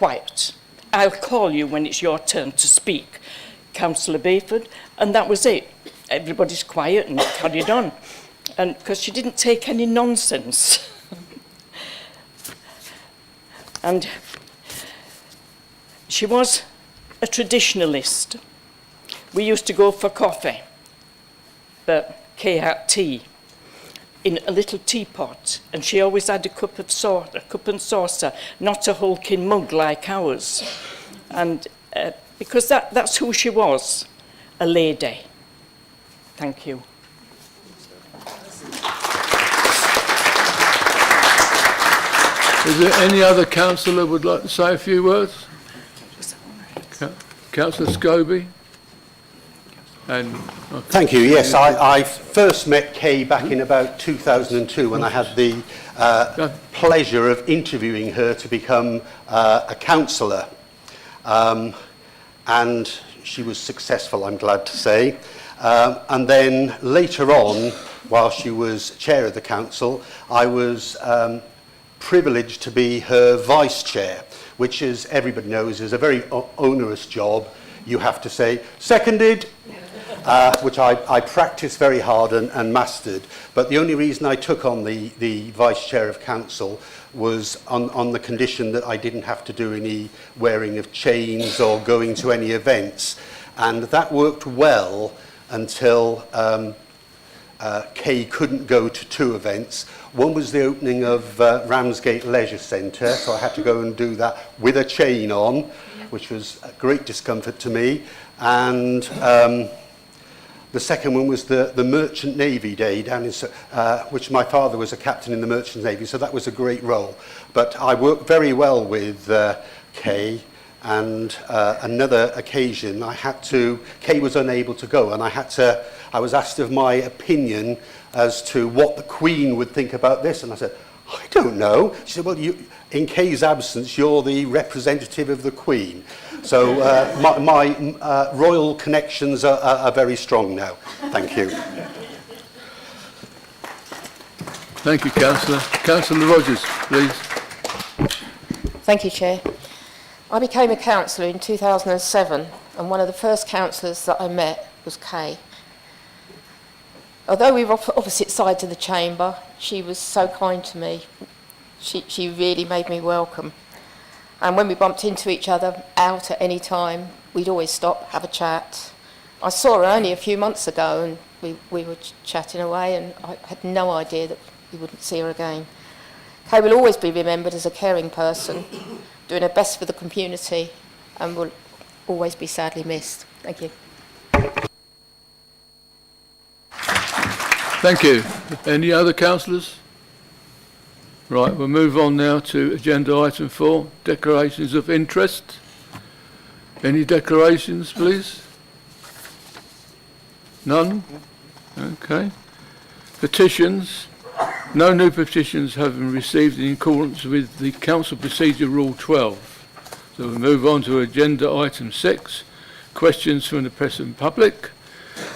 quiet. I'll call you when it's your turn to speak, Councillor Bayford. And that was it. Everybody's quiet and carried on. And because she didn't take any nonsense. And she was a traditionalist. We used to go for coffee, but Kay had tea in a little teapot, and she always had a cup and saucer, not a hulking mug like ours. And because that's who she was, a lady. Thank you. Is there any other councillor who would like to say a few words? Councillor Scobie. And thank you. Yes, I first met Kay back in about 2002 when I had the pleasure of interviewing her to become a councillor. And she was successful, I'm glad to say. And then later on, while she was chair of the council, I was privileged to be her vice chair, which, as everybody knows, is a very onerous job. You have to say, seconded, which I practiced very hard and mastered. But the only reason I took on the vice chair of council was on the condition that I didn't have to do any wearing of chains or going to any events. And that worked well until Kay couldn't go to two events. One was the opening of Ramsgate Leisure Centre, so I had to go and do that with a chain on, which was a great discomfort to me. And the second one was the Merchant Navy Day down in, which my father was a captain in the Merchant Navy, so that was a great role. But I worked very well with Kay. And another occasion, Kay was unable to go, and I was asked of my opinion as to what the Queen would think about this, and I said, I don't know. She said, well, in Kay's absence, you're the representative of the Queen. So my royal connections are very strong now. Thank you. thank you, Councillor. Councillor Rogers, please. Thank you, Chair. I became a councillor in 2007, and one of the first councillors that I met was Kay. Although we were opposite sides of the chamber, she was so kind to me. She really made me welcome. And when we bumped into each other out at any time, we'd always stop, have a chat. I saw her only a few months ago, and we were chatting away, and I had no idea that we wouldn't see her again. Kay will always be remembered as a caring person, doing her best for the community, and will always be sadly missed. Thank you. Thank you. Any other councillors? Right, we'll move on now to agenda item 4, declarations of interest. Any declarations, please? None? Okay. Petitions. No new petitions have been received in accordance with the Council Procedure Rule 12. So we'll move on to agenda item 6, questions from the press and public.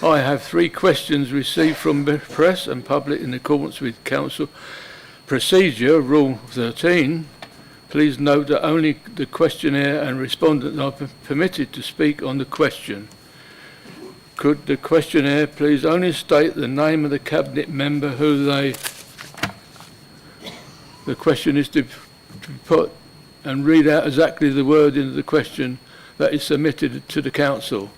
I have 3 questions received from the press and public in accordance with Council Procedure Rule 13. Please note that only the questionnaire and respondent are permitted to speak on the question. Could the questionnaire please only state the name of the cabinet member who the question is to put, and read out exactly the wording of the question that is submitted to the council.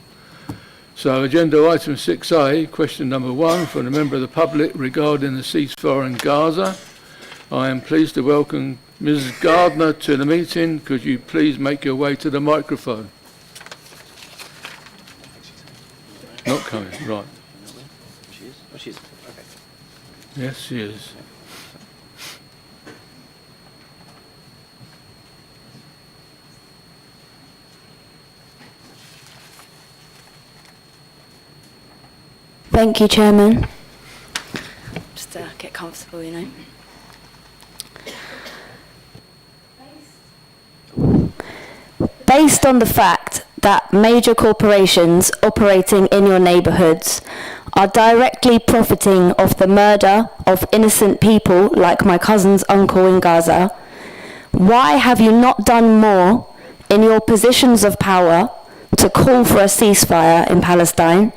So agenda item 6A, question number 1 from a member of the public regarding the ceasefire in Gaza. I am pleased to welcome Mrs. Gardner to the meeting. Could you please make your way to the microphone? Not coming, right. She is? Oh, she is. Okay. Yes, she is. Thank you, Chairman. Just get comfortable, you know. Based on the fact that major corporations operating in your neighbourhoods are directly profiting off the murder of innocent people like my cousin's uncle in Gaza, why have you not done more in your positions of power to call for a ceasefire in Palestine?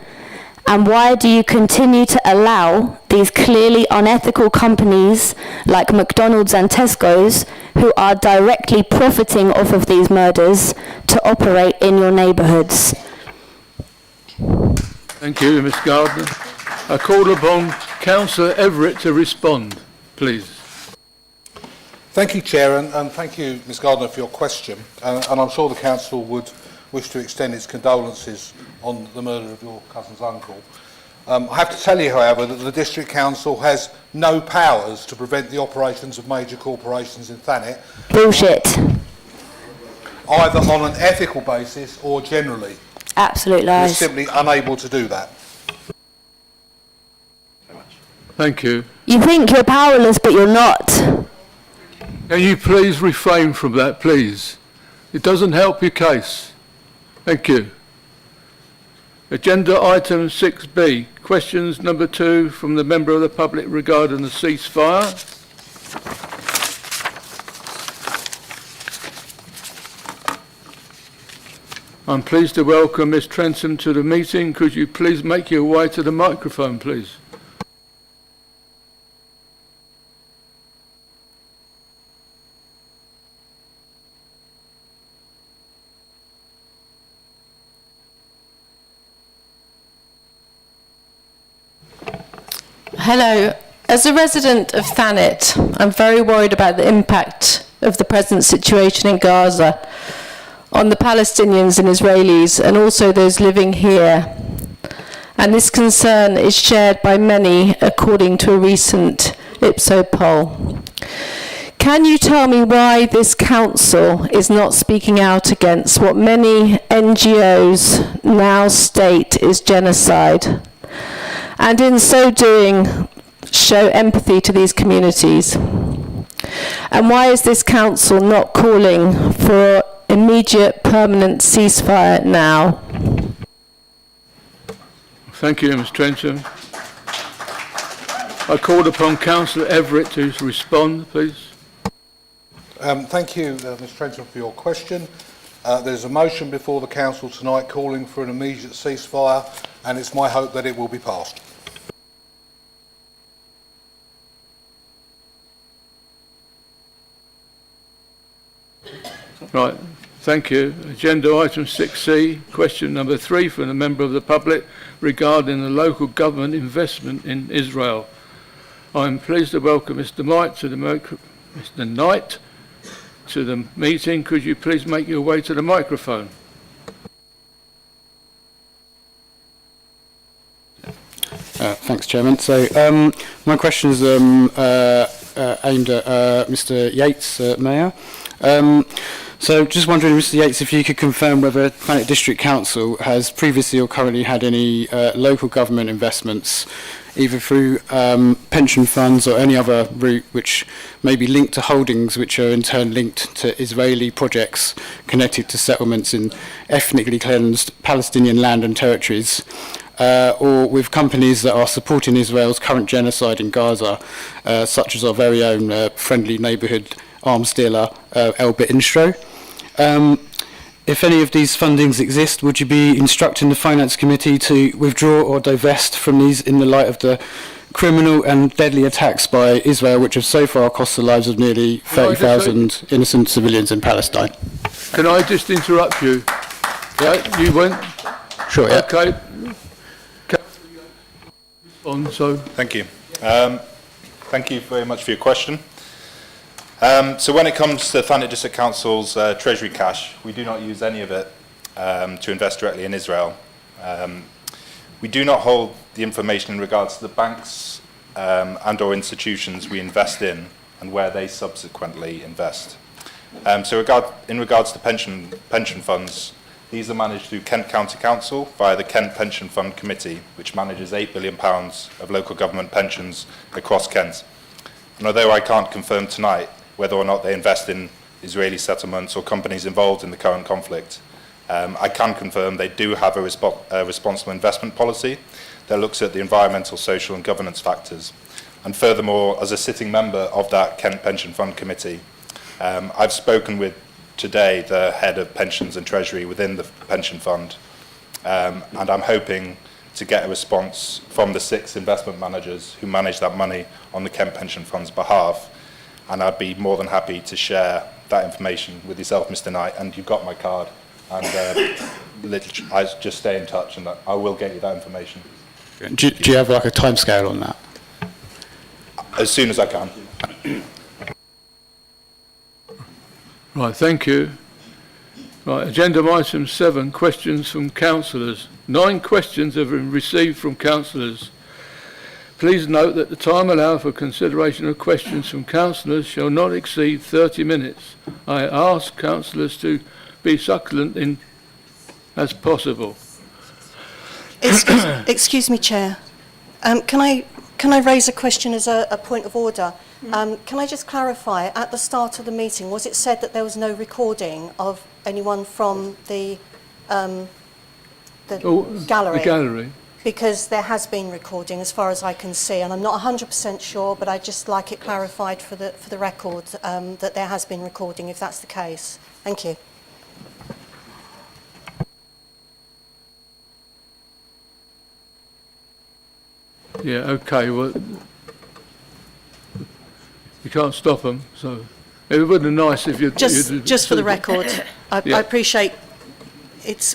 And why do you continue to allow these clearly unethical companies like McDonald's and Tesco's, who are directly profiting off of these murders, to operate in your neighbourhoods? Thank you, Ms Gardner. I call upon Councillor Everett to respond, please. Thank you, Chair, and thank you, Ms Gardner, for your question. And I'm sure the Council would wish to extend its condolences on the murder of your cousin's uncle. I have to tell you, however, that the District Council has no powers to prevent the operations of major corporations in Thanet. Bullshit. Either on an ethical basis or generally. Absolute We're lies. simply unable to do that. Thank you. You think you're powerless, but you're not. Can you please refrain from that, please? It doesn't help your case. Thank you. Agenda item 6B, questions number 2 from the member of the public regarding the ceasefire. I'm pleased to welcome Ms Trentham to the meeting. Could you please make your way to the microphone, please? Hello. As a resident of Thanet, I'm very worried about the impact of the present situation in Gaza on the Palestinians and Israelis, and also those living here. And this concern is shared by many, according to a recent Ipsos poll. Can you tell me why this council is not speaking out against what many NGOs now state is genocide? And in so doing, show empathy to these communities? And why is this council not calling for immediate permanent ceasefire now? Thank you, Ms Trentham. I called upon Councillor Everett to respond, please. Thank you, Ms Trentham, for your question. There's a motion before the Council tonight calling for an immediate ceasefire, and it's my hope that it will be passed. Right, thank you. Agenda item 6C, question number 3 from a member of the public regarding the local government investment in Israel. I am pleased to welcome Mr. Knight to the meeting. Could you please make your way to the microphone? Thanks, Chairman. So my question is aimed at Mr. Yates, Mayor. So just wondering, Mr. Yates, if you could confirm whether Thanet District Council has previously or currently had any local government investments, either through pension funds or any other route which may be linked to holdings which are in turn linked to Israeli projects connected to settlements in ethnically cleansed Palestinian land and territories, or with companies that are supporting Israel's current genocide in Gaza, such as our very own friendly neighbourhood arms dealer, Elbit Instro. If any of these fundings exist, would you be instructing the Finance Committee to withdraw or divest from these in the light of the criminal and deadly attacks by Israel, which have so far cost the lives of nearly 30,000 innocent civilians in Palestine? Can I just interrupt you? Yeah, you went? Sure, yeah. Okay. On, so. Thank you. Thank you very much for your question. So when it comes to Thanet District Council's treasury cash, we do not use any of it to invest directly in Israel. We do not hold the information in regards to the banks and or institutions we invest in and where they subsequently invest. So in regards to pension funds, these are managed through Kent County Council via the Kent Pension Fund Committee, which manages £8 billion of local government pensions across Kent. And although I can't confirm tonight whether or not they invest in Israeli settlements or companies involved in the current conflict, I can confirm they do have a responsible investment policy that looks at the environmental, social and governance factors. And furthermore, as a sitting member of that Kent Pension Fund Committee, I've spoken with today the head of pensions and treasury within the pension fund, and I'm hoping to get a response from the 6 investment managers who manage that money on the Kent Pension Fund's behalf, and I'd be more than happy to share that information with yourself, Mr. Knight, and you've got my card, and I just stay in touch and I will get you that information. Do you have like a timescale on that? As soon as I can. Right, thank you. Right, agenda item 7, questions from councillors. 9 questions have been received from councillors. Please note that the time allowed for consideration of questions from councillors shall not exceed 30 minutes. I ask councillors to be succulent in as possible. Excuse me, Chair. Can I raise a question as a point of order? Can I just clarify, at the start of the meeting, was it said that there was no recording of anyone from the gallery? The gallery. Because there has been recording, as far as I can see, and I'm not 100% sure, but I'd just like it clarified for the record that there has been recording, if that's the case. Thank you. Yeah, okay, well, you can't stop them, so it would be nice if you... Just for the record, I appreciate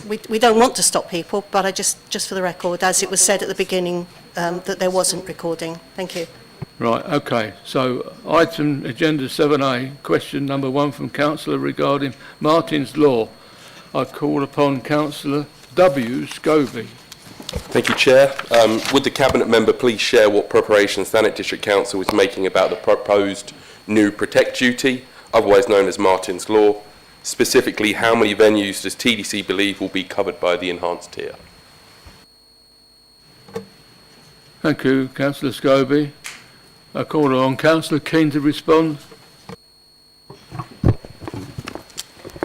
we don't want to stop people, but just for the record, as it was said at the beginning, that there wasn't recording. Thank you. Right, okay, so item agenda 7A, question number 1 from councillor regarding Martin's Law. I call upon councillor W. Scobie. Thank you, Chair. Would the Cabinet member please share what preparations Thanet District Council is making about the proposed new Protect Duty, otherwise known as Martin's Law? Specifically, how many venues does TDC believe will be covered by the enhanced tier? Thank you, councillor Scobie. I call on councillor Keane to respond.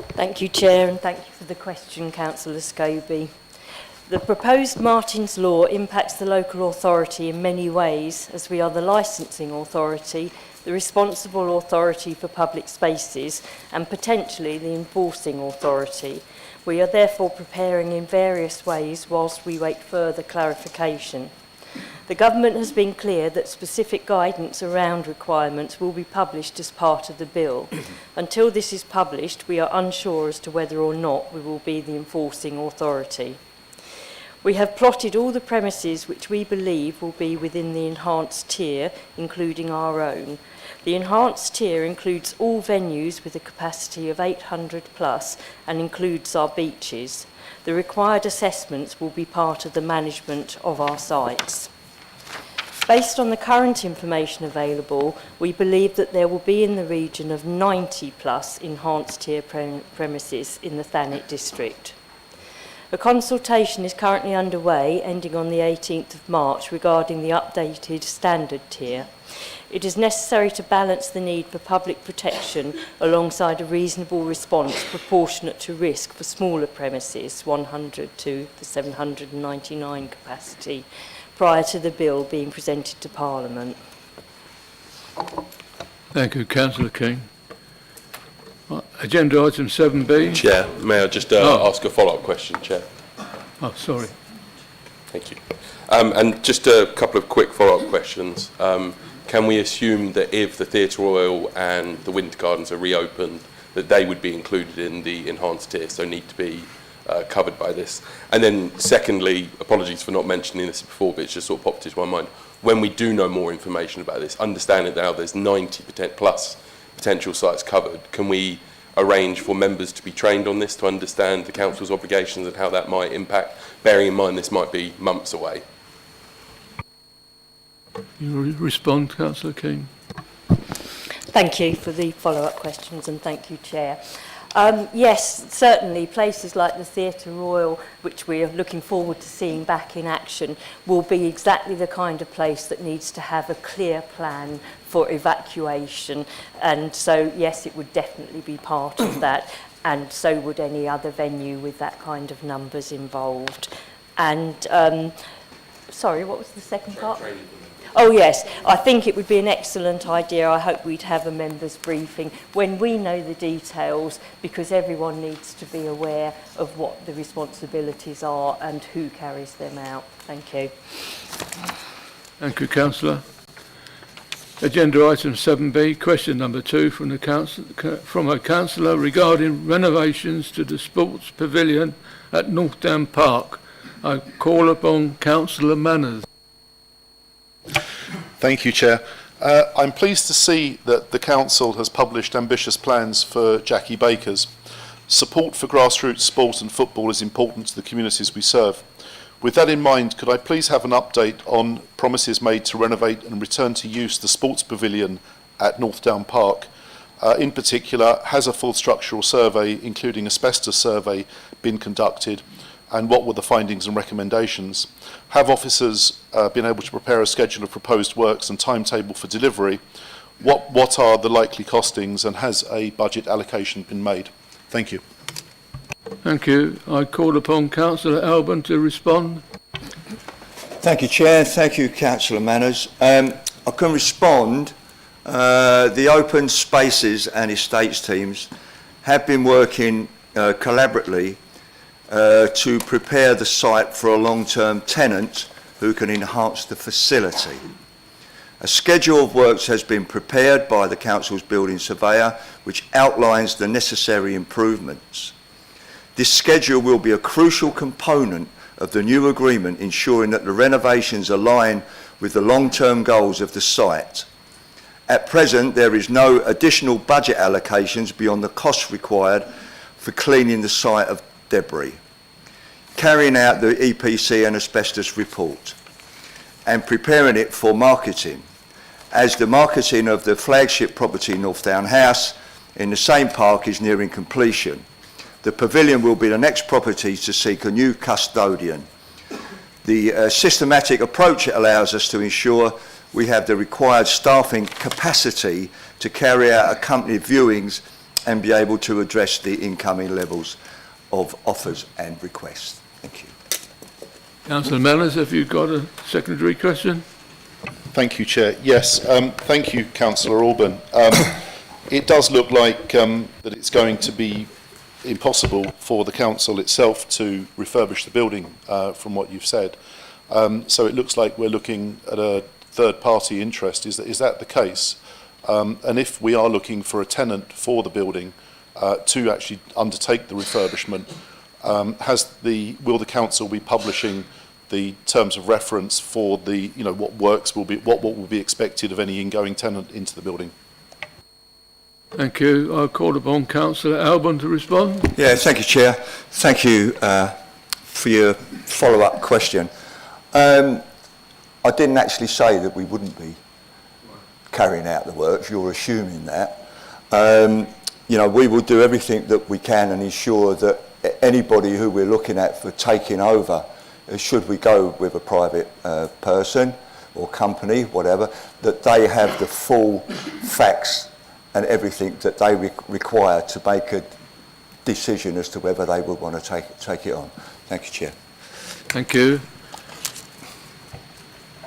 Thank you, Chair, and thank you for the question, councillor Scobie. The proposed Martin's Law impacts the local authority in many ways, as we are the licensing authority, the responsible authority for public spaces, and potentially the enforcing authority. We are therefore preparing in various ways whilst we wait further clarification. The government has been clear that specific guidance around requirements will be published as part of the bill. Until this is published, we are unsure as to whether or not we will be the enforcing authority. We have plotted all the premises which we believe will be within the enhanced tier, including our own. The enhanced tier includes all venues with a capacity of 800 plus and includes our beaches. The required assessments will be part of the management of our sites. Based on the current information available, we believe that there will be in the region of 90 plus enhanced tier premises in the Thanet district. A consultation is currently underway, ending on the 18th of March, regarding the updated standard tier. It is necessary to balance the need for public protection alongside a reasonable response proportionate to risk for smaller premises, 100 to the 799 capacity, prior to the bill being presented to Parliament. Thank you, councillor King. Agenda item 7B. Chair, may I just ask a follow-up question, Chair? Oh, sorry. Thank you. And just a couple of quick follow-up questions. Can we assume that if the Theatre Royal and the Winter Gardens are reopened, that they would be included in the enhanced tier, so need to be covered by this? And then secondly, apologies for not mentioning this before, but it's just sort of popped into my mind. When we do know more information about this, understanding now there's 90 plus potential sites covered, can we arrange for members to be trained on this to understand the council's obligations and how that might impact, bearing in mind this might be months away? You respond, councillor King. Thank you for the follow-up questions, and thank you, Chair. Yes, certainly places like the Theatre Royal, which we are looking forward to seeing back in action, will be exactly the kind of place that needs to have a clear plan for evacuation. And so, yes, it would definitely be part of that, and so would any other venue with that kind of numbers involved. And, sorry, what was the second part? Oh yes, I think it would be an excellent idea. I hope we'd have a members' briefing when we know the details, because everyone needs to be aware of what the responsibilities are and who carries them out. Thank you. Thank you, Councillor. Agenda item 7B, question number 2 from a councillor regarding renovations to the sports pavilion at Northdown Park. I call upon Councillor Manners. Thank you, Chair. I'm pleased to see that the Council has published ambitious plans for Jackie Baker's. Support for grassroots sport and football is important to the communities we serve. With that in mind, could I please have an update on promises made to renovate and return to use the sports pavilion at Northdown Park? In particular, has a full structural survey, including asbestos survey, been conducted? And what were the findings and recommendations? Have officers been able to prepare a schedule of proposed works and timetable for delivery? What are the likely costings, and has a budget allocation been made? Thank you. Thank you. I call upon Councillor Alban to respond. Thank you, Chair. Thank you, Councillor Manners. I can respond. The open spaces and estates teams have been working collaboratively to prepare the site for a long-term tenant who can enhance the facility. A schedule of works has been prepared by the Council's building surveyor, which outlines the necessary improvements. This schedule will be a crucial component of the new agreement, ensuring that the renovations align with the long-term goals of the site. At present, there is no additional budget allocations beyond the costs required for cleaning the site of debris, carrying out the EPC and asbestos report, and preparing it for marketing, as the marketing of the flagship property Northdown House in the same park is nearing completion. The pavilion will be the next property to seek a new custodian. The systematic approach it allows us to ensure we have the required staffing capacity to carry out accompanied viewings and be able to address the incoming levels of offers and requests. Thank you. Councillor Manners, have you got a secondary question? Thank you, Chair. Yes, thank you, Councillor Alban. It does look like that it's going to be impossible for the council itself to refurbish the building from what you've said. So it looks like we're looking at a third-party interest. Is that the case? And if we are looking for a tenant for the building to actually undertake the refurbishment, will the council be publishing the terms of reference for the what works will be what will be expected of any ingoing tenant into the building? Thank you. I call upon Councillor Alban to respond. Yeah, thank you, Chair. Thank you for your follow-up question. I didn't actually say that we wouldn't be carrying out the works. You're assuming that. We will do everything that we can and ensure that anybody who we're looking at for taking over, should we go with a private person or company, whatever, that they have the full facts and everything that they require to make a decision as to whether they would want to take it on. Thank you, Chair. Thank you.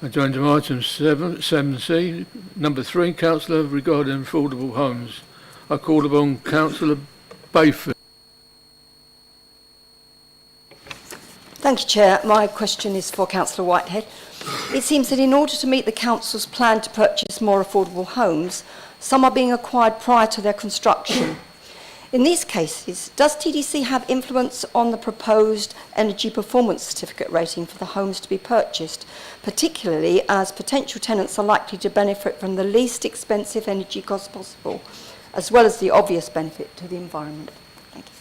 Agenda item 7C, number 3, Councillor regarding affordable homes. I call upon Councillor Bayford. Thank you, Chair. My question is for Councillor Whitehead. It seems that in order to meet the Council's plan to purchase more affordable homes, some are being acquired prior to their construction. In these cases, does TDC have influence on the proposed energy performance certificate rating for the homes to be purchased, particularly as potential tenants are likely to benefit from the least expensive energy cost possible, as well as the obvious benefit to the environment? Thank you.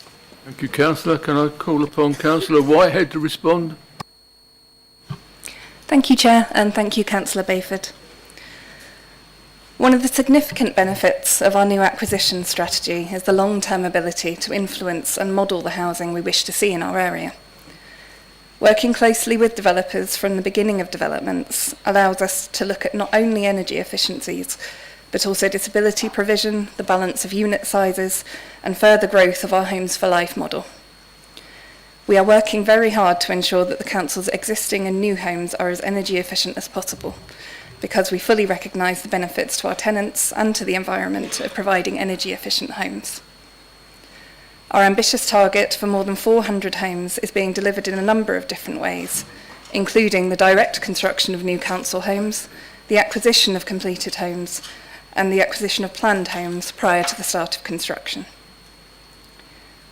Thank you, Councillor. Can I call upon Councillor Whitehead to respond? Thank you, Chair, and thank you, Councillor Bayford. One of the significant benefits of our new acquisition strategy is the long-term ability to influence and model the housing we wish to see in our area. Working closely with developers from the beginning of developments allows us to look at not only energy efficiencies, but also disability provision, the balance of unit sizes, and further growth of our Homes for Life model. We are working very hard to ensure that the Council's existing and new homes are as energy efficient as possible, because we fully recognise the benefits to our tenants and to the environment of providing energy-efficient homes. Our ambitious target for more than 400 homes is being delivered in a number of different ways, including the direct construction of new council homes, the acquisition of completed homes, and the acquisition of planned homes prior to the start of construction.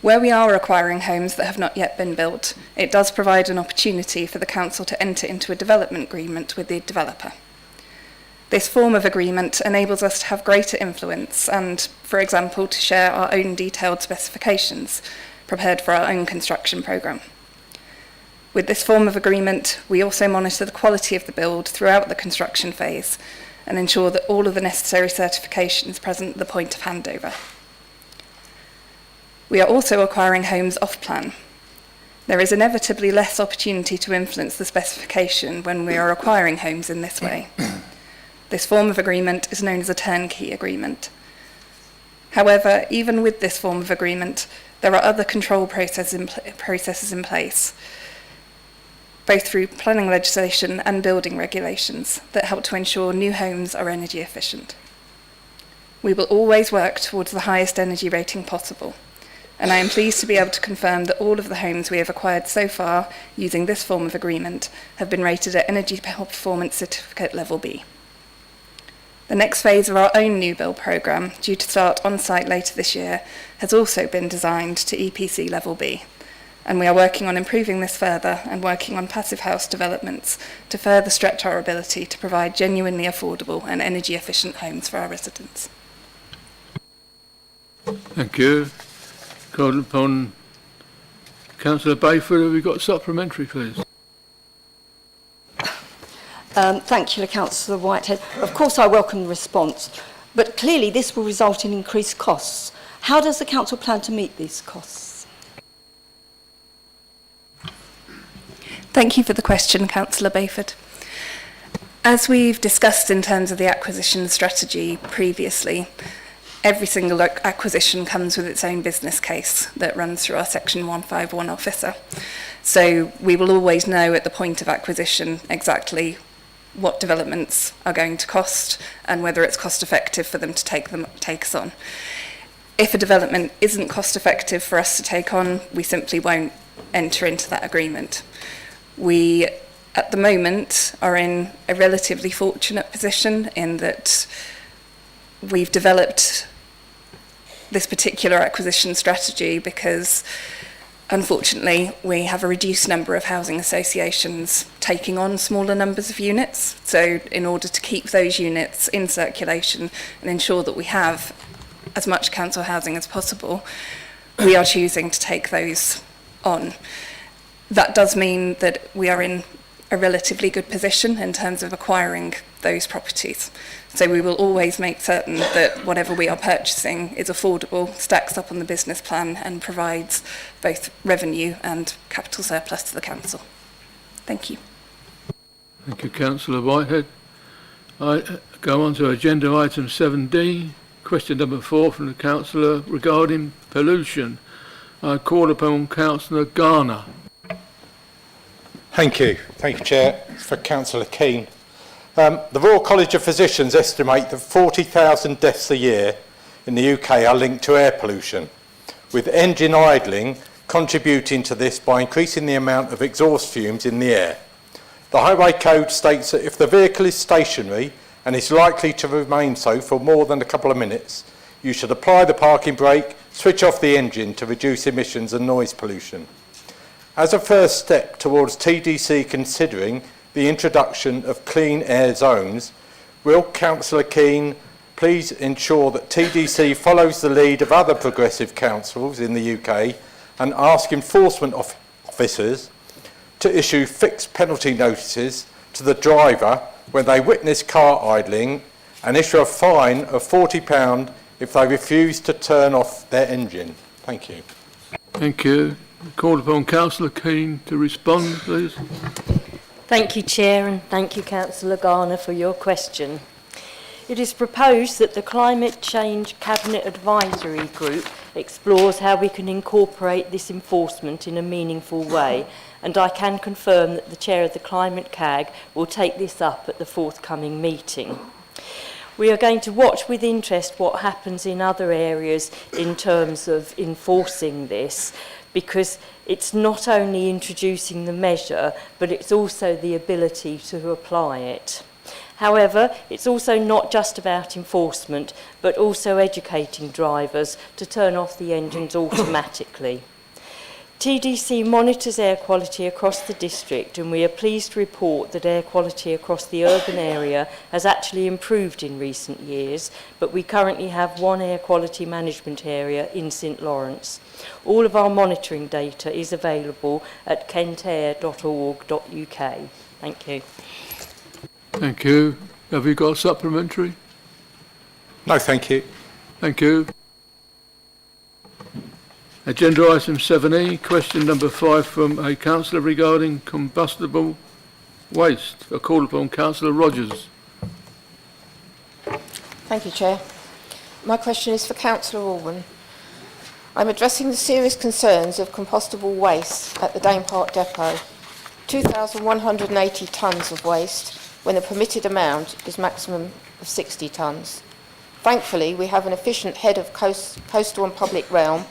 Where we are acquiring homes that have not yet been built, it does provide an opportunity for the council to enter into a development agreement with the developer. This form of agreement enables us to have greater influence and, for example, to share our own detailed specifications prepared for our own construction programme. With this form of agreement, we also monitor the quality of the build throughout the construction phase and ensure that all of the necessary certifications present at the point of handover. We are also acquiring homes off-plan. There is inevitably less opportunity to influence the specification when we are acquiring homes in this way. This form of agreement is known as a turnkey agreement. However, even with this form of agreement, there are other control processes in place, both through planning legislation and building regulations, that help to ensure new homes are energy efficient. We will always work towards the highest energy rating possible, and I am pleased to be able to confirm that all of the homes we have acquired so far using this form of agreement have been rated at Energy Performance Certificate Level B. The next phase of our own new build programme, due to start on site later this year, has also been designed to EPC Level B, and we are working on improving this further and working on passive house developments to further stretch our ability to provide genuinely affordable and energy efficient homes for our residents. Thank you. Called upon Councillor Bayford. Have we got supplementary, please? Thank you, Councillor Whitehead. Of course, I welcome the response, but clearly this will result in increased costs. How does the council plan to meet these costs? Thank you for the question, Councillor Bayford. As we've discussed in terms of the acquisition strategy previously, every single acquisition comes with its own business case that runs through our Section 151 officer. So we will always know at the point of acquisition exactly what developments are going to cost and whether it's cost effective for them to take us on. If a development isn't cost effective for us to take on, we simply won't enter into that agreement. We, at the moment, are in a relatively fortunate position in that we've developed this particular acquisition strategy because, unfortunately, we have a reduced number of housing associations taking on smaller numbers of units. So in order to keep those units in circulation and ensure that we have as much council housing as possible, we are choosing to take those on. That does mean that we are in a relatively good position in terms of acquiring those properties. So we will always make certain that whatever we are purchasing is affordable, stacks up on the business plan and provides both revenue and capital surplus to the council. Thank you. Thank you, Councillor Whitehead. I go on to agenda item 7D, question number 4 from the councillor regarding pollution. I call upon Councillor Garner. Thank you, Chair. For Councillor Keane. The Royal College of Physicians estimate that 40,000 deaths a year in the UK are linked to air pollution, with engine idling contributing to this by increasing the amount of exhaust fumes in the air. The Highway Code states that if the vehicle is stationary and is likely to remain so for more than a couple of minutes, you should apply the parking brake, switch off the engine to reduce emissions and noise pollution. As a first step towards TDC considering the introduction of clean air zones, will Councillor Keane please ensure that TDC follows the lead of other progressive councils in the UK and ask enforcement officers to issue fixed penalty notices to the driver when they witness car idling and issue a fine of £40 if they refuse to turn off their engine? Thank you. Thank you. Called upon Councillor Keane to respond, please. Thank you, Chair, and thank you, Councillor Garner, for your question. It is proposed that the Climate Change Cabinet Advisory Group explores how we can incorporate this enforcement in a meaningful way, and I can confirm that the Chair of the Climate CAG will take this up at the forthcoming meeting. We are going to watch with interest what happens in other areas in terms of enforcing this, because it's not only introducing the measure, but it's also the ability to apply it. However, it's also not just about enforcement, but also educating drivers to turn off the engines automatically. TDC monitors air quality across the district, and we are pleased to report that air quality across the urban area has actually improved in recent years, but we currently have one air quality management area in St Lawrence. All of our monitoring data is available at kentair.org.uk. Thank you. Thank you. Have you got a supplementary? No, thank you. Thank you. Agenda item 7E, question number 5 from a councillor regarding combustible waste. I call upon Councillor Rogers. Thank you, Chair. My question is for Councillor Alban. I'm addressing the serious concerns of compostable waste at the Dane Park Depot. 2,180 tonnes of waste, when the permitted amount is maximum of 60 tonnes. Thankfully, we have an efficient head of coastal and public realm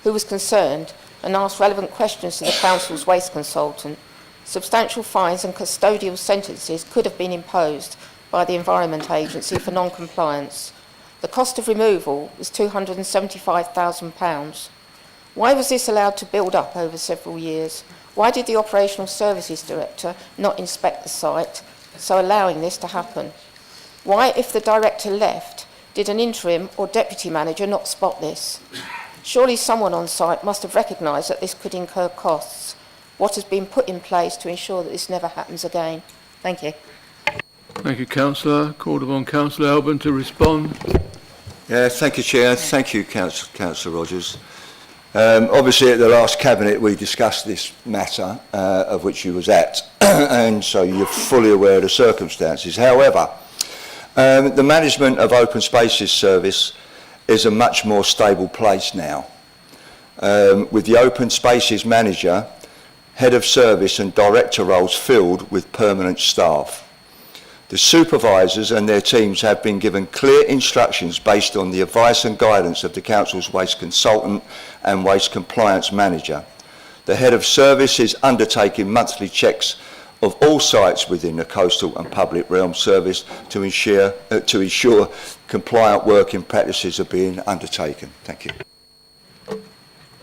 who was concerned and asked relevant questions to the Council's waste consultant. Substantial fines and custodial sentences could have been imposed by the Environment Agency for non-compliance. The cost of removal was £275,000. Why was this allowed to build up over several years? Why did the Operational Services Director not inspect the site, so allowing this to happen? Why, if the Director left, did an interim or deputy manager not spot this? Surely someone on site must have recognised that this could incur costs. What has been put in place to ensure that this never happens again? Thank you. Thank you, Councillor. Called upon Councillor Alban to respond. Yeah, thank you, Chair. Thank you, Councillor Rogers. Obviously, at the last Cabinet, we discussed this matter, of which you was at, and so you're fully aware of the circumstances. However, the management of Open Spaces Service is a much more stable place now, with the Open Spaces Manager, Head of Service and Director roles filled with permanent staff. The supervisors and their teams have been given clear instructions based on the advice and guidance of the Council's Waste Consultant and Waste Compliance Manager. The Head of Service is undertaking monthly checks of all sites within the Coastal and Public Realm Service to ensure compliant working practices are being undertaken. Thank you.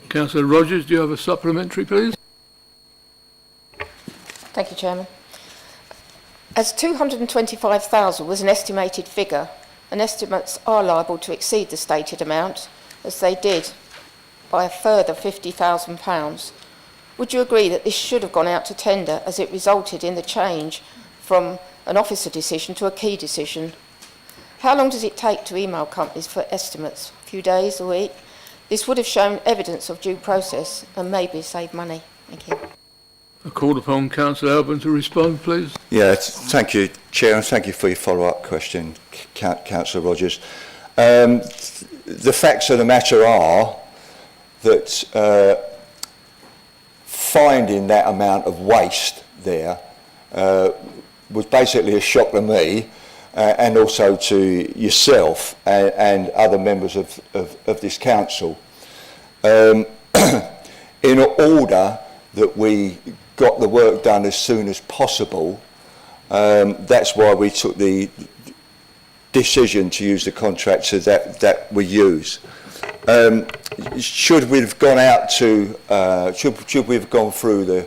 Councillor Rogers, do you have a supplementary, please? Thank you, Chairman. As 225,000 was an estimated figure, and estimates are liable to exceed the stated amount, as they did, by a further £50,000, would you agree that this should have gone out to tender as it resulted in the change from an officer decision to a key decision? How long does it take to email companies for estimates? A few days, a week? This would have shown evidence of due process and maybe saved money. Thank you. I call upon Councillor Alban to respond, please. Yeah, thank you, Chair, and thank you for your follow-up question, Councillor Rogers. The facts of the matter are that finding that amount of waste there was basically a shock to me and also to yourself and other members of this council. In order that we got the work done as soon as possible, that's why we took the decision to use the contractor that we use. Should we have gone out to, should we have gone through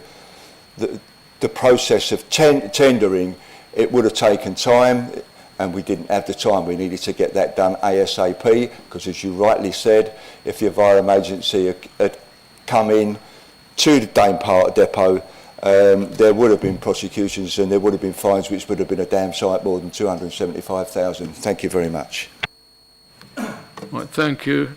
the process of tendering, it would have taken time, and we didn't have the time. We needed to get that done ASAP, because as you rightly said, if the Environment Agency had come in to the Dane Park Depot, there would have been prosecutions and there would have been fines, which would have been a damn sight more than 275,000. Thank you very much. Right, thank you.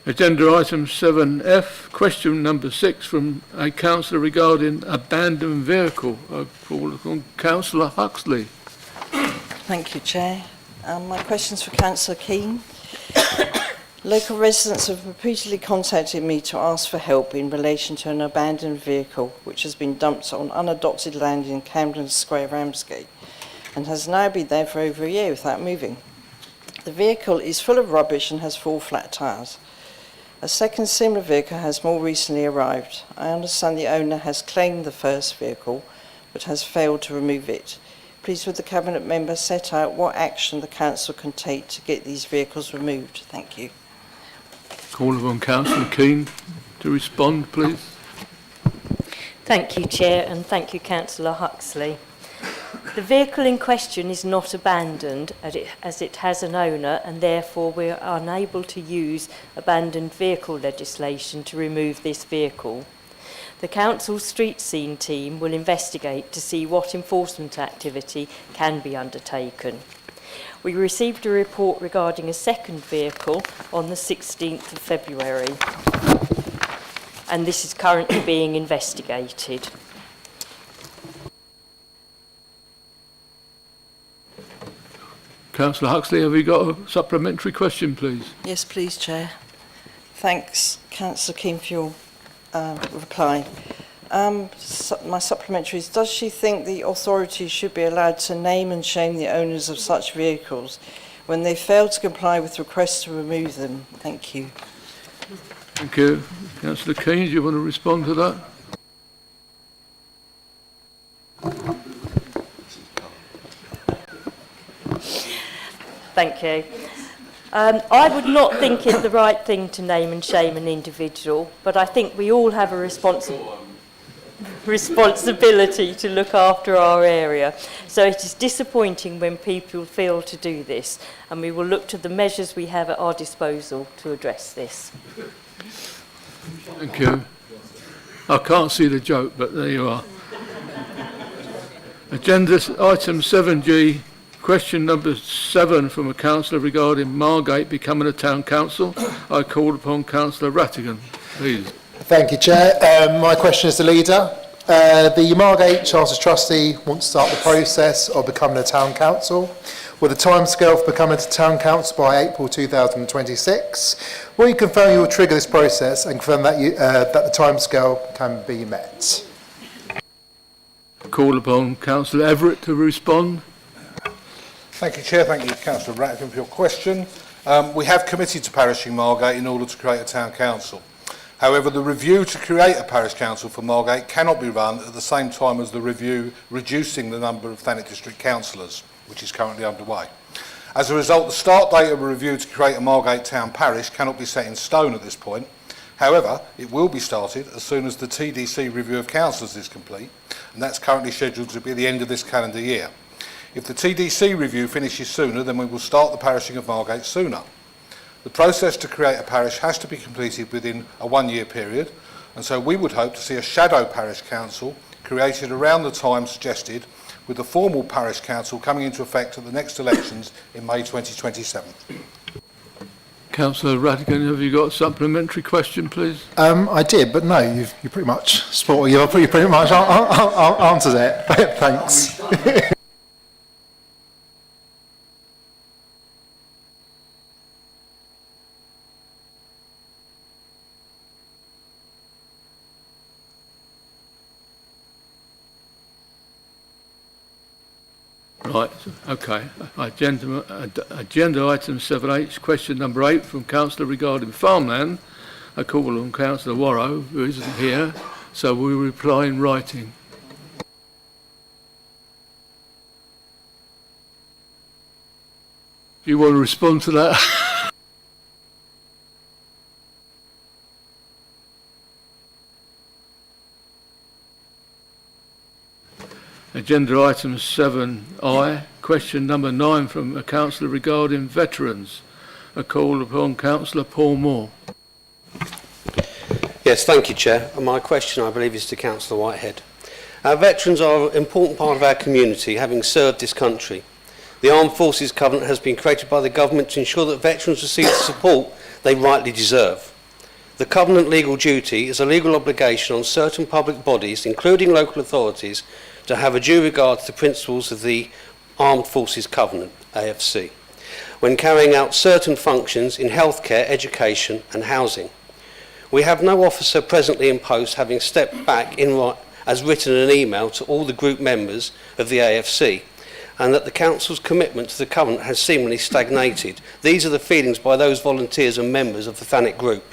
Agenda item 7F, question number 6 from a councillor regarding abandoned vehicle. I call upon Councillor Huxley. Thank you, Chair. My question's for Councillor Keane. Local residents have repeatedly contacted me to ask for help in relation to an abandoned vehicle which has been dumped on unadopted land in Camden Square, Ramsgate, and has now been there for over a year without moving. The vehicle is full of rubbish and has 4 flat tyres. A second similar vehicle has more recently arrived. I understand the owner has claimed the first vehicle but has failed to remove it. Please would the Cabinet member set out what action the Council can take to get these vehicles removed? Thank you. Call upon Councillor Keane to respond, please. Thank you, Chair, and thank you, Councillor Huxley. The vehicle in question is not abandoned as it has an owner, and therefore we are unable to use abandoned vehicle legislation to remove this vehicle. The Council's street scene team will investigate to see what enforcement activity can be undertaken. We received a report regarding a second vehicle on the 16th of February, and this is currently being investigated. Councillor Huxley, have you got a supplementary question, please? Yes, please, Chair. Thanks, Councillor Keane, for your reply. My supplementary is, does she think the authorities should be allowed to name and shame the owners of such vehicles when they fail to comply with requests to remove them? Thank you. Thank you. Councillor Keane, do you want to respond to that? Thank you. I would not think it the right thing to name and shame an individual, but I think we all have a responsibility to look after our area. So it is disappointing when people fail to do this, and we will look to the measures we have at our disposal to address this. Thank you. I can't see the joke, but there you are. Agenda item 7G, question number 7 from a councillor regarding Margate becoming a town council. I call upon Councillor Rattigan, please. Thank you, Chair. My question is the leader. The Margate Charter Trustee wants to start the process of becoming a town council with a timescale for becoming a town council by April 2026. Will you confirm you will trigger this process and confirm that, that the timescale can be met? Call upon Councillor Everett to respond. Thank you, Chair. Thank you, Councillor Rattigan, for your question. We have committed to parishing Margate in order to create a town council. However, the review to create a parish council for Margate cannot be run at the same time as the review reducing the number of Thanet district councillors, which is currently underway. As a result, the start date of a review to create a Margate town parish cannot be set in stone at this point. However, it will be started as soon as the TDC review of councillors is complete, and that's currently scheduled to be the end of this calendar year. If the TDC review finishes sooner, then we will start the parishing of Margate sooner. The process to create a parish has to be completed within a 1-year period, and so we would hope to see a shadow parish council created around the time suggested, with the formal parish council coming into effect at the next elections in May 2027. Councillor Rattigan, have you got a supplementary question, please? I did, but no, you pretty much pretty much answered it. Thanks. Right, okay. Agenda item 7H, question number 8 from Councillor regarding farmland. I call on Councillor Warrow, who isn't here, so we'll reply in writing. Do you want to respond to that? Agenda item 7I, question number 9 from a councillor regarding veterans. A call upon Councillor Paul Moore. Yes, thank you, Chair. And my question, I believe, is to Councillor Whitehead. Our veterans are an important part of our community, having served this country. The Armed Forces Covenant has been created by the government to ensure that veterans receive the support they rightly deserve. The Covenant legal duty is a legal obligation on certain public bodies, including local authorities, to have a due regard to the principles of the Armed Forces Covenant, AFC. when carrying out certain functions in healthcare, education and housing. We have no officer presently in post having stepped back as written an email to all the group members of the AFC, and that the Council's commitment to the Covenant has seemingly stagnated. These are the feelings by those volunteers and members of the Thanet Group.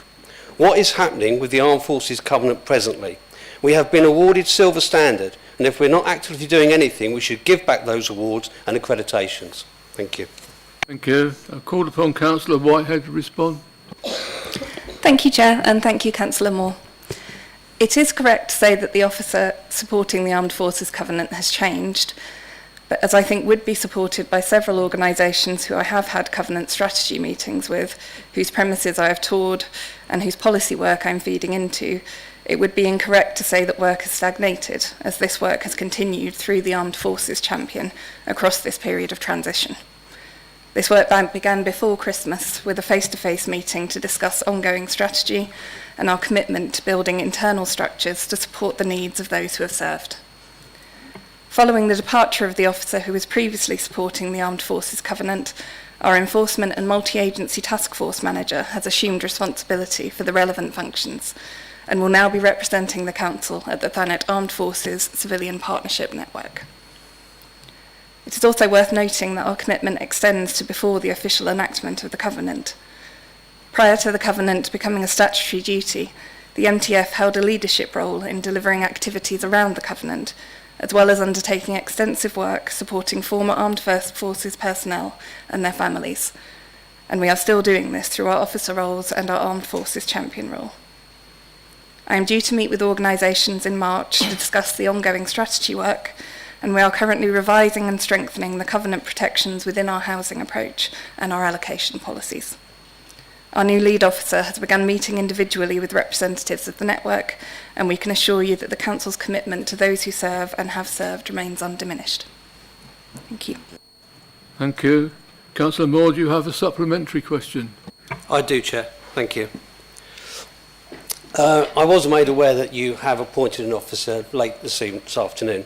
What is happening with the Armed Forces Covenant presently? We have been awarded Silver Standard, and if we're not actively doing anything, we should give back those awards and accreditations. Thank you. Thank you. I call upon Councillor Whitehead to respond. Thank you, Chair, and thank you, Councillor Moore. It is correct to say that the officer supporting the Armed Forces Covenant has changed, but as I think would be supported by several organisations who I have had Covenant strategy meetings with, whose premises I have toured and whose policy work I'm feeding into, it would be incorrect to say that work has stagnated, as this work has continued through the Armed Forces Champion across this period of transition. This work began before Christmas with a face-to-face meeting to discuss ongoing strategy and our commitment to building internal structures to support the needs of those who have served. Following the departure of the officer who was previously supporting the Armed Forces Covenant, our Enforcement and Multi-Agency Task Force Manager has assumed responsibility for the relevant functions and will now be representing the Council at the Thanet Armed Forces Civilian Partnership Network. It is also worth noting that our commitment extends to before the official enactment of the Covenant. Prior to the Covenant becoming a statutory duty, the MTF held a leadership role in delivering activities around the Covenant, as well as undertaking extensive work supporting former Armed Forces personnel and their families. And we are still doing this through our officer roles and our Armed Forces Champion role. I am due to meet with organisations in March to discuss the ongoing strategy work, and we are currently revising and strengthening the Covenant protections within our housing approach and our allocation policies. Our new lead officer has begun meeting individually with representatives of the network, and we can assure you that the Council's commitment to those who serve and have served remains undiminished. Thank you. Thank you. Councillor Moore, do you have a supplementary question? I do, Chair. Thank you. I was made aware that you have appointed an officer late this afternoon.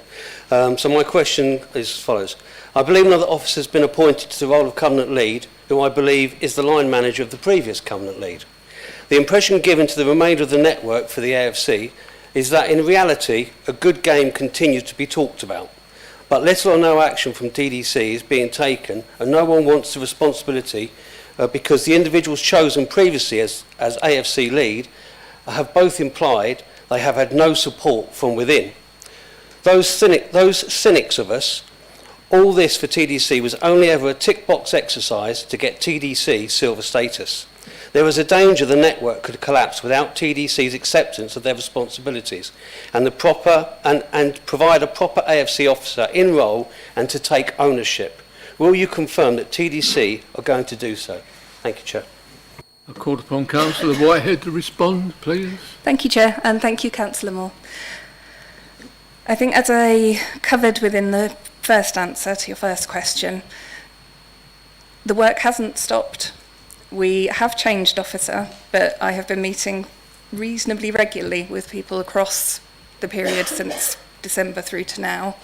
So my question is as follows. I believe another officer has been appointed to the role of Covenant Lead, who I believe is the line manager of the previous Covenant Lead. The impression given to the remainder of the network for the AFC is that in reality a good game continues to be talked about, but little or no action from TDC is being taken and no one wants the responsibility because the individuals chosen previously as AFC Lead have both implied they have had no support from within. Those cynics of us, all this for TDC was only ever a tick box exercise to get TDC silver status. There was a danger the network could collapse without TDC's acceptance of their responsibilities and provide a proper AFC officer in role and to take ownership. Will you confirm that TDC are going to do so? Thank you, Chair. I call upon Councillor Whitehead to respond, please. Thank you, Chair, and thank you, Councillor Moore. I think as I covered within the first answer to your first question, the work hasn't stopped. We have changed officer, but I have been meeting reasonably regularly with people across the period since December through to now,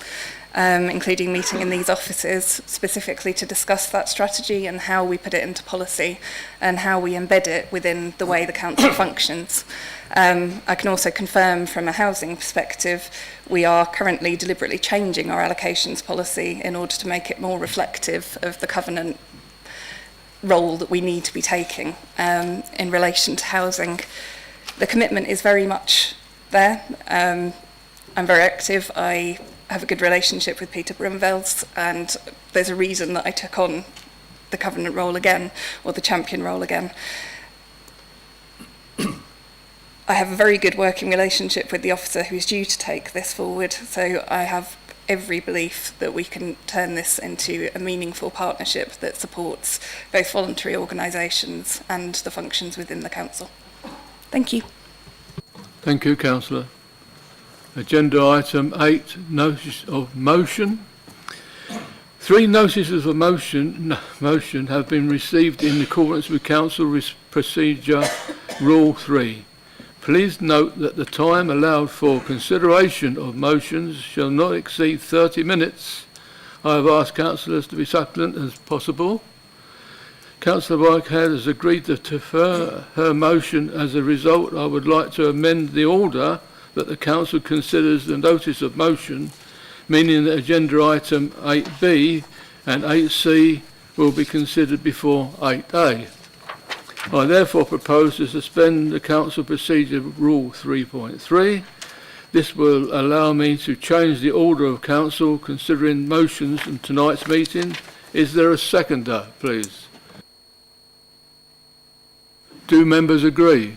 including meeting in these offices specifically to discuss that strategy and how we put it into policy and how we embed it within the way the council functions. I can also confirm from a housing perspective, we are currently deliberately changing our allocations policy in order to make it more reflective of the Covenant role that we need to be taking in relation to housing. The commitment is very much there. I'm very active. I have a good relationship with Peter Brumvels, and there's a reason that I took on the Covenant role again, or the Champion role again. I have a very good working relationship with the officer who's due to take this forward, so I have every belief that we can turn this into a meaningful partnership that supports both voluntary organisations and the functions within the council. Thank you. Thank you, Councillor. Agenda item 8, notice of motion. 3 notices of motion have been received in accordance with Council Procedure Rule 3. Please note that the time allowed for consideration of motions shall not exceed 30 minutes. I have asked councillors to be succulent as possible. Councillor Whitehead has agreed to defer her motion. As a result, I would like to amend the order that the Council considers the notice of motion, meaning that agenda item 8B and 8C will be considered before 8A. I therefore propose to suspend the Council Procedure Rule 3.3. This will allow me to change the order of Council considering motions in tonight's meeting. Is there a seconder, please? Do members agree?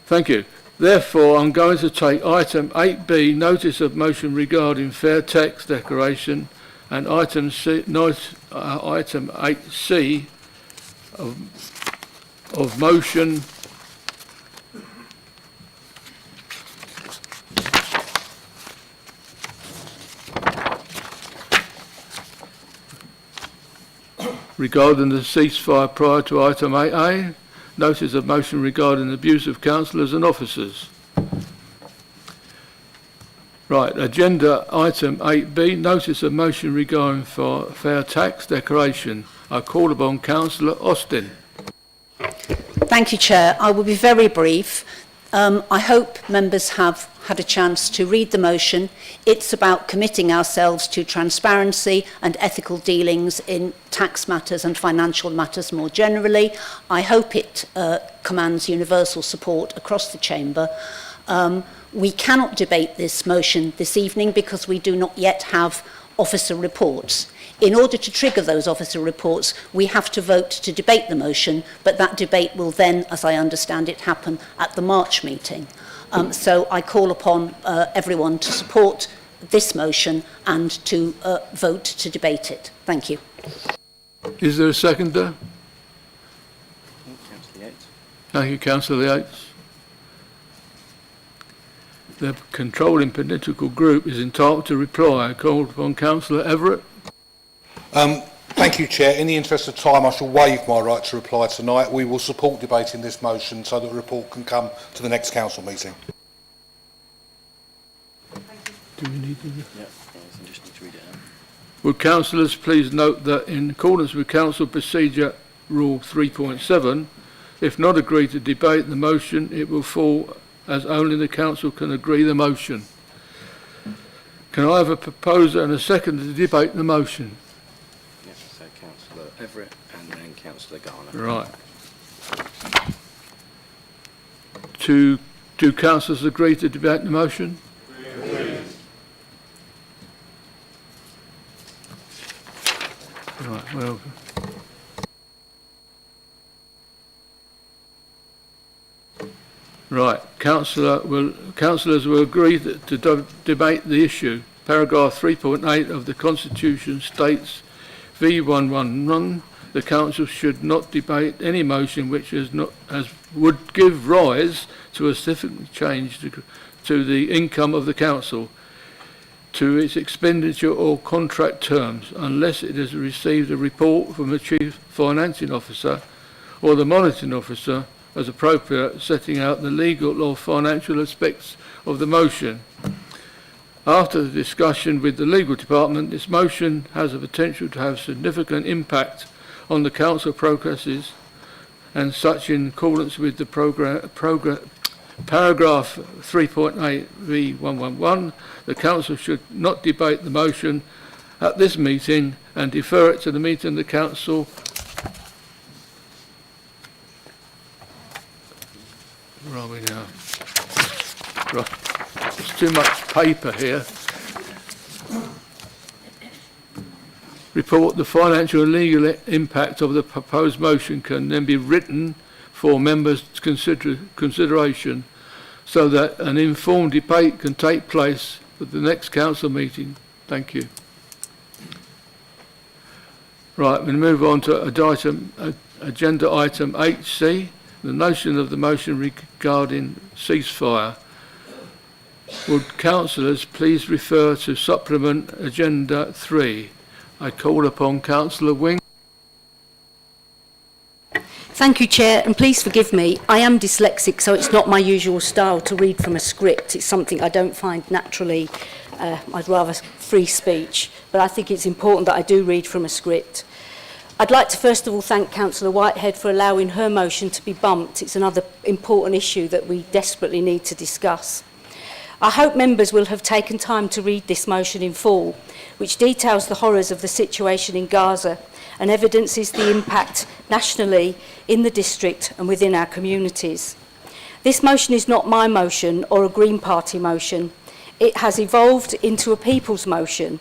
Thank you. Therefore, I'm going to take item 8B, notice of motion regarding fair tax declaration, and item 8C of motion regarding the ceasefire prior to item 8A, notice of motion regarding the abuse of councillors and officers. Right, agenda item 8B, notice of motion regarding fair tax declaration. I call upon Councillor Austin. Thank you, Chair. I will be very brief. I hope members have had a chance to read the motion. It's about committing ourselves to transparency and ethical dealings in tax matters and financial matters more generally. I hope it commands universal support across the Chamber. We cannot debate this motion this evening because we do not yet have officer reports. In order to trigger those officer reports, we have to vote to debate the motion, but that debate will then, as I understand it, happen at the March meeting. So I call upon everyone to support this motion and to vote to debate it. Thank you. Is there a seconder? Thank you, Councillor Yates. The controlling political group is entitled to reply. I call upon Councillor Everett. Thank you, Chair. In the interest of time, I shall waive my right to reply tonight. We will support debating this motion so that the report can come to the next council meeting. Do we need to? Yeah, I just need to read it out. Would councillors please note that in accordance with Council Procedure Rule 3.7, if not agreed to debate the motion, it will fall as only the council can agree the motion. Can I have a proposer and a seconder to debate the motion? Yes, so Councillor Everett and then Councillor Garner. Right. Do councillors agree to debate the motion? Right, well. Right, councillors will agree to debate the issue. Paragraph 3.8 of the Constitution states V111, the council should not debate any motion which would give rise to a significant change to the income of the council, to its expenditure or contract terms, unless it has received a report from the Chief Financing Officer or the Monitoring Officer as appropriate, setting out the legal or financial aspects of the motion. After the discussion with the legal department, this motion has the potential to have significant impact on the council processes, and such in accordance with the paragraph 3.8 V111, the council should not debate the motion at this meeting and defer it to the meeting of the council. Where are we now? Right. There's too much paper here. Report the financial and legal impact of the proposed motion can then be written for members' consideration so that an informed debate can take place at the next council meeting. Thank you. Right, we'll move on to agenda item 8C, the notion of the motion regarding ceasefire. Would councillors please refer to supplement agenda 3? I call upon Councillor Wing. Thank you, Chair, and please forgive me. I am dyslexic, so it's not my usual style to read from a script. It's something I don't find naturally I'd rather free speech, but I think it's important that I do read from a script. I'd like to first of all thank Councillor Whitehead for allowing her motion to be bumped. It's another important issue that we desperately need to discuss. I hope members will have taken time to read this motion in full, which details the horrors of the situation in Gaza and evidences the impact nationally in the district and within our communities. This motion is not my motion or a Green Party motion. It has evolved into a People's motion.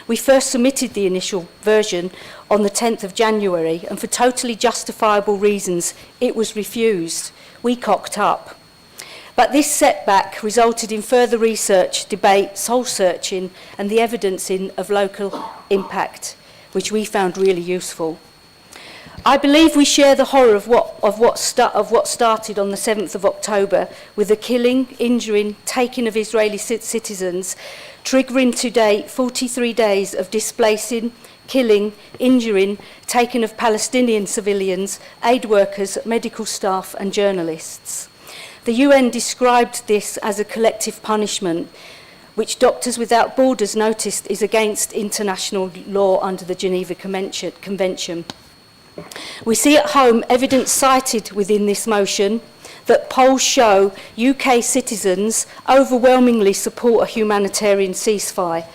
We first submitted the initial version on the 10th of January, and for totally justifiable reasons, it was refused. We cocked up. But this setback resulted in further research, debate, soul-searching, and the evidencing of local impact, which we found really useful. I believe we share the horror of what started on the 7th of October with the killing, injuring, taking of Israeli citizens, triggering to date 43 days of displacing, killing, injuring, taking of Palestinian civilians, aid workers, medical staff and journalists. The UN described this as a collective punishment, which Doctors Without Borders noticed is against international law under the Geneva Convention. We see at home evidence cited within this motion that polls show UK citizens overwhelmingly support a humanitarian ceasefire,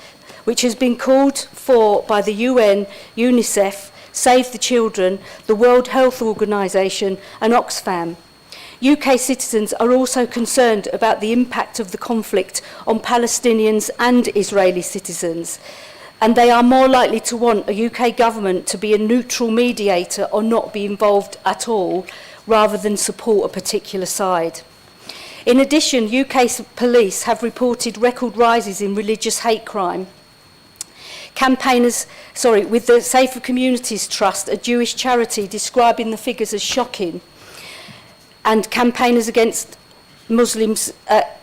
which has been called for by the UN, UNICEF, Save the Children, the World Health Organization and Oxfam. UK citizens are also concerned about the impact of the conflict on Palestinians and Israeli citizens, and they are more likely to want a UK government to be a neutral mediator or not be involved at all, rather than support a particular side. In addition, UK police have reported record rises in religious hate crime. With the Safer Communities Trust, a Jewish charity, describing the figures as shocking, and campaigners against Muslims,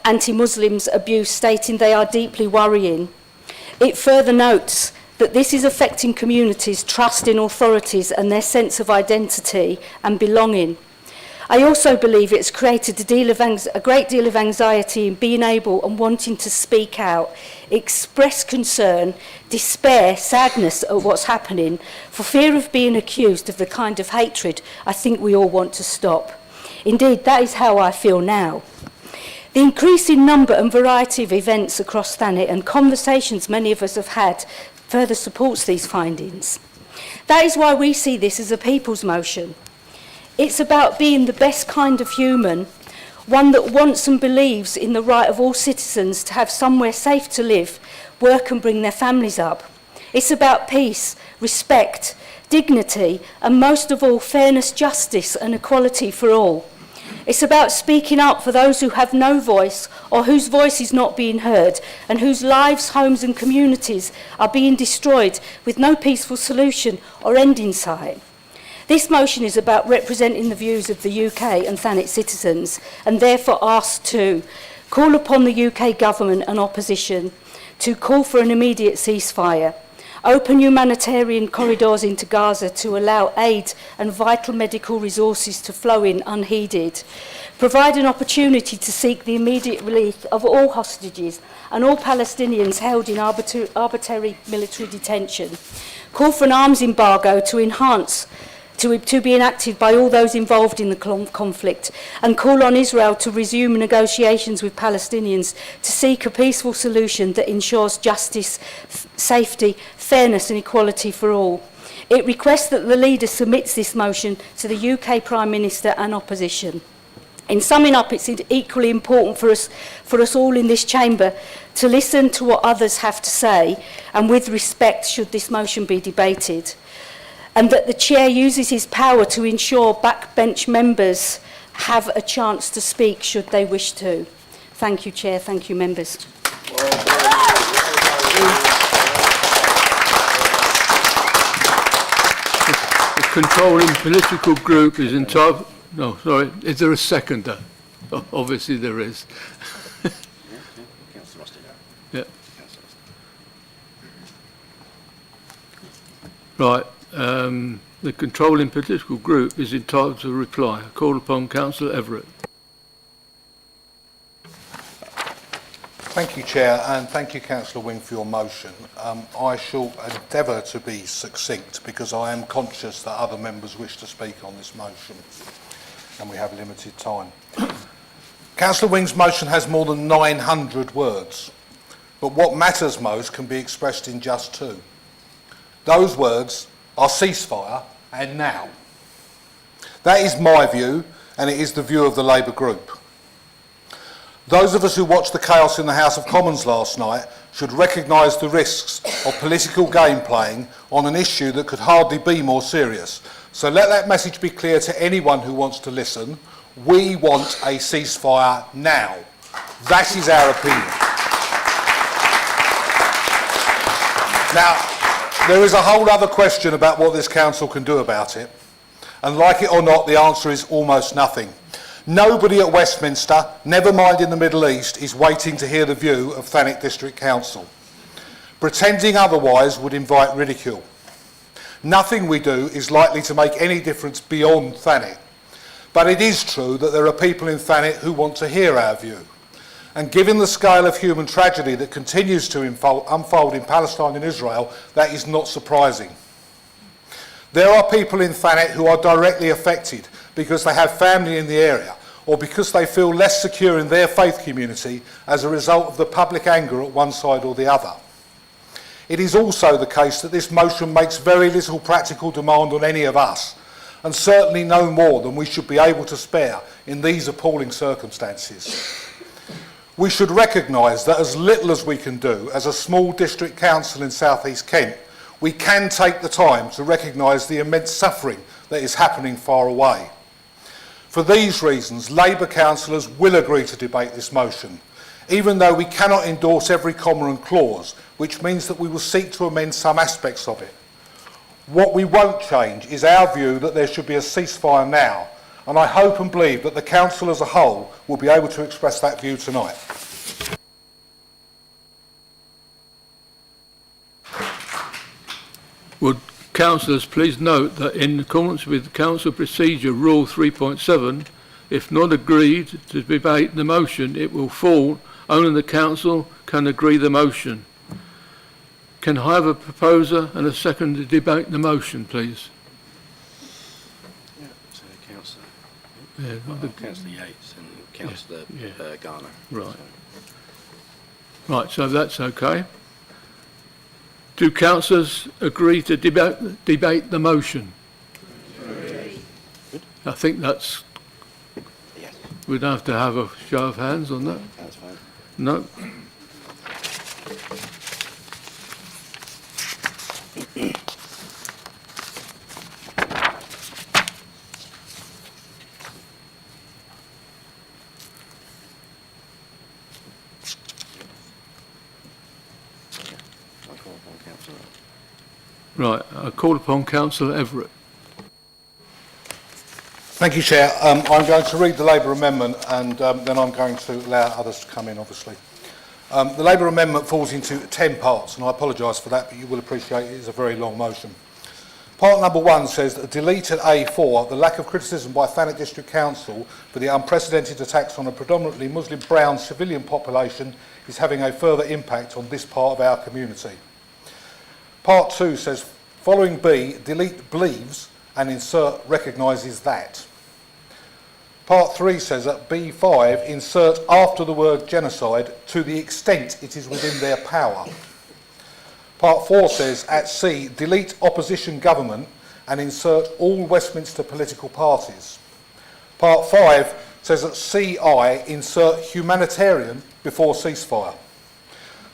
anti-Muslims abuse, stating they are deeply worrying. It further notes that this is affecting communities' trust in authorities and their sense of identity and belonging. I also believe it's created a great deal of anxiety in being able and wanting to speak out, express concern, despair, sadness at what's happening, for fear of being accused of the kind of hatred I think we all want to stop. Indeed, that is how I feel now. The increasing number and variety of events across Thanet and conversations many of us have had further supports these findings. That is why we see this as a people's motion. It's about being the best kind of human, one that wants and believes in the right of all citizens to have somewhere safe to live, work and bring their families up. It's about peace, respect, dignity, and most of all, fairness, justice and equality for all. It's about speaking up for those who have no voice or whose voice is not being heard and whose lives, homes and communities are being destroyed with no peaceful solution or end in sight. This motion is about representing the views of the UK and Thanet citizens, and therefore asks to call upon the UK government and opposition to call for an immediate ceasefire, open humanitarian corridors into Gaza to allow aid and vital medical resources to flow in unheeded, provide an opportunity to seek the immediate release of all hostages and all Palestinians held in arbitrary military detention, call for an arms embargo to be enacted by all those involved in the conflict, and call on Israel to resume negotiations with Palestinians to seek a peaceful solution that ensures justice, safety, fairness and equality for all. It requests that the leader submits this motion to the UK Prime Minister and opposition. In summing up, it's equally important for us all in this chamber to listen to what others have to say, and with respect should this motion be debated, and that the Chair uses his power to ensure backbench members have a chance to speak should they wish to. Thank you, Chair. Thank you, members. The controlling political group is entitled... No, sorry. Is there a seconder? Oh, obviously there is. Yeah. Right. The controlling political group is entitled to reply. I call upon Councillor Everett. Thank you, Chair, and thank you, Councillor Wing, for your motion. I shall endeavour to be succinct because I am conscious that other members wish to speak on this motion and we have limited time. Councillor Wing's motion has more than 900 words, but what matters most can be expressed in just two. Those words are ceasefire and now. That is my view, and it is the view of the Labour group. Those of us who watched the chaos in the House of Commons last night should recognise the risks of political game playing on an issue that could hardly be more serious. So let that message be clear to anyone who wants to listen. We want a ceasefire now. That is our opinion. Now, there is a whole other question about what this council can do about it. And like it or not, the answer is almost nothing. Nobody at Westminster, never mind in the Middle East, is waiting to hear the view of Thanet District Council. Pretending otherwise would invite ridicule. Nothing we do is likely to make any difference beyond Thanet. But it is true that there are people in Thanet who want to hear our view. And given the scale of human tragedy that continues to unfold in Palestine and Israel, that is not surprising. There are people in Thanet who are directly affected because they have family in the area or because they feel less secure in their faith community as a result of the public anger at one side or the other. It is also the case that this motion makes very little practical demand on any of us, and certainly no more than we should be able to spare in these appalling circumstances. We should recognise that as little as we can do as a small district council in South East Kent, we can take the time to recognise the immense suffering that is happening far away. For these reasons, Labour councillors will agree to debate this motion, even though we cannot endorse every comma and clause, which means that we will seek to amend some aspects of it. What we won't change is our view that there should be a ceasefire now, and I hope and believe that the council as a whole will be able to express that view tonight. Would councillors please note that in accordance with Council Procedure Rule 3.7, if not agreed to debate the motion, it will fall. Only the council can agree the motion. Can I have a proposer and a second to debate the motion, please? Yeah, so Councillor, Yeah, Councillor Yates and Councillor Garner. Right. Right, so that's okay. Do councillors agree to debate the motion? I think that's... Yes. We'd have to have a show of hands on that. That's fine. No? Right, I call upon Councillor Everett. Thank you, Chair. I'm going to read the Labour amendment and then I'm going to allow others to come in, obviously. The Labour amendment falls into 10 parts, and I apologise for that, but you will appreciate it is a very long motion. Part number 1 says that delete at A4 the lack of criticism by Thanet District Council for the unprecedented attacks on a predominantly Muslim brown civilian population is having a further impact on this part of our community. Part 2 says, following B, delete believes and insert recognises that. Part 3 says at B5, insert after the word genocide to the extent it is within their power. Part 4 says at C, delete opposition government and insert all Westminster political parties. Part 5 says at CI, insert humanitarian before ceasefire.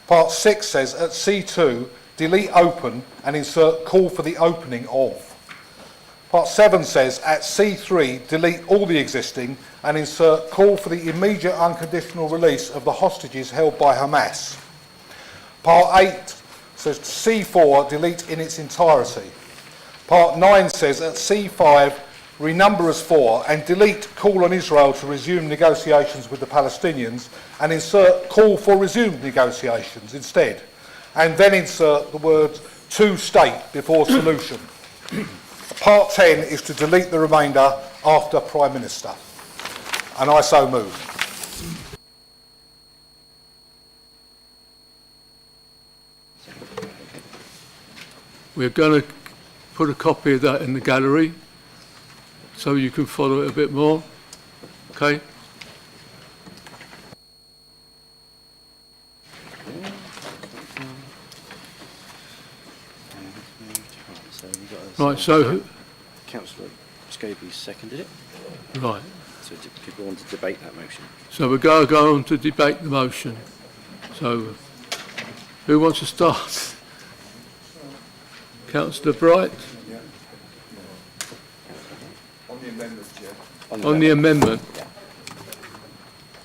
Part 6 says at C2, delete open and insert call for the opening of. Part 7 says at C3, delete all the existing and insert call for the immediate unconditional release of the hostages held by Hamas. Part 8 says C4, delete in its entirety. Part 9 says at C5, renumber as 4 and delete call on Israel to resume negotiations with the Palestinians and insert call for resumed negotiations instead. And then insert the words to state before solution. Part 10 is to delete the remainder after Prime Minister. And I so move. We're going to put a copy of that in the gallery so you can follow it a bit more. Okay? Right, so... Councillor Scobie seconded it. Right. So do people want to debate that motion? So we're going to go on to debate the motion. So, who wants to start? Councillor Bright? On the amendment, Chair. On the amendment?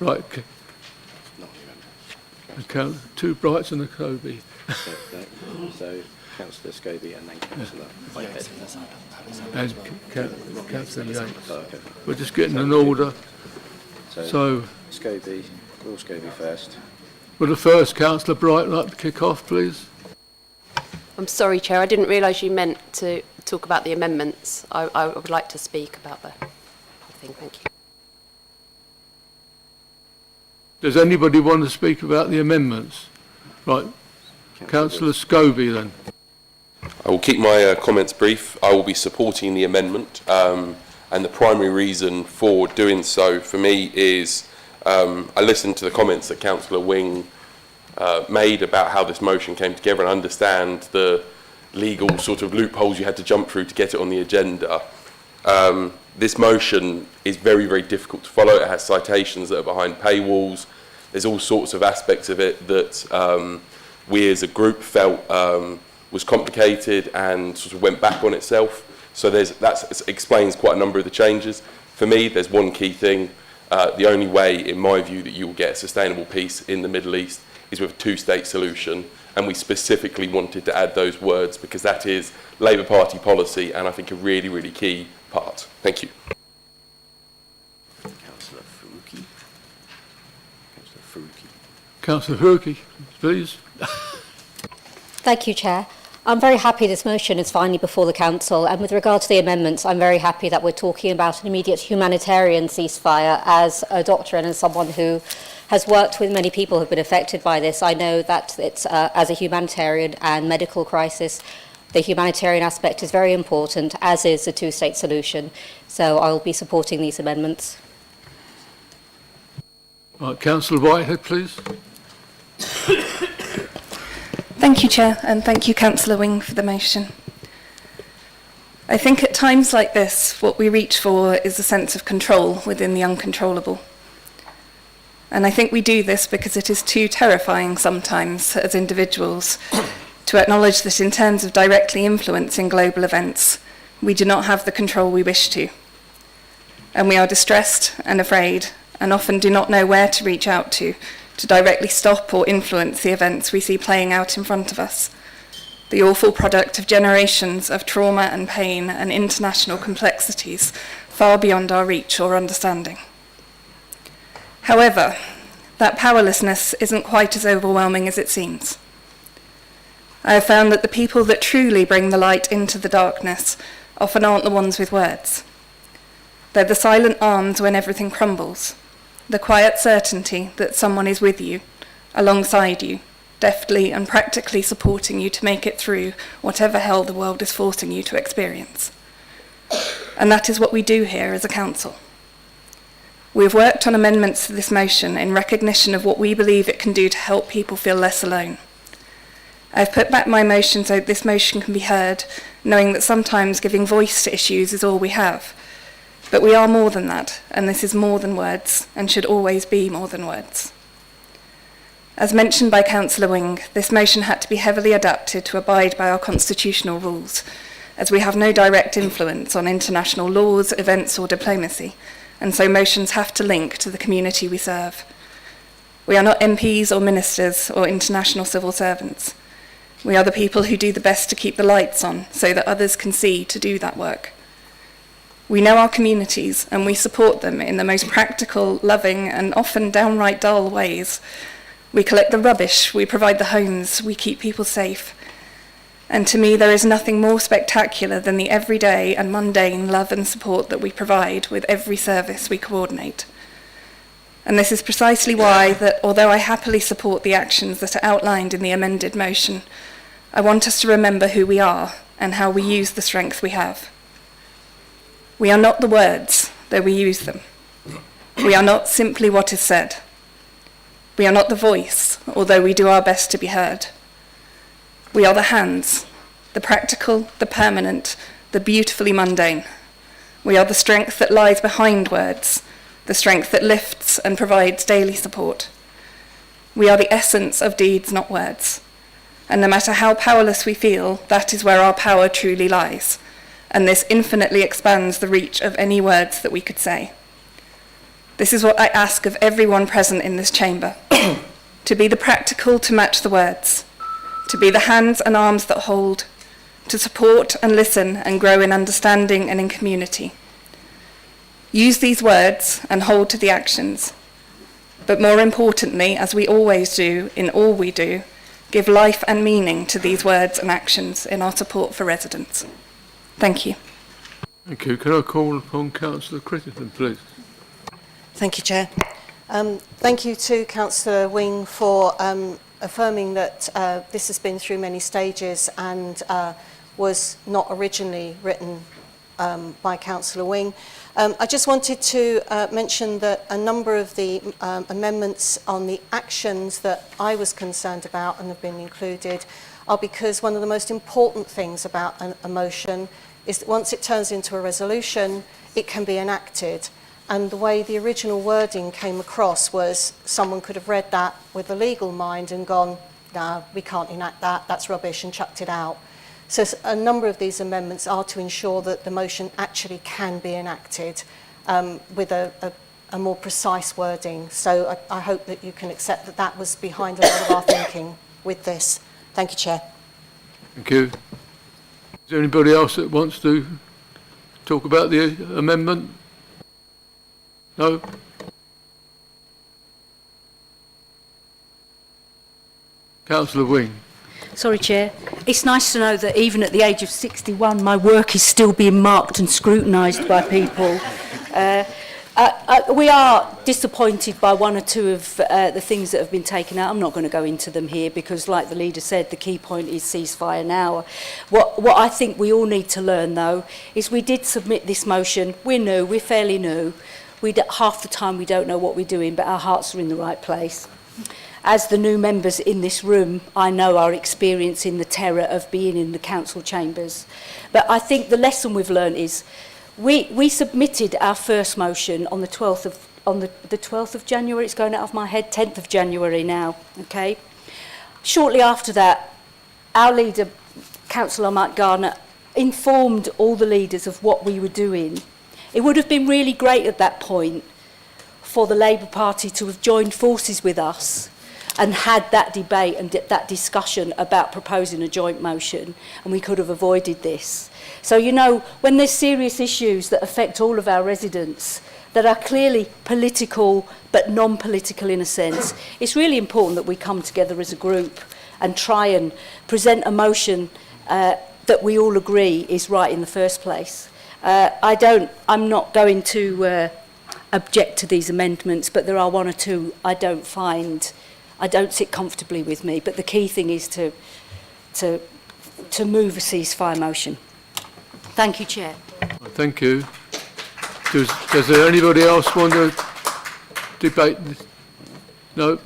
Right. Okay. Two Brights and a Kobe. So Councillor Scobie and then Councillor Whitehead. And Councillor Yates. Oh, okay. We're just getting an order. So Scobie, Will Scobie first. will the first Councillor Bright like to kick off, please? I'm sorry, Chair, I didn't realise you meant to talk about the amendments. I would like to speak about the whole thing, thank you. Does anybody want to speak about the amendments? Right. Councillor Scobie then. I will keep my comments brief. I will be supporting the amendment, and the primary reason for doing so for me is I listened to the comments that Councillor Wing made about how this motion came together, and understand the legal sort of loopholes you had to jump through to get it on the agenda. This motion is very, very difficult to follow. It has citations that are behind paywalls. There's all sorts of aspects of it that we as a group felt was complicated and sort of went back on itself. So that explains quite a number of the changes. For me, there's one key thing. The only way, in my view, that you will get a sustainable peace in the Middle East is with a two-state solution. And we specifically wanted to add those words because that is Labour Party policy, and I think a really, really key part. Thank you. Councillor Faruqi. Councillor Faruqi, please. Thank you, Chair. I'm very happy this motion is finally before the Council, and with regard to the amendments, I'm very happy that we're talking about an immediate humanitarian ceasefire. As a doctor and as someone who has worked with many people who have been affected by this, I know that it's as a humanitarian and medical crisis, the humanitarian aspect is very important, as is the two-state solution. So I'll be supporting these amendments. Right, Councillor Whitehead, please. Thank you, Chair, and thank you, Councillor Wing, for the motion. I think at times like this, what we reach for is a sense of control within the uncontrollable. And I think we do this because it is too terrifying sometimes as individuals to acknowledge that in terms of directly influencing global events, we do not have the control we wish to. And we are distressed and afraid, and often do not know where to reach out to directly stop or influence the events we see playing out in front of us. The awful product of generations of trauma and pain and international complexities far beyond our reach or understanding. However, that powerlessness isn't quite as overwhelming as it seems. I have found that the people that truly bring the light into the darkness often aren't the ones with words. They're the silent arms when everything crumbles, the quiet certainty that someone is with you, alongside you, deftly and practically supporting you to make it through whatever hell the world is forcing you to experience. And that is what we do here as a council. We have worked on amendments to this motion in recognition of what we believe it can do to help people feel less alone. I've put back my motion so this motion can be heard, knowing that sometimes giving voice to issues is all we have. But we are more than that, and this is more than words, and should always be more than words. As mentioned by Councillor Wing, this motion had to be heavily adapted to abide by our constitutional rules, as we have no direct influence on international laws, events or diplomacy, and so motions have to link to the community we serve. We are not MPs or ministers or international civil servants. We are the people who do the best to keep the lights on so that others can see to do that work. We know our communities and we support them in the most practical, loving and often downright dull ways. We collect the rubbish, we provide the homes, we keep people safe. And to me, there is nothing more spectacular than the everyday and mundane love and support that we provide with every service we coordinate. And this is precisely why that, although I happily support the actions that are outlined in the amended motion, I want us to remember who we are and how we use the strength we have. We are not the words, though we use them. We are not simply what is said. We are not the voice, although we do our best to be heard. We are the hands, the practical, the permanent, the beautifully mundane. We are the strength that lies behind words, the strength that lifts and provides daily support. We are the essence of deeds, not words. And no matter how powerless we feel, that is where our power truly lies. And this infinitely expands the reach of any words that we could say. This is what I ask of everyone present in this chamber, to be the practical to match the words, to be the hands and arms that hold, to support and listen and grow in understanding and in community. Use these words and hold to the actions. But more importantly, as we always do in all we do, give life and meaning to these words and actions in our support for residents. Thank you. Thank you. Can I call upon Councillor Crittenden, please? Thank you, Chair. Thank you to Councillor Wing for affirming that this has been through many stages and was not originally written by Councillor Wing. I just wanted to mention that a number of the amendments on the actions that I was concerned about and have been included are because one of the most important things about a motion is that once it turns into a resolution, it can be enacted. And the way the original wording came across was someone could have read that with a legal mind and gone, no, we can't enact that, that's rubbish, and chucked it out. So a number of these amendments are to ensure that the motion actually can be enacted with a more precise wording. So I hope that you can accept that that was behind a lot of our thinking with this. Thank you, Chair. Thank you. Is there anybody else that wants to talk about the amendment? No? Councillor Wing. Sorry, Chair. It's nice to know that even at the age of 61, my work is still being marked and scrutinised by people. We are disappointed by one or two of the things that have been taken out. I'm not going to go into them here because, like the leader said, the key point is ceasefire now. What I think we all need to learn, though, is we did submit this motion. We're new. We're fairly new. Half the time we don't know what we're doing, but our hearts are in the right place. As the new members in this room, I know our experience in the terror of being in the council chambers. But I think the lesson we've learned is we submitted our first motion on the 12th of January. It's going out of my head, 10th of January now. Okay. Shortly after that, our leader, Councillor Mark Gardner, informed all the leaders of what we were doing. It would have been really great at that point for the Labour Party to have joined forces with us and had that debate and that discussion about proposing a joint motion, and we could have avoided this. So, you know, when there's serious issues that affect all of our residents, that are clearly political but non-political in a sense, it's really important that we come together as a group and try and present a motion that we all agree is right in the first place. I'm not going to object to these amendments, but there are one or two I don't sit comfortably with me. But the key thing is to move a ceasefire motion. Thank you, Chair. Thank you. Does there anybody else want to debate this? No?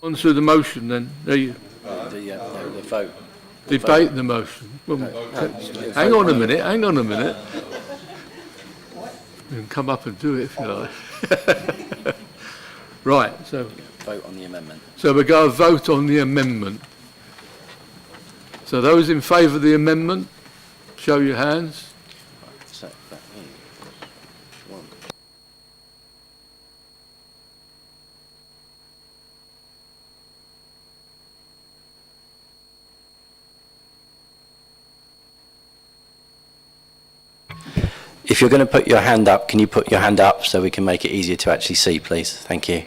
On to the motion then. There you. The vote. Debate the motion. Well, hang on a minute. You can come up and do it if you like. Right, so... Vote on the amendment. So we're going to vote on the amendment. So those in favour of the amendment, show your hands. So that means one. If you're going to put your hand up, can you put your hand up so we can make it easier to actually see, please? Thank you.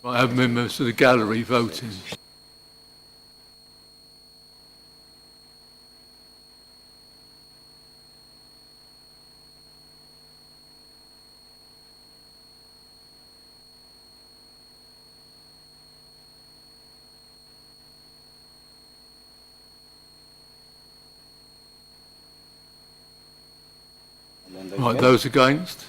I have members of the gallery voting. Right, those against?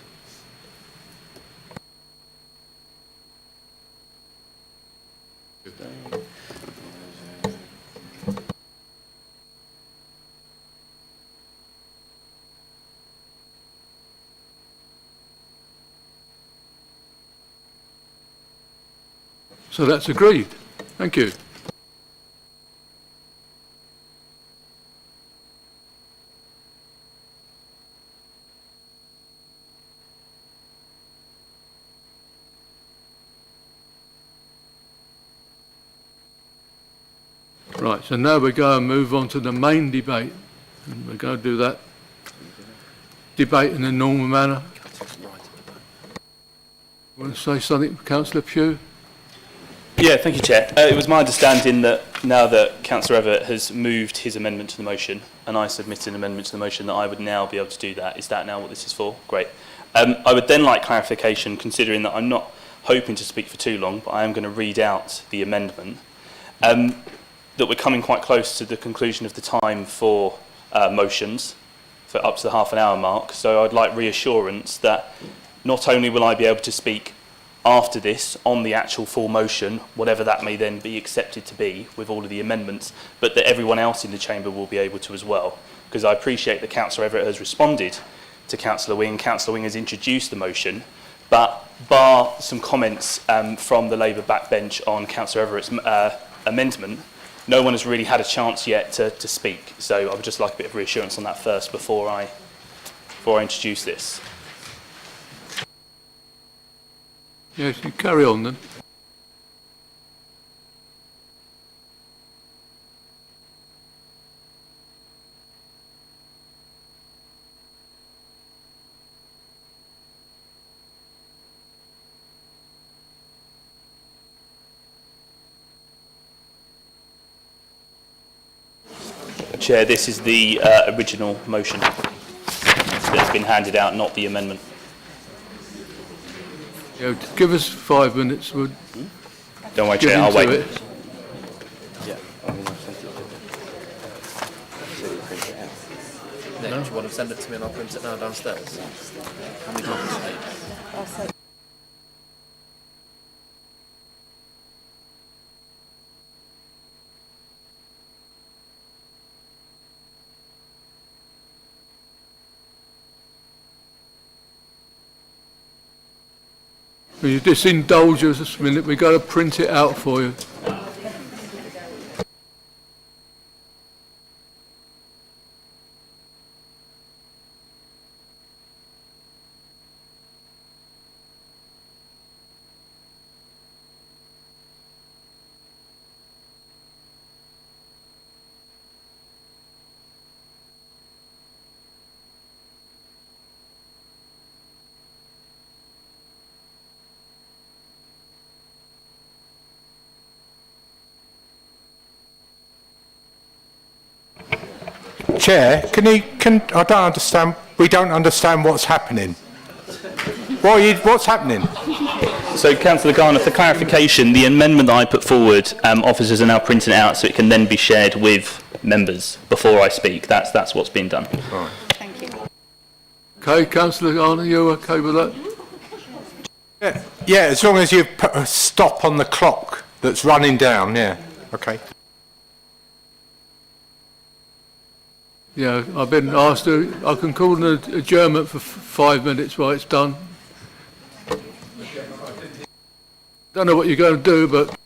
So that's agreed. Thank you. Right, so now we go and move on to the main debate. And we're going to do that debate in a normal manner. Want to say something, Councillor Pugh? Yeah, thank you, Chair. It was my understanding that now that Councillor Everett has moved his amendment to the motion and I submitted an amendment to the motion, that I would now be able to do that. Is that now what this is for? Great. I would then like clarification, considering that I'm not hoping to speak for too long, but I am going to read out the amendment. That we're coming quite close to the conclusion of the time for motions, for up to the half an hour mark. So I'd like reassurance that not only will I be able to speak after this on the actual full motion, whatever that may then be accepted to be with all of the amendments, but that everyone else in the chamber will be able to as well. Because I appreciate that Councillor Everett has responded to Councillor Wing. Councillor Wing has introduced the motion, but bar some comments from the Labour backbench on Councillor Everett's amendment, no one has really had a chance yet to speak. So I would just like a bit of reassurance on that first before I introduce this. Yes, you carry on then. Chair, this is the original motion that's been handed out, not the amendment. Yeah, give us 5 minutes. We'll Don't worry, Chair, I'll wait. It. Yeah. Nick, do you want to send it to me and I'll print it now downstairs? How many copies? Will you just indulge us a minute? We've got to print it out for you. Chair, I don't understand. We don't understand what's happening. What's happening? So, Councillor Garner, for clarification, the amendment that I put forward, officers are now printing it out so it can then be shared with members before I speak. That's what's being done. Right. Thank you. Okay, Councillor Garner, you okay with that? Yeah, as long as you put a stop on the clock that's running down, yeah. Okay. Yeah, I've been asked to, I can call an adjournment for 5 minutes while it's done. Don't know what you're going to do, but...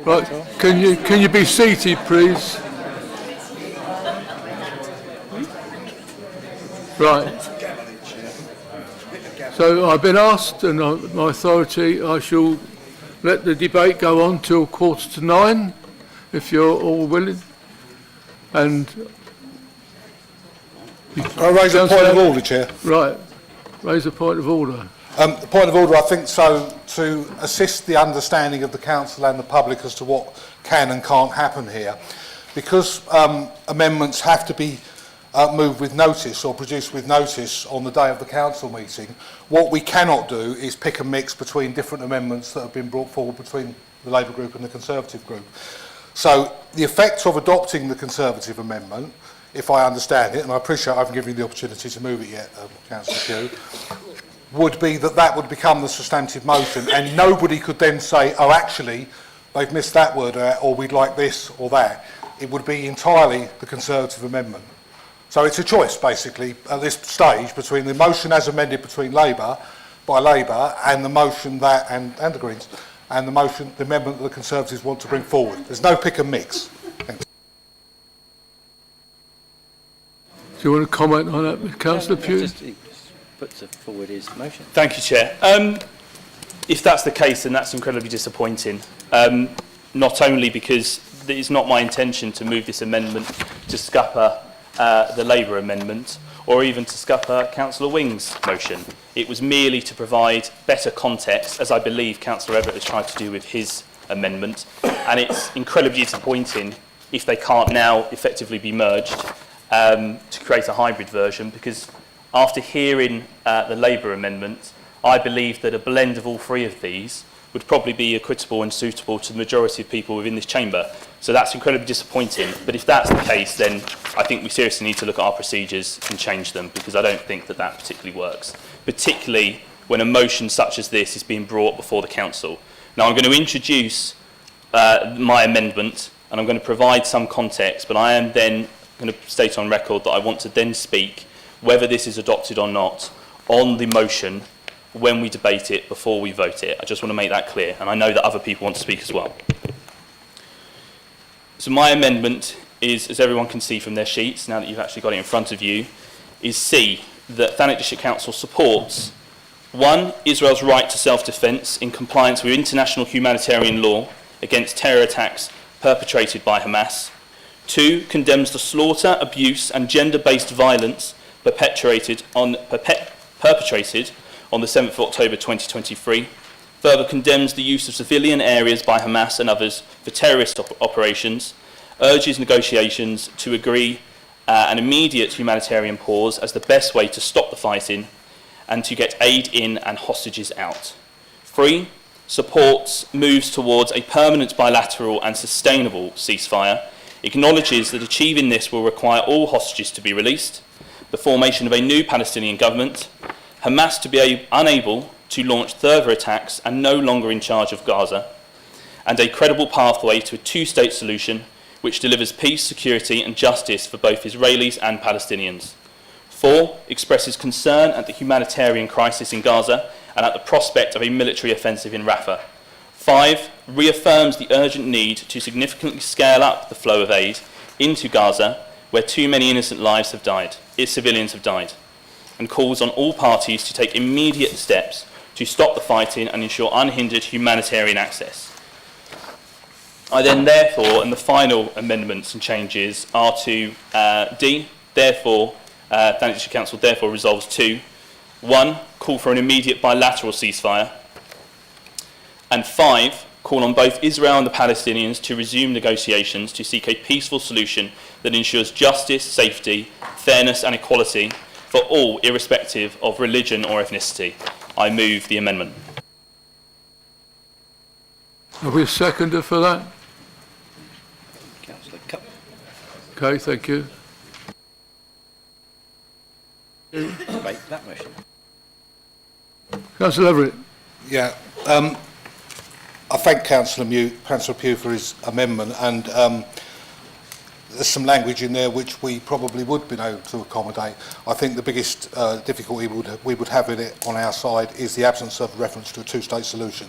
Right, can you be seated, please? Right. So I've been asked, and my authority, I shall let the debate go on till 8:45, if you're all willing. And Can I raise a point of order, Chair? Right, raise a point of order. The point of order, I think so, to assist the understanding of the council and the public as to what can and can't happen here. Because amendments have to be moved with notice or produced with notice on the day of the council meeting, what we cannot do is pick and mix between different amendments that have been brought forward between the Labour group and the Conservative group. So the effect of adopting the Conservative amendment, if I understand it, and I appreciate I haven't given you the opportunity to move it yet, Councillor Pugh, would be that that would become the substantive motion, and nobody could then say, oh, actually, they've missed that word out, or we'd like this or that. It would be entirely the Conservative amendment. So it's a choice, basically, at this stage, between the motion as amended by Labour, and the motion that, and the Greens, and the motion, the amendment that the Conservatives want to bring forward. There's no pick and mix. Thanks. Do you want to comment on that, Councillor Pugh? Puts forward his motion. Thank you, Chair. If that's the case, then that's incredibly disappointing. Not only because it's not my intention to move this amendment to scupper the Labour amendment, or even to scupper Councillor Wing's motion. It was merely to provide better context, as I believe Councillor Everett has tried to do with his amendment, and it's incredibly disappointing if they can't now effectively be merged to create a hybrid version, because after hearing the Labour amendment, I believe that a blend of all three of these would probably be equitable and suitable to the majority of people within this chamber. So that's incredibly disappointing. But if that's the case, then I think we seriously need to look at our procedures and change them, because I don't think that that particularly works, particularly when a motion such as this is being brought before the council. Now, I'm going to introduce my amendment, and I'm going to provide some context, but I am then going to state on record that I want to then speak, whether this is adopted or not, on the motion when we debate it, before we vote it. I just want to make that clear, and I know that other people want to speak as well. So my amendment is, as everyone can see from their sheets, now that you've actually got it in front of you, is C, that Thanet District Council supports 1. Israel's right to self-defence in compliance with international humanitarian law against terror attacks perpetrated by Hamas. 2. Condemns the slaughter, abuse and gender-based violence perpetrated on the 7th of October 2023, further condemns the use of civilian areas by Hamas and others for terrorist operations, urges negotiations to agree an immediate humanitarian pause as the best way to stop the fighting and to get aid in and hostages out. 3. Supports moves towards a permanent bilateral and sustainable ceasefire, acknowledges that achieving this will require all hostages to be released, the formation of a new Palestinian government, Hamas to be unable to launch further attacks and no longer in charge of Gaza, and a credible pathway to a two-state solution which delivers peace, security and justice for both Israelis and Palestinians. 4. Expresses concern at the humanitarian crisis in Gaza and at the prospect of a military offensive in Rafah. 5. Reaffirms the urgent need to significantly scale up the flow of aid into Gaza, where too many innocent lives have died, civilians have died, and calls on all parties to take immediate steps to stop the fighting and ensure unhindered humanitarian access. I then therefore, and the final amendments and changes are to D, therefore, Thanet District Council therefore resolves to 1. Call for an immediate bilateral ceasefire, and 5. Call on both Israel and the Palestinians to resume negotiations to seek a peaceful solution that ensures justice, safety, fairness and equality for all, irrespective of religion or ethnicity. I move the amendment. Have we a seconder for that? Councillor Cup. Okay, thank you. Debate that motion. Councillor Everett. Yeah. I thank Councillor Pugh for his amendment, and there's some language in there which we probably would be able to accommodate. I think the biggest difficulty we would have in it on our side is the absence of reference to a two-state solution.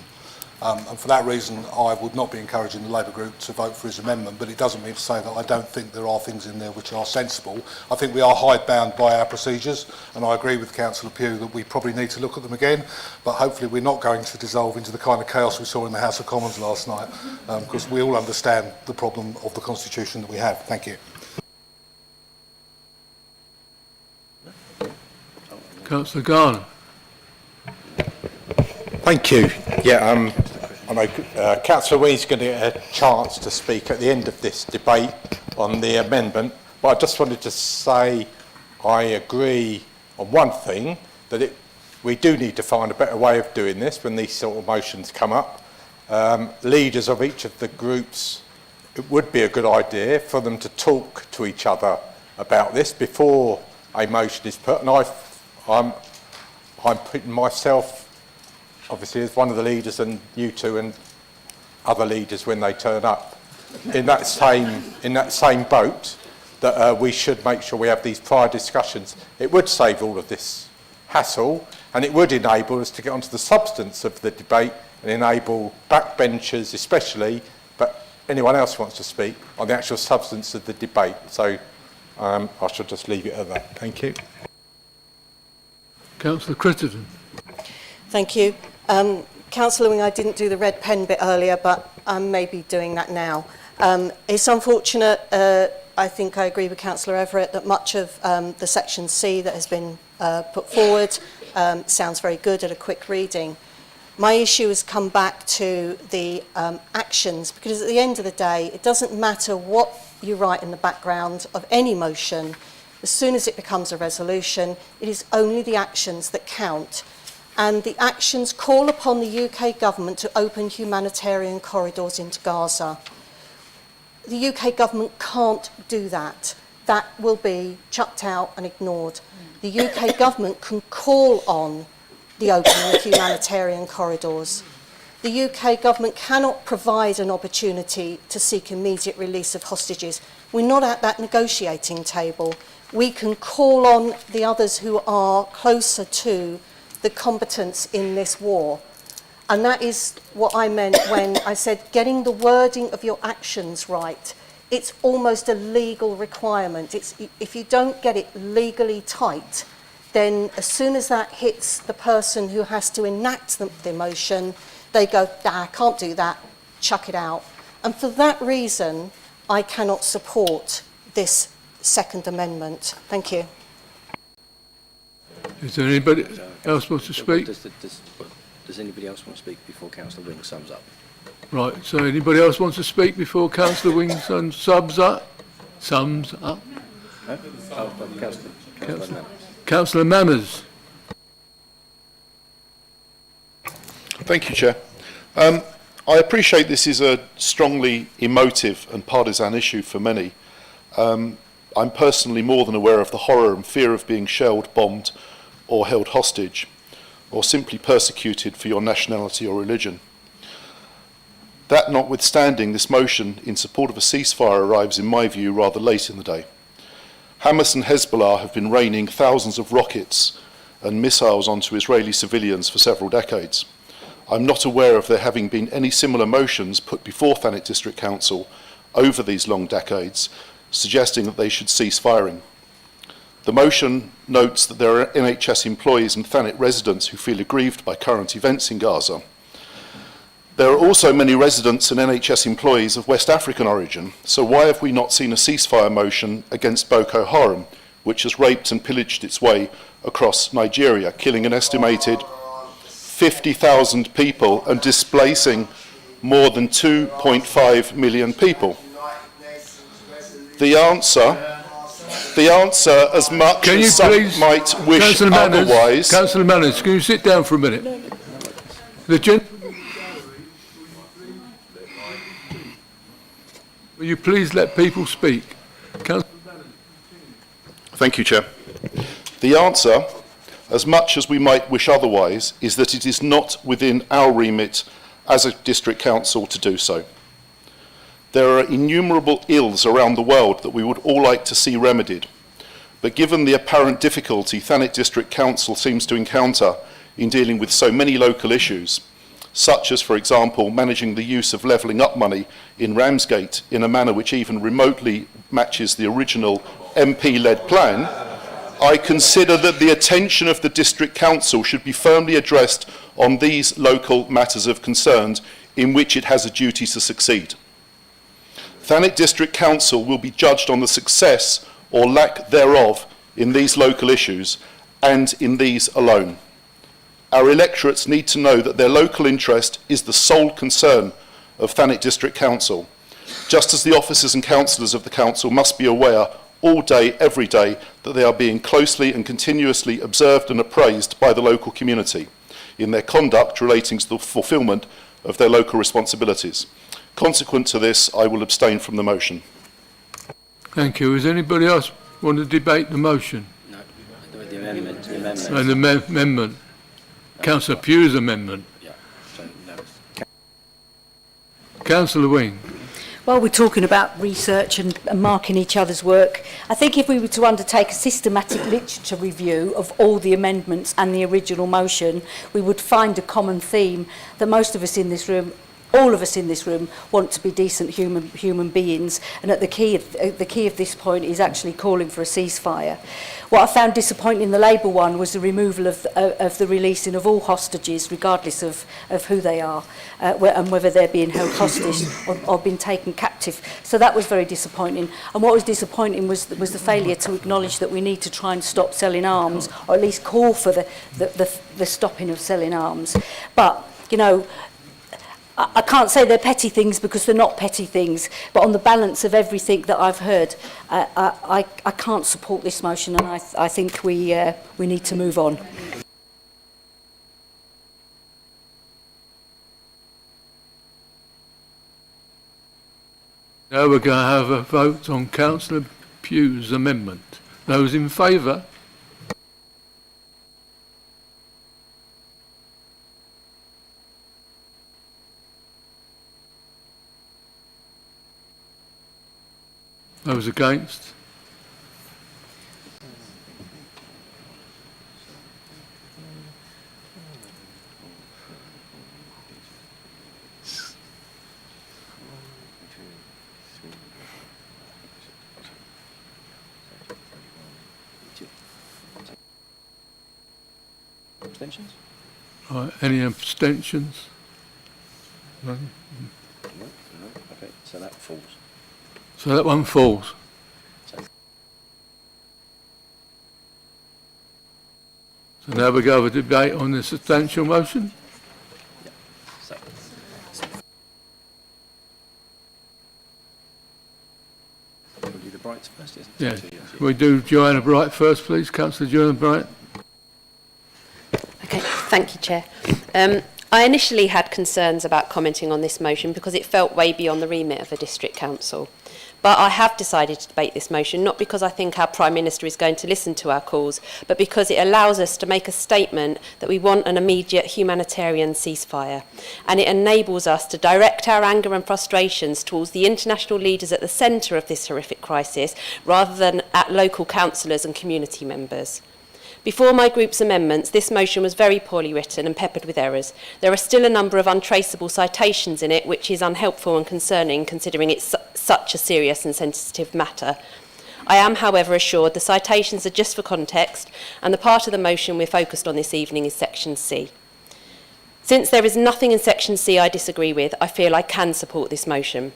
And for that reason, I would not be encouraging the Labour group to vote for his amendment, but it doesn't mean to say that I don't think there are things in there which are sensible. I think we are hidebound by our procedures, and I agree with Councillor Pugh that we probably need to look at them again, but hopefully we're not going to dissolve into the kind of chaos we saw in the House of Commons last night, because we all understand the problem of the Constitution that we have. Thank you. Councillor Garner. Thank you. Yeah, I know Councillor Ween's going to get a chance to speak at the end of this debate on the amendment, but I just wanted to say I agree on one thing, that we do need to find a better way of doing this when these sort of motions come up. Leaders of each of the groups, it would be a good idea for them to talk to each other about this before a motion is put, and I'm putting myself obviously as one of the leaders, and you two and other leaders when they turn up in that same boat, that we should make sure we have these prior discussions. It would save all of this hassle, and it would enable us to get onto the substance of the debate and enable backbenchers especially, but anyone else who wants to speak, on the actual substance of the debate. So I shall just leave it at that. Thank you. Councillor Crittenden. Thank you. Councillor Wing, I didn't do the red pen bit earlier, but I'm maybe doing that now. It's unfortunate, I think I agree with Councillor Everett, that much of the Section C that has been put forward sounds very good at a quick reading. My issue has come back to the actions, because at the end of the day, it doesn't matter what you write in the background of any motion. As soon as it becomes a resolution, it is only the actions that count. And the actions call upon the UK government to open humanitarian corridors into Gaza. The UK government can't do that. That will be chucked out and ignored. The UK government can call on the opening of humanitarian corridors. The UK government cannot provide an opportunity to seek immediate release of hostages. We're not at that negotiating table. We can call on the others who are closer to the combatants in this war. And that is what I meant when I said getting the wording of your actions right. It's almost a legal requirement. If you don't get it legally tight, then as soon as that hits the person who has to enact the motion, they go, I can't do that, chuck it out. And for that reason, I cannot support this second amendment. Thank you. Is there anybody else wants to speak? Does anybody else want to speak before Councillor Wing sums up? Right, so anybody else wants to speak before Councillor Wing sums up? No? Councillor Manners. Thank you, Chair. I appreciate this is a strongly emotive and partisan issue for many. I'm personally more than aware of the horror and fear of being shelled, bombed or held hostage, or simply persecuted for your nationality or religion. That notwithstanding, this motion in support of a ceasefire arrives, in my view, rather late in the day. Hamas and Hezbollah have been raining thousands of rockets and missiles onto Israeli civilians for several decades. I'm not aware of there having been any similar motions put before Thanet District Council over these long decades, suggesting that they should cease firing. The motion notes that there are NHS employees and Thanet residents who feel aggrieved by current events in Gaza. There are also many residents and NHS employees of West African origin, so why have we not seen a ceasefire motion against Boko Haram, which has raped and pillaged its way across Nigeria, killing an estimated 50,000 people and displacing more than 2.5 million people? The answer, as much as some might wish otherwise... Councillor Manners, can you sit down for a minute? Will you please let people speak? Thank you, Chair. The answer, as much as we might wish otherwise, is that it is not within our remit as a district council to do so. There are innumerable ills around the world that we would all like to see remedied, but given the apparent difficulty Thanet District Council seems to encounter in dealing with so many local issues, such as, for example, managing the use of levelling up money in Ramsgate in a manner which even remotely matches the original MP-led plan, I consider that the attention of the District Council should be firmly addressed on these local matters of concern in which it has a duty to succeed. Thanet District Council will be judged on the success or lack thereof in these local issues and in these alone. Our electorates need to know that their local interest is the sole concern of Thanet District Council, just as the officers and councillors of the council must be aware all day, every day, that they are being closely and continuously observed and appraised by the local community in their conduct relating to the fulfilment of their local responsibilities. Consequent to this, I will abstain from the motion. Thank you. Does anybody else want to debate the motion? No, the amendment. The amendment. And the amendment. Councillor Pugh's amendment. Yeah. So, no. Councillor Wing. While we're talking about research and marking each other's work, I think if we were to undertake a systematic literature review of all the amendments and the original motion, we would find a common theme that most of us in this room, all of us in this room, want to be decent human beings, and that the key of this point is actually calling for a ceasefire. What I found disappointing in the Labour one was the removal of the releasing of all hostages, regardless of who they are, and whether they're being held hostage or been taken captive. So that was very disappointing. And what was disappointing was the failure to acknowledge that we need to try and stop selling arms, or at least call for the stopping of selling arms. But, you know, I can't say they're petty things because they're not petty things, but on the balance of everything that I've heard, I can't support this motion, and I think we need to move on. Now we're going to have a vote on Councillor Pugh's amendment. Those in favour? Those against? Abstentions? Any abstentions? None? No. Okay, so that falls. So that one falls. So now we go to debate on the substantial motion. So, we'll do the Brights first, isn't it? Yeah. We do Joanna Bright first, please. Councillor Joanna Bright. Okay, thank you, Chair. I initially had concerns about commenting on this motion because it felt way beyond the remit of a district council. But I have decided to debate this motion, not because I think our Prime Minister is going to listen to our calls, but because it allows us to make a statement that we want an immediate humanitarian ceasefire. And it enables us to direct our anger and frustrations towards the international leaders at the centre of this horrific crisis, rather than at local councillors and community members. Before my group's amendments, this motion was very poorly written and peppered with errors. There are still a number of untraceable citations in it, which is unhelpful and concerning, considering it's such a serious and sensitive matter. I am, however, assured the citations are just for context, and the part of the motion we're focused on this evening is Section C. Since there is nothing in Section C I disagree with, I feel I can support this motion.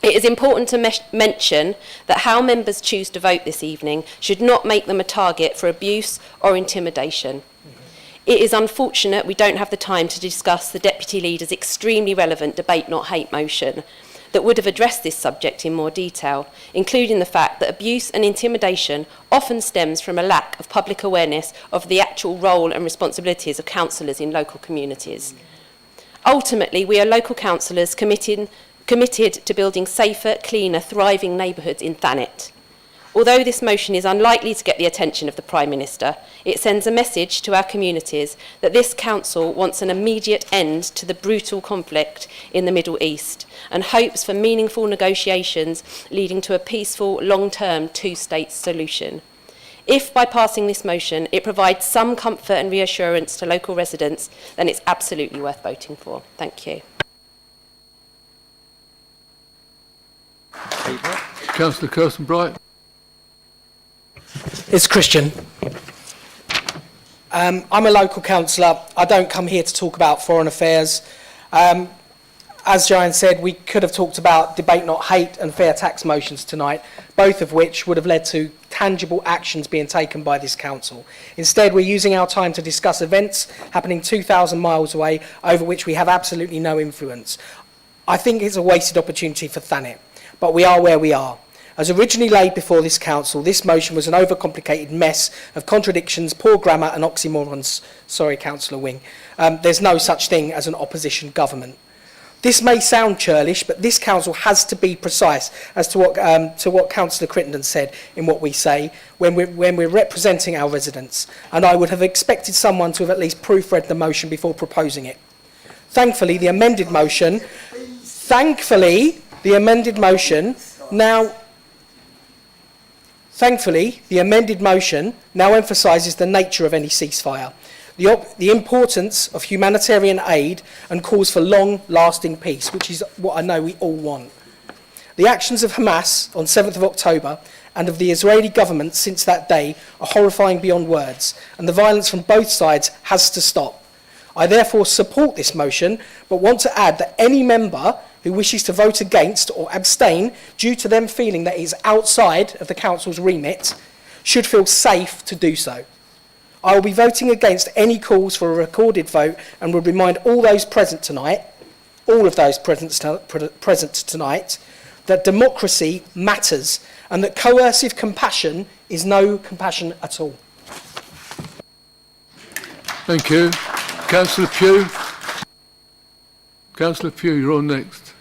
It is important to mention that how members choose to vote this evening should not make them a target for abuse or intimidation. It is unfortunate we don't have the time to discuss the Deputy Leader's extremely relevant Debate Not Hate motion that would have addressed this subject in more detail, including the fact that abuse and intimidation often stems from a lack of public awareness of the actual role and responsibilities of councillors in local communities. Ultimately, we are local councillors committed to building safer, cleaner, thriving neighbourhoods in Thanet. Although this motion is unlikely to get the attention of the Prime Minister, it sends a message to our communities that this council wants an immediate end to the brutal conflict in the Middle East and hopes for meaningful negotiations leading to a peaceful, long-term two-state solution. If by passing this motion it provides some comfort and reassurance to local residents, then it's absolutely worth voting for. Thank you. Councillor Kirsten-Bright. It's Christian. I'm a local councillor. I don't come here to talk about foreign affairs. As Joanne said, we could have talked about debate not hate and fair tax motions tonight, both of which would have led to tangible actions being taken by this council. Instead, we're using our time to discuss events happening 2,000 miles away over which we have absolutely no influence. I think it's a wasted opportunity for Thanet, but we are where we are. As originally laid before this council, this motion was an overcomplicated mess of contradictions, poor grammar and oxymorons. Sorry, Councillor Wing. There's no such thing as an opposition government. This may sound churlish, but this council has to be precise as to what Councillor Crittenden said in what we say when we're representing our residents. And I would have expected someone to have at least proofread the motion before proposing it. Thankfully, the amended motion now emphasises the nature of any ceasefire, the importance of humanitarian aid and calls for long-lasting peace, which is what I know we all want. The actions of Hamas on 7th of October and of the Israeli government since that day are horrifying beyond words, and the violence from both sides has to stop. I therefore support this motion, but want to add that any member who wishes to vote against or abstain due to them feeling that it is outside of the council's remit should feel safe to do so. I will be voting against any calls for a recorded vote and will remind all of those present tonight, that democracy matters and that coercive compassion is no compassion at all. Thank you. Councillor Pugh. Councillor Pugh, you're on next.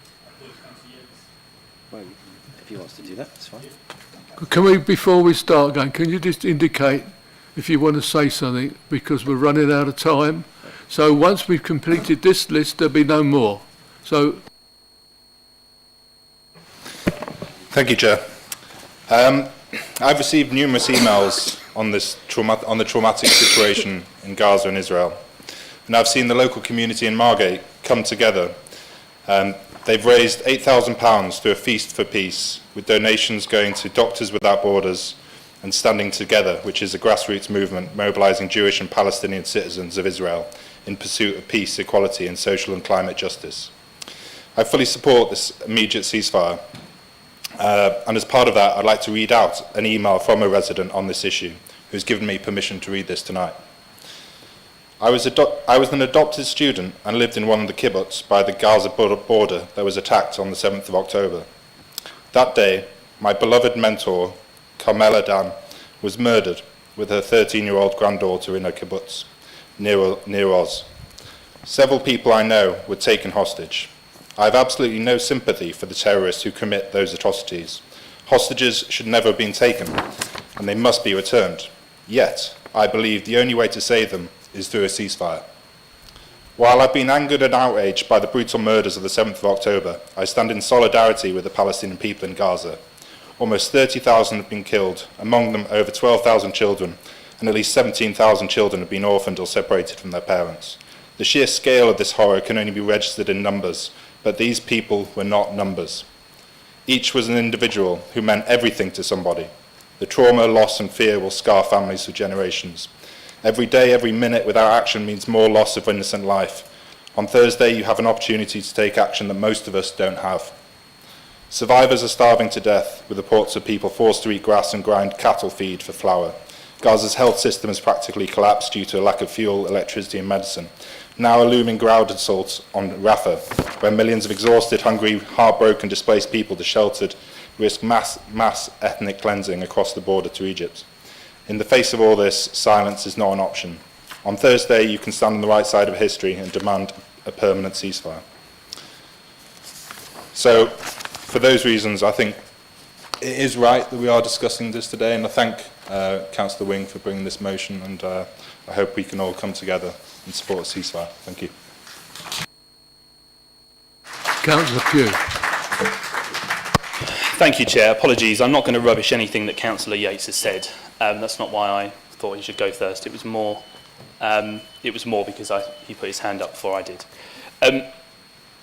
Well, if he wants to do that, that's fine. Can we, before we start again, can you just indicate if you want to say something, because we're running out of time. So once we've completed this list, there'll be no more. So. Thank you, Chair. I've received numerous emails on the traumatic situation in Gaza and Israel, and I've seen the local community in Margate come together. They've raised £8,000 through a Feast for Peace, with donations going to Doctors Without Borders and Standing Together, which is a grassroots movement mobilising Jewish and Palestinian citizens of Israel in pursuit of peace, equality and social and climate justice. I fully support this immediate ceasefire, and as part of that, I'd like to read out an email from a resident on this issue who's given me permission to read this tonight. I was an adopted student and lived in one of the kibbutz by the Gaza border that was attacked on the 7th of October. That day, my beloved mentor, Carmela Dan, was murdered with her 13-year-old granddaughter in a kibbutz near Oz. Several people I know were taken hostage. I have absolutely no sympathy for the terrorists who commit those atrocities. Hostages should never have been taken, and they must be returned. Yet, I believe the only way to save them is through a ceasefire. While I've been angered and outraged by the brutal murders of the 7th of October, I stand in solidarity with the Palestinian people in Gaza. Almost 30,000 have been killed, among them over 12,000 children, and at least 17,000 children have been orphaned or separated from their parents. The sheer scale of this horror can only be registered in numbers, but these people were not numbers. Each was an individual who meant everything to somebody. The trauma, loss and fear will scar families for generations. Every day, every minute without action means more loss of innocent life. On Thursday, you have an opportunity to take action that most of us don't have. Survivors are starving to death, with reports of people forced to eat grass and grind cattle feed for flour. Gaza's health system has practically collapsed due to a lack of fuel, electricity and medicine. Now a looming ground assault on Rafah, where millions of exhausted, hungry, heartbroken, displaced people sheltered risk mass ethnic cleansing across the border to Egypt. In the face of all this, silence is not an option. On Thursday, you can stand on the right side of history and demand a permanent ceasefire. So, for those reasons, I think it is right that we are discussing this today, and I thank Councillor Wing for bringing this motion, and I hope we can all come together and support a ceasefire. Thank you. Councillor Pugh. Thank you, Chair. Apologies, I'm not going to rubbish anything that Councillor Yates has said. That's not why I thought he should go first. It was more because he put his hand up before I did.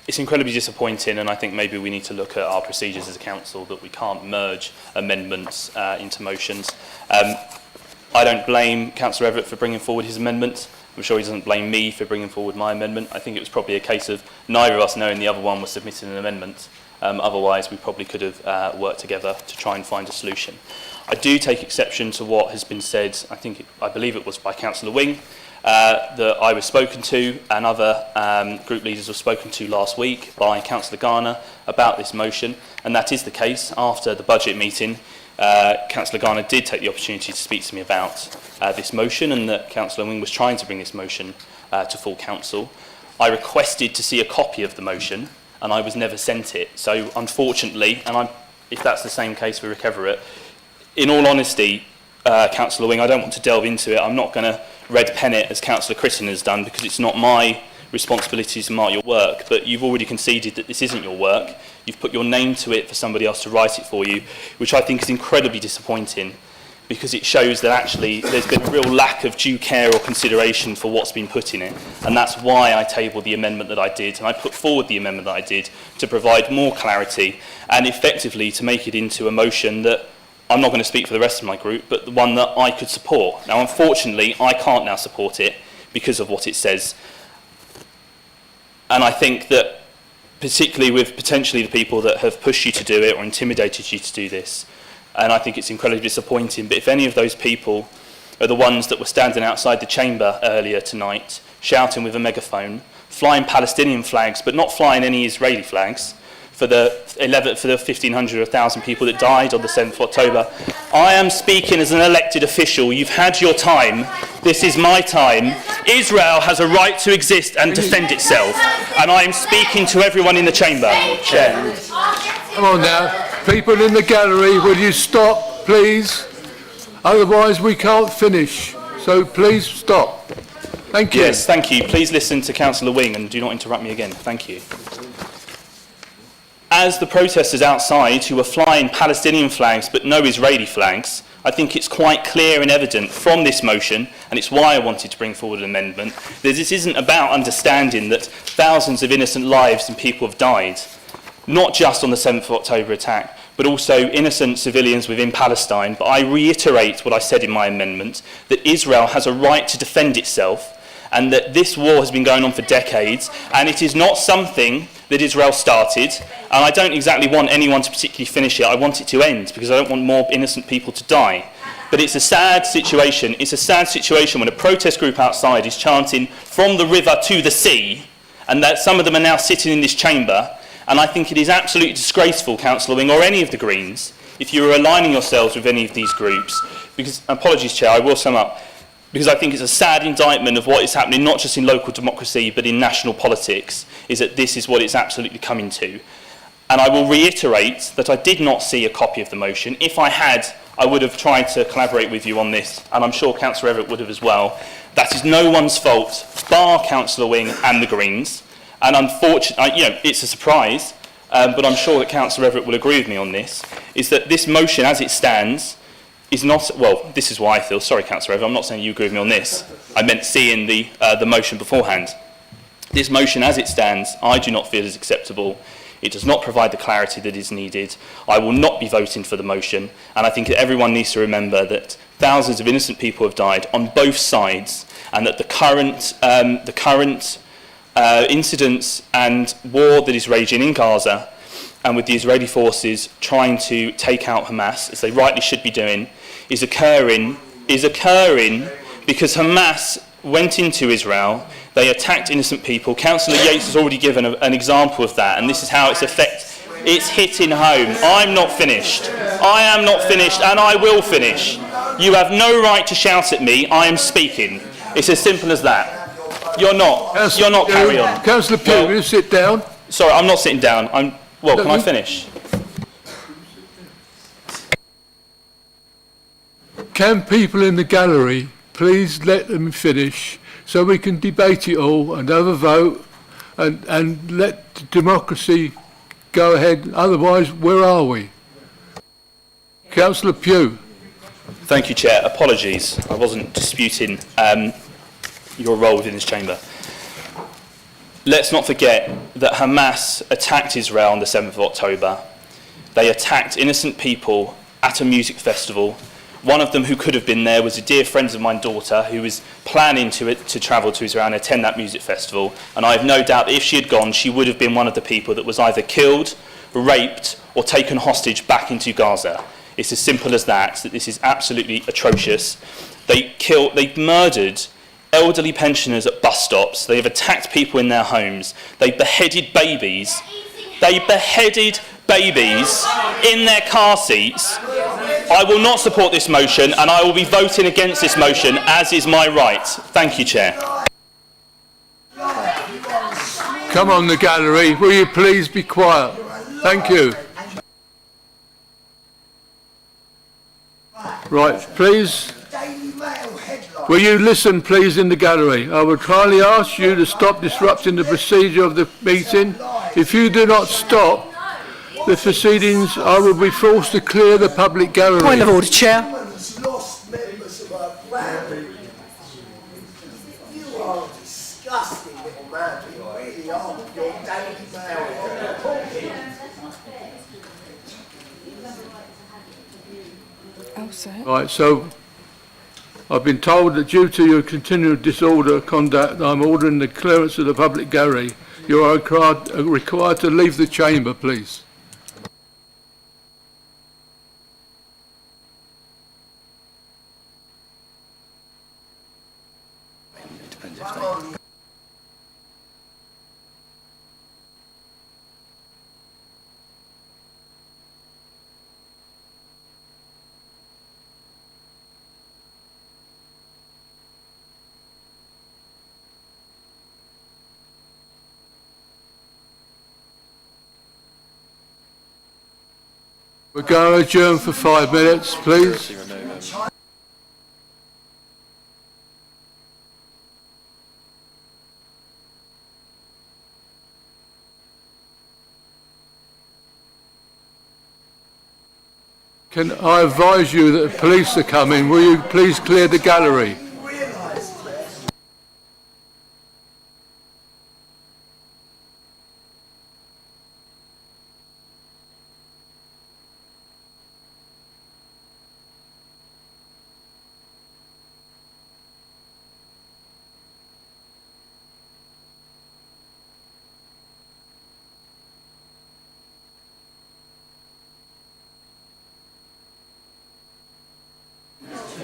It's incredibly disappointing, and I think maybe we need to look at our procedures as a council, that we can't merge amendments into motions. I don't blame Councillor Everett for bringing forward his amendment. I'm sure he doesn't blame me for bringing forward my amendment. I think it was probably a case of neither of us knowing the other one was submitting an amendment. Otherwise, we probably could have worked together to try and find a solution. I do take exception to what has been said, I believe it was by Councillor Wing, that I was spoken to, and other group leaders were spoken to last week by Councillor Garner about this motion, and that is the case. After the budget meeting, Councillor Garner did take the opportunity to speak to me about this motion, and that Councillor Wing was trying to bring this motion to full council. I requested to see a copy of the motion, and I was never sent it. So unfortunately, and if that's the same case for Rick Everett, in all honesty, Councillor Wing, I don't want to delve into it. I'm not going to red pen it as Councillor Critton has done, because it's not my responsibility to mark your work, but you've already conceded that this isn't your work. You've put your name to it for somebody else to write it for you, which I think is incredibly disappointing, because it shows that actually there's been a real lack of due care or consideration for what's been put in it, and that's why I tabled the amendment that I did, and I put forward the amendment that I did to provide more clarity and effectively to make it into a motion that I'm not going to speak for the rest of my group, but the one that I could support. Now, unfortunately, I can't now support it because of what it says. And I think that particularly with potentially the people that have pushed you to do it or intimidated you to do this, and I think it's incredibly disappointing, but if any of those people are the ones that were standing outside the chamber earlier tonight, shouting with a megaphone, flying Palestinian flags, but not flying any Israeli flags, for the 1,500 or 1,000 people that died on the 7th of October. I am speaking as an elected official. You've had your time. This is my time. Israel has a right to exist and defend itself. And I am speaking to everyone in the chamber. Chair. Come on now. People in the gallery, will you stop, please? Otherwise we can't finish. So please stop. Thank you. Yes, thank you. Please listen to Councillor Wing and do not interrupt me again. Thank you. As the protesters outside who were flying Palestinian flags but no Israeli flags, I think it's quite clear and evident from this motion, and it's why I wanted to bring forward an amendment, that this isn't about understanding that thousands of innocent lives and people have died, not just on the 7th of October attack, but also innocent civilians within Palestine. But I reiterate what I said in my amendment, that Israel has a right to defend itself, and that this war has been going on for decades, and it is not something that Israel started, and I don't exactly want anyone to particularly finish it. I want it to end, because I don't want more innocent people to die. But it's a sad situation. It's a sad situation when a protest group outside is chanting from the river to the sea, and that some of them are now sitting in this chamber, and I think it is absolutely disgraceful, Councillor Wing, or any of the Greens, if you are aligning yourselves with any of these groups, because, apologies Chair, I will sum up, because I think it's a sad indictment of what is happening, not just in local democracy, but in national politics, is that this is what it's absolutely coming to. And I will reiterate that I did not see a copy of the motion. If I had, I would have tried to collaborate with you on this, and I'm sure Councillor Everett would have as well. That is no one's fault, bar Councillor Wing and the Greens. And unfortunately, it's a surprise, but I'm sure that Councillor Everett will agree with me on this, is that this motion as it stands is not, well, this is why I feel, sorry Councillor Everett, I'm not saying you agree with me on this. I meant seeing the motion beforehand. This motion as it stands, I do not feel is acceptable. It does not provide the clarity that is needed. I will not be voting for the motion, and I think that everyone needs to remember that thousands of innocent people have died on both sides, and that the current incidents and war that is raging in Gaza, and with the Israeli forces trying to take out Hamas, as they rightly should be doing, is occurring because Hamas went into Israel, they attacked innocent people. Councillor Yates has already given an example of that, and this is how it's hitting home. I'm not finished. I am not finished, and I will finish. You have no right to shout at me. I am speaking. It's as simple as that. You're not. You're not. Carry on. Councillor Pugh, will you sit down? Sorry, I'm not sitting down. Can I finish? Can people in the gallery please let them finish so we can debate it all and have a vote and let democracy go ahead? Otherwise, where are we? Councillor Pugh. Thank you, Chair. Apologies. I wasn't disputing your role within this chamber. Let's not forget that Hamas attacked Israel on the 7th of October. They attacked innocent people at a music festival. One of them who could have been there was a dear friend of my daughter who was planning to travel to Israel and attend that music festival. And I have no doubt that if she had gone, she would have been one of the people that was either killed, raped, or taken hostage back into Gaza. It's as simple as that this is absolutely atrocious. They murdered elderly pensioners at bus stops. They have attacked people in their homes. They beheaded babies. They beheaded babies in their car seats. I will not support this motion, and I will be voting against this motion, as is my right. Thank you, Chair. Come on, the gallery. Will you please be quiet? Thank you. Right, please. Will you listen, please, in the gallery? I would kindly ask you to stop disrupting the procedure of the meeting. If you do not stop the proceedings, I will be forced to clear the public gallery. Point of order, Chair. You are a disgusting little man. You really are. Your Daily Mail. Right, so I've been told that due to your continued disorder conduct, I'm ordering the clearance of the public gallery. You are required to leave the chamber, please. We're going to adjourn for 5 minutes, please. Can I advise you that the police are coming? Will you please clear the gallery?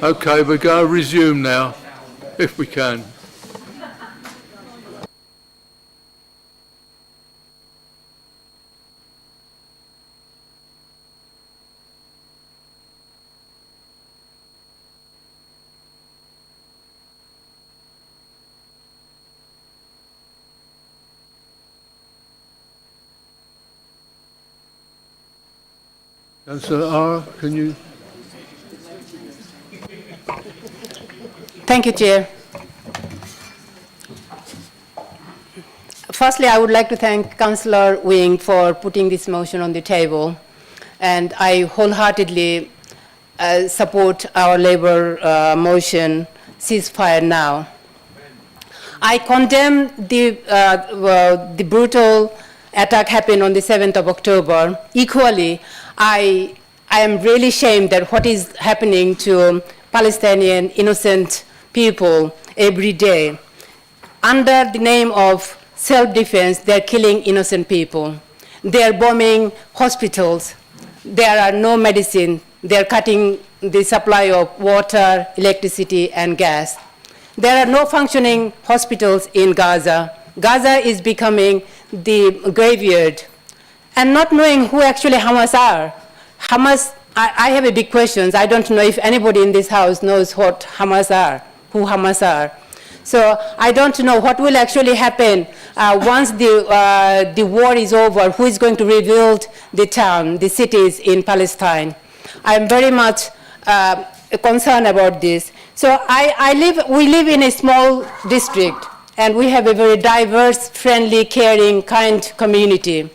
Okay, we're going to resume now, if we can. Councillor R, can you... Thank you, Chair. Firstly, I would like to thank Councillor Wing for putting this motion on the table, and I wholeheartedly support our Labour motion, ceasefire now. I condemn the brutal attack happened on the 7th of October. Equally, I am really ashamed that what is happening to Palestinian innocent people every day. Under the name of self-defense, they're killing innocent people. They're bombing hospitals. There are no medicine. They're cutting the supply of water, electricity, and gas. There are no functioning hospitals in Gaza. Gaza is becoming the graveyard. And not knowing who actually Hamas are. Hamas, I have a big question. I don't know if anybody in this house knows what Hamas are, who Hamas are. So I don't know what will actually happen once the war is over, who is going to rebuild the town, the cities in Palestine. I'm very much concerned about this. So we live in a small district, and we have a very diverse, friendly, caring, kind community.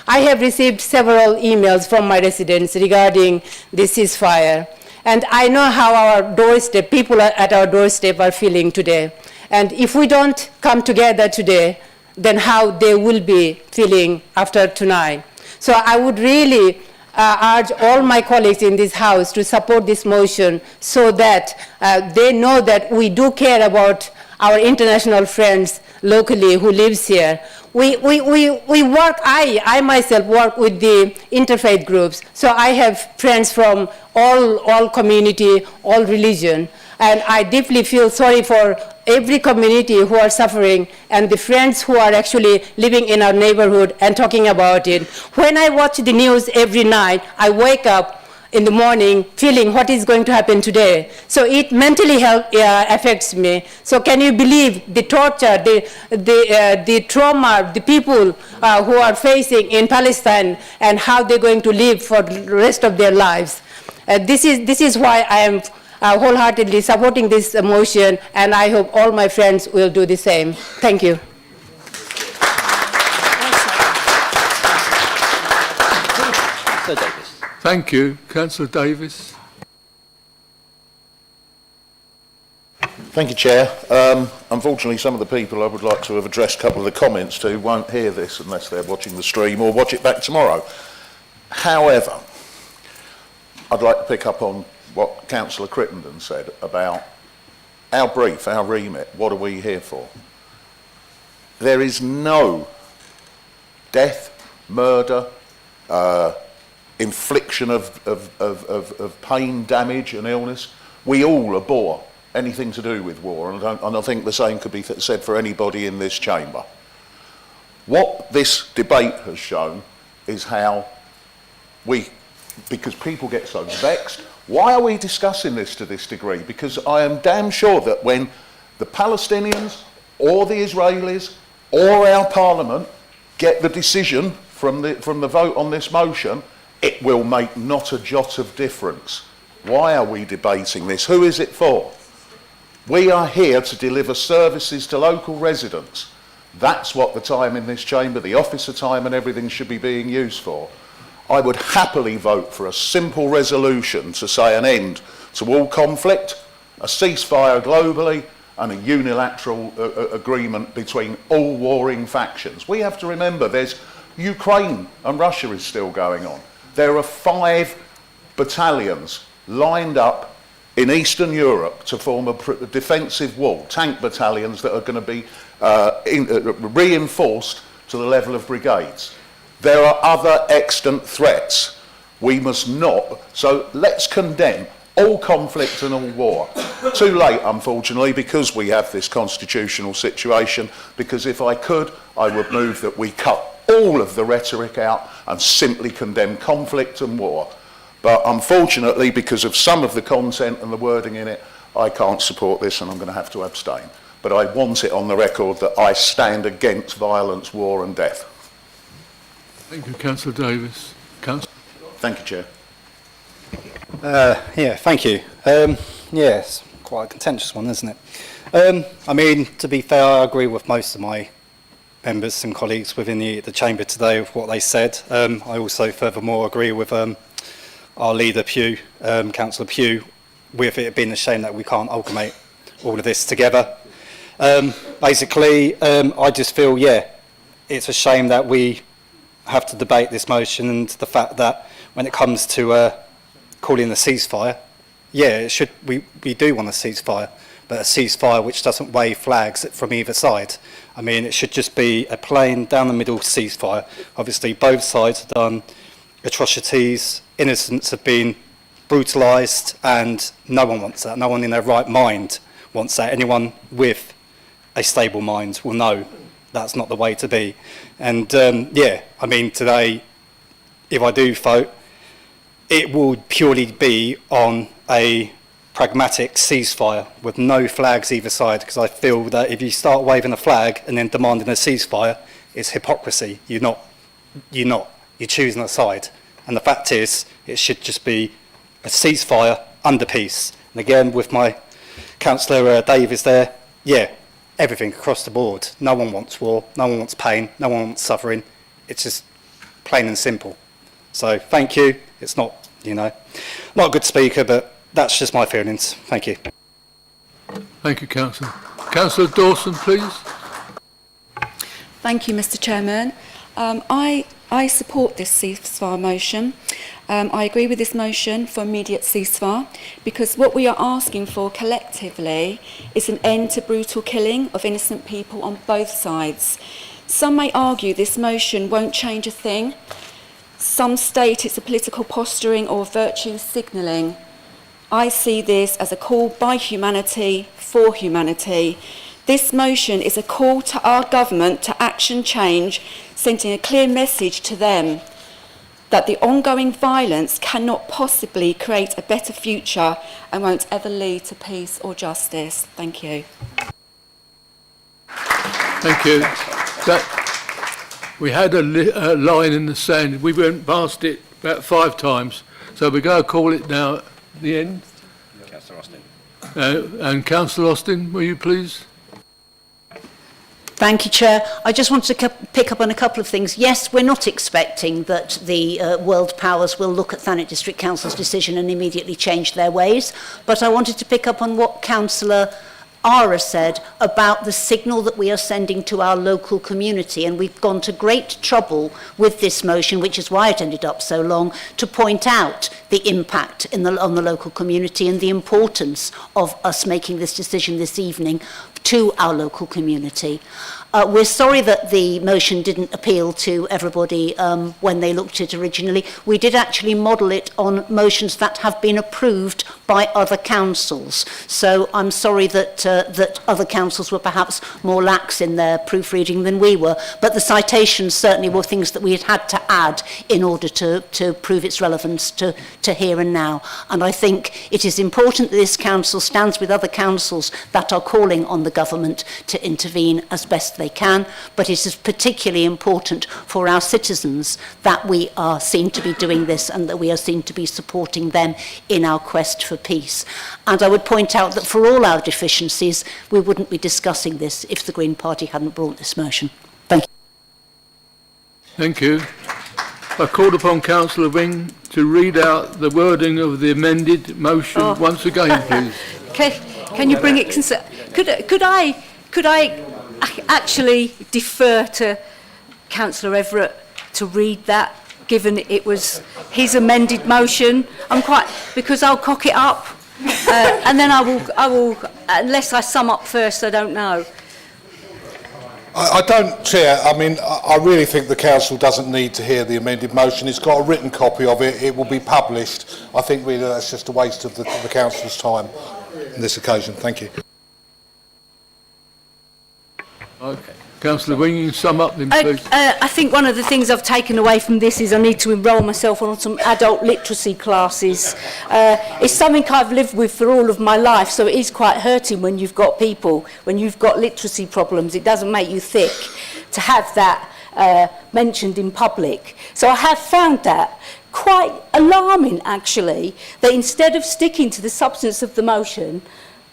I have received several emails from my residents regarding this ceasefire. And I know how our doorstep, people at our doorstep are feeling today. And if we don't come together today, then how they will be feeling after tonight. So I would really urge all my colleagues in this House to support this motion so that they know that we do care about our international friends locally who lives here. We work, I myself work with the interfaith groups, so I have friends from all community, all religion, and I deeply feel sorry for every community who are suffering and the friends who are actually living in our neighborhood and talking about it. When I watch the news every night, I wake up in the morning feeling what is going to happen today. So it mentally affects me. So can you believe the torture, the trauma, the people who are facing in Palestine and how they're going to live for the rest of their lives? This is why I am wholeheartedly supporting this motion, and I hope all my friends will do the same. Thank you. Thank you. Councillor Davis. Thank you, Chair. Unfortunately, some of the people I would like to have addressed a couple of the comments to won't hear this unless they're watching the stream or watch it back tomorrow. However, I'd like to pick up on what Councillor Crittenden said about our brief, our remit, what are we here for? There is no death, murder, infliction of pain, damage and illness. We all abhor anything to do with war, and I think the same could be said for anybody in this chamber. What this debate has shown is how because people get so vexed. Why are we discussing this to this degree? Because I am damn sure that when the Palestinians or the Israelis or our Parliament get the decision from the vote on this motion, it will make not a jot of difference. Why are we debating this? Who is it for? We are here to deliver services to local residents. That's what the time in this chamber, the officer time and everything should be being used for. I would happily vote for a simple resolution to say an end to all conflict, a ceasefire globally, and a unilateral agreement between all warring factions. We have to remember there's Ukraine and Russia is still going on. There are 5 battalions lined up in Eastern Europe to form a defensive wall, tank battalions that are going to be reinforced to the level of brigades. There are other extant threats. We must not. So let's condemn all conflict and all war. Too late, unfortunately, because we have this constitutional situation, because if I could, I would move that we cut all of the rhetoric out and simply condemn conflict and war. But unfortunately, because of some of the content and the wording in it, I can't support this and I'm going to have to abstain. But I want it on the record that I stand against violence, war and death. Thank you, Councillor Davis. Councillor. Thank you, Chair. Yeah, thank you. It's quite a contentious one, isn't it? I mean, to be fair, I agree with most of my members and colleagues within the chamber today of what they said. I also furthermore agree with our leader Pugh, Councillor Pugh, with it being a shame that we can't amalgamate all of this together. Basically, I just feel, it's a shame that we have to debate this motion, and the fact that when it comes to calling a ceasefire, we do want a ceasefire, but a ceasefire which doesn't wave flags from either side. I mean, it should just be a plain down the middle ceasefire. Obviously, both sides have done atrocities, innocents have been brutalised, and no one wants that. No one in their right mind wants that. Anyone with a stable mind will know that's not the way to be. And I mean, today, if I do vote, it would purely be on a pragmatic ceasefire with no flags either side, because I feel that if you start waving a flag and then demanding a ceasefire, it's hypocrisy. You're choosing a side. And the fact is, it should just be a ceasefire under peace. And again, with my Councillor Davis there, everything across the board. No one wants war, no one wants pain, no one wants suffering. It's just plain and simple. So thank you. It's not, not a good speaker, but that's just my feelings. Thank you. Thank you, Councillor. Councillor Dawson, please. Thank you, Mr. Chairman. I support this ceasefire motion. I agree with this motion for immediate ceasefire because what we are asking for collectively is an end to brutal killing of innocent people on both sides. Some may argue this motion won't change a thing. Some state it's a political posturing or virtue signalling. I see this as a call by humanity for humanity. This motion is a call to our government to action change, sending a clear message to them that the ongoing violence cannot possibly create a better future and won't ever lead to peace or justice. Thank you. Thank you. We had a line in the sand. We went past it about 5 times. So we're going to call it now at the end. Councillor Austin. And Councillor Austin, will you please? Thank you, Chair. I just wanted to pick up on a couple of things. Yes, we're not expecting that the world powers will look at Thanet District Council's decision and immediately change their ways, but I wanted to pick up on what Councillor Ara said about the signal that we are sending to our local community, and we've gone to great trouble with this motion, which is why it ended up so long, to point out the impact on the local community and the importance of us making this decision this evening to our local community. We're sorry that the motion didn't appeal to everybody when they looked at it originally. We did actually model it on motions that have been approved by other councils. So I'm sorry that that other councils were perhaps more lax in their proofreading than we were. But the citations certainly were things that we had to add in order to prove its relevance to here and now. And I think it is important that this council stands with other councils that are calling on the government to intervene as best they can, but it is particularly important for our citizens that we are seen to be doing this and that we are seen to be supporting them in our quest for peace. And I would point out that for all our deficiencies, we wouldn't be discussing this if the Green Party hadn't brought this motion. Thank you. Thank you. I called upon Councillor Wing to read out the wording of the amended motion once again, please. Can you bring it? Could I actually defer to Councillor Everett to read that, given it was his amended motion? Because I'll cock it up, and then I will. Unless I sum up first, I don't know. I don't, Chair. I mean, I really think the Council doesn't need to hear the amended motion. It's got a written copy of it. It will be published. I think really that's just a waste of the Council's time on this occasion. Thank you. Okay. Councillor Wing, you can sum up then, please. I think one of the things I've taken away from this is I need to enrol myself on some adult literacy classes. It's something I've lived with for all of my life, so it is quite hurting when you've got literacy problems. It doesn't make you thick to have that mentioned in public. So I have found that quite alarming, actually, that instead of sticking to the substance of the motion,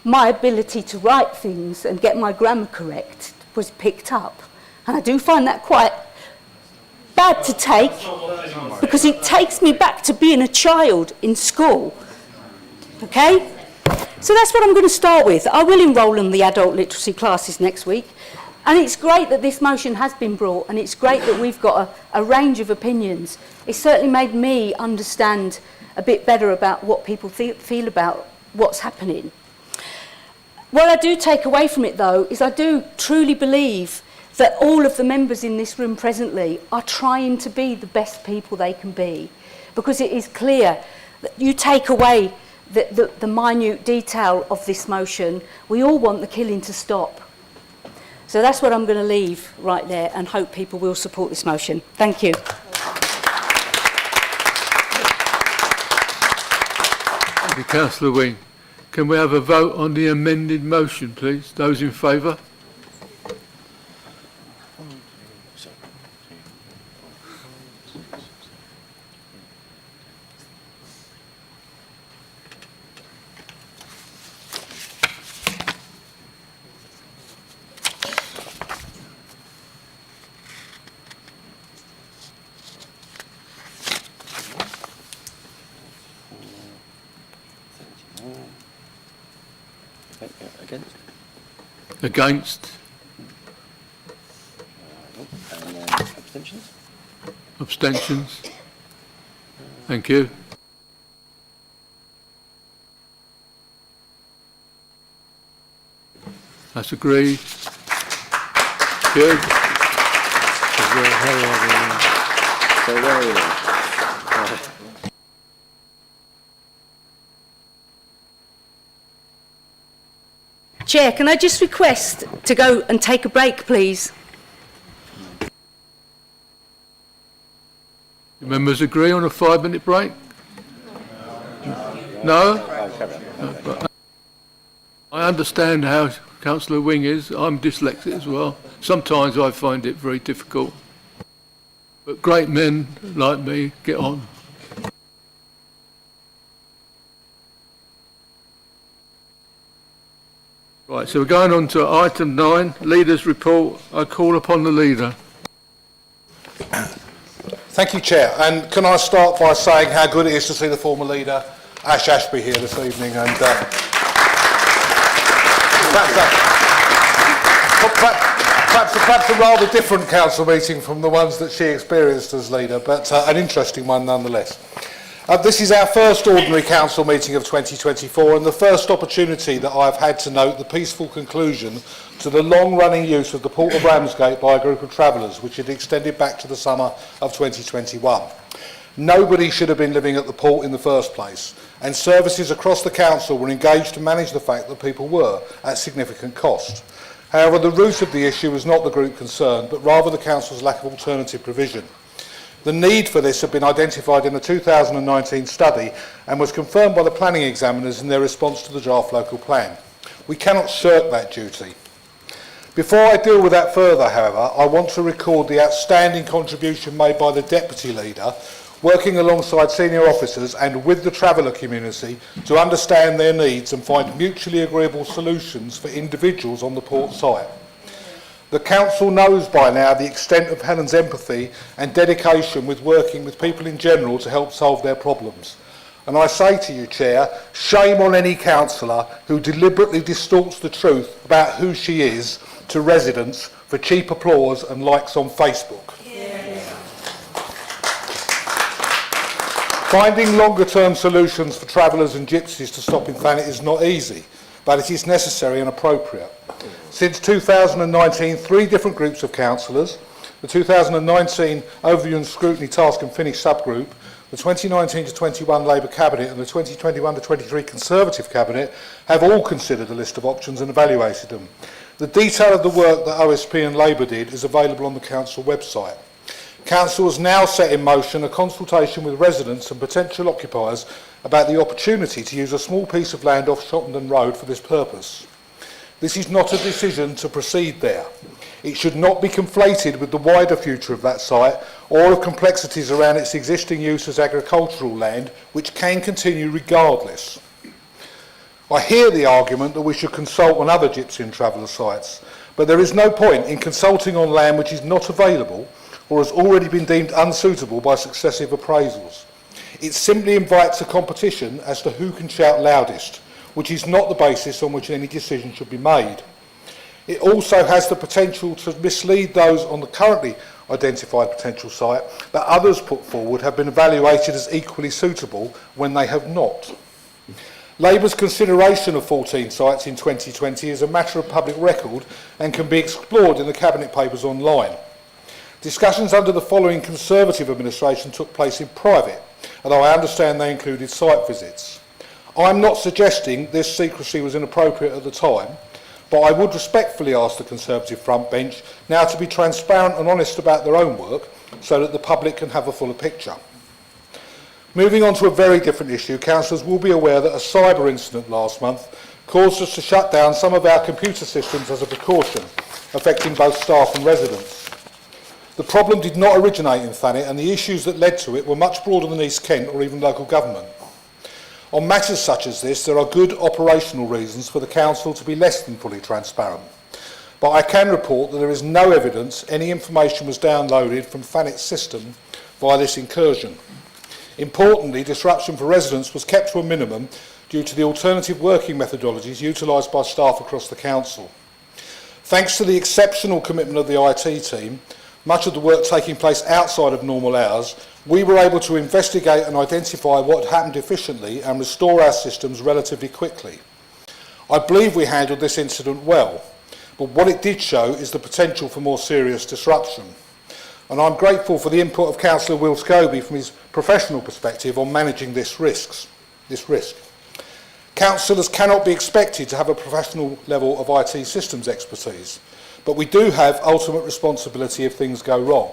my ability to write things and get my grammar correct was picked up. And I do find that quite bad to take, because it takes me back to being a child in school. Okay? So that's what I'm going to start with. I will enrol in the adult literacy classes next week. And it's great that this motion has been brought, and it's great that we've got a range of opinions. It's certainly made me understand a bit better about what people feel about what's happening. What I do take away from it, though, is I do truly believe that all of the members in this room presently are trying to be the best people they can be, because it is clear that you take away the minute detail of this motion, we all want the killing to stop. So that's what I'm going to leave right there, and hope people will support this motion. Thank you. Thank you, Councillor Wing. Can we have a vote on the amended motion, please? Those in favour? Against? Against? And then abstentions? Abstentions? Thank you. That's agreed. Good. So where are we now? Chair, can I just request to go and take a break, please? Members agree on a 5-minute break? No? I understand how Councillor Wing is. I'm dyslexic as well. Sometimes I find it very difficult. But great men like me get on. Right, so we're going on to item 9, Leader's Report. I call upon the Leader. Thank you, Chair. And can I start by saying how good it is to see the former leader, Ash Ashby, here this evening. And perhaps a rather different council meeting from the ones that she experienced as leader, but an interesting one nonetheless. This is our first ordinary council meeting of 2024 and the first opportunity that I've had to note the peaceful conclusion to the long-running use of the Port of Ramsgate by a group of travellers, which had extended back to the summer of 2021. Nobody should have been living at the port in the first place, and services across the council were engaged to manage the fact that people were at significant cost. However, the root of the issue was not the group concerned, but rather the council's lack of alternative provision. The need for this had been identified in the 2019 study and was confirmed by the planning examiners in their response to the draft local plan. We cannot shirk that duty. Before I deal with that further, however, I want to record the outstanding contribution made by the Deputy Leader, working alongside senior officers and with the traveller community to understand their needs and find mutually agreeable solutions for individuals on the port site. The Council knows by now the extent of Helen's empathy and dedication with working with people in general to help solve their problems. And I say to you, Chair, shame on any councillor who deliberately distorts the truth about who she is to residents for cheap applause and likes on Facebook. Finding longer-term solutions for travellers and gypsies to stop in Thanet is not easy, but it is necessary and appropriate. Since 2019, 3 different groups of councillors, the 2019 Overview and Scrutiny Task and Finish subgroup, the 2019-21 Labour Cabinet and the 2021-23 Conservative Cabinet have all considered a list of options and evaluated them. The detail of the work that OSP and Labour did is available on the Council website. Council has now set in motion a consultation with residents and potential occupiers about the opportunity to use a small piece of land off Shottenden Road for this purpose. This is not a decision to proceed there. It should not be conflated with the wider future of that site or of complexities around its existing use as agricultural land, which can continue regardless. I hear the argument that we should consult on other gypsy and traveller sites, but there is no point in consulting on land which is not available or has already been deemed unsuitable by successive appraisals. It simply invites a competition as to who can shout loudest, which is not the basis on which any decision should be made. It also has the potential to mislead those on the currently identified potential site that others put forward have been evaluated as equally suitable when they have not. Labour's consideration of 14 sites in 2020 is a matter of public record and can be explored in the Cabinet papers online. Discussions under the following Conservative administration took place in private, although I understand they included site visits. I'm not suggesting this secrecy was inappropriate at the time, but I would respectfully ask the Conservative front bench now to be transparent and honest about their own work so that the public can have a fuller picture. Moving on to a very different issue, councillors will be aware that a cyber incident last month caused us to shut down some of our computer systems as a precaution, affecting both staff and residents. The problem did not originate in Thanet, and the issues that led to it were much broader than East Kent or even local government. On matters such as this, there are good operational reasons for the Council to be less than fully transparent. But I can report that there is no evidence any information was downloaded from Thanet's system via this incursion. Importantly, disruption for residents was kept to a minimum due to the alternative working methodologies utilised by staff across the council. Thanks to the exceptional commitment of the IT team, much of the work taking place outside of normal hours, we were able to investigate and identify what happened efficiently and restore our systems relatively quickly. I believe we handled this incident well, but what it did show is the potential for more serious disruption. And I'm grateful for the input of Councillor Will Scobie from his professional perspective on managing this risk. Councillors cannot be expected to have a professional level of IT systems expertise, but we do have ultimate responsibility if things go wrong.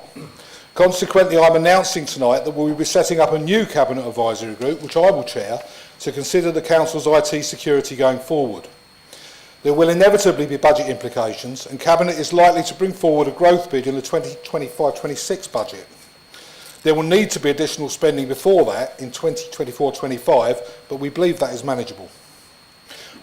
Consequently, I'm announcing tonight that we will be setting up a new Cabinet Advisory Group, which I will chair, to consider the Council's IT security going forward. There will inevitably be budget implications, and Cabinet is likely to bring forward a growth bid in the 2025-26 budget. There will need to be additional spending before that in 2024-25, but we believe that is manageable.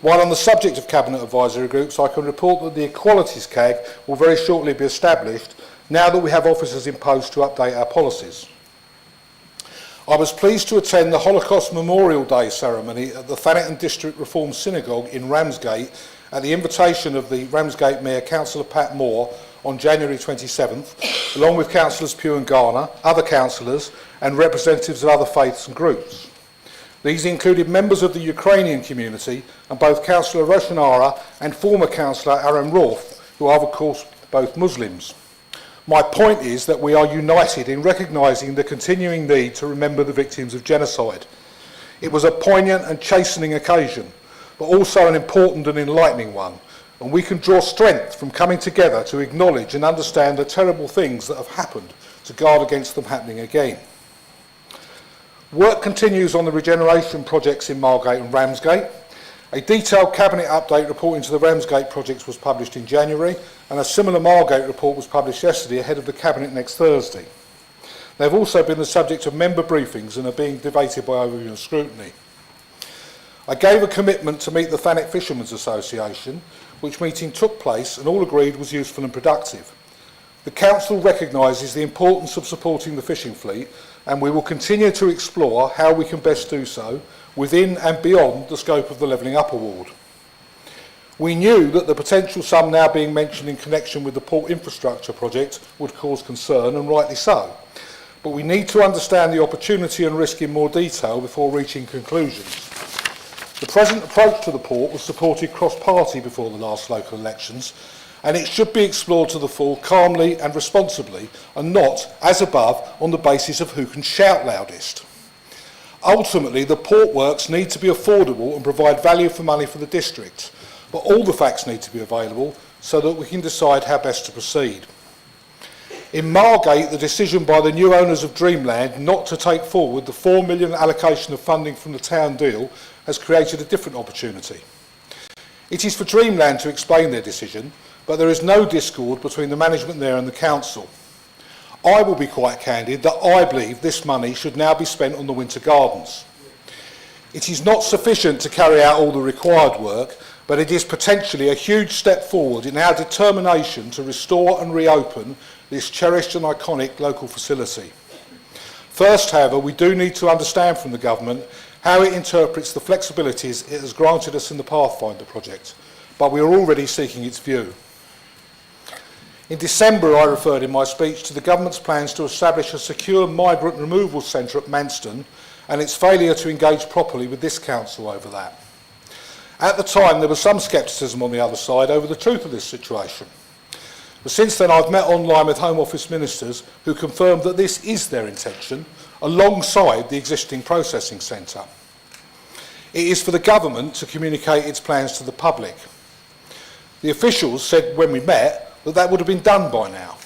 While on the subject of Cabinet Advisory Groups, I can report that the Equalities CAG will very shortly be established now that we have officers in post to update our policies. I was pleased to attend the Holocaust Memorial Day ceremony at the Thanet and District Reform Synagogue in Ramsgate at the invitation of the Ramsgate Mayor, Councillor Pat Moore, on January 27th, along with Councillors Pugh and Garner, other councillors and representatives of other faiths and groups. These included members of the Ukrainian community and both Councillor Roshanara and former Councillor Aaron Roth, who are of course both Muslims. My point is that we are united in recognising the continuing need to remember the victims of genocide. It was a poignant and chastening occasion, but also an important and enlightening one, and we can draw strength from coming together to acknowledge and understand the terrible things that have happened to guard against them happening again. Work continues on the regeneration projects in Margate and Ramsgate. A detailed Cabinet update reporting to the Ramsgate projects was published in January, and a similar Margate report was published yesterday ahead of the Cabinet next Thursday. They have also been the subject of member briefings and are being debated by overview and scrutiny. I gave a commitment to meet the Thanet Fishermen's Association, which meeting took place and all agreed was useful and productive. The Council recognises the importance of supporting the fishing fleet, and we will continue to explore how we can best do so within and beyond the scope of the Levelling Up Award. We knew that the potential sum now being mentioned in connection with the port infrastructure project would cause concern, and rightly so. But we need to understand the opportunity and risk in more detail before reaching conclusions. The present approach to the port was supported cross-party before the last local elections, and it should be explored to the full, calmly and responsibly, and not, as above, on the basis of who can shout loudest. Ultimately, the port works need to be affordable and provide value for money for the district, but all the facts need to be available so that we can decide how best to proceed. In Margate, the decision by the new owners of Dreamland not to take forward the £4 million allocation of funding from the town deal has created a different opportunity. It is for Dreamland to explain their decision, but there is no discord between the management there and the council. I will be quite candid that I believe this money should now be spent on the winter gardens. It is not sufficient to carry out all the required work, but it is potentially a huge step forward in our determination to restore and reopen this cherished and iconic local facility. First, however, we do need to understand from the government how it interprets the flexibilities it has granted us in the Pathfinder project, but we are already seeking its view. In December, I referred in my speech to the government's plans to establish a secure migrant removal centre at Manston and its failure to engage properly with this council over that. At the time, there was some scepticism on the other side over the truth of this situation. But since then, I've met online with Home Office ministers who confirmed that this is their intention, alongside the existing processing centre. It is for the government to communicate its plans to the public. The officials said when we met that that would have been done by now.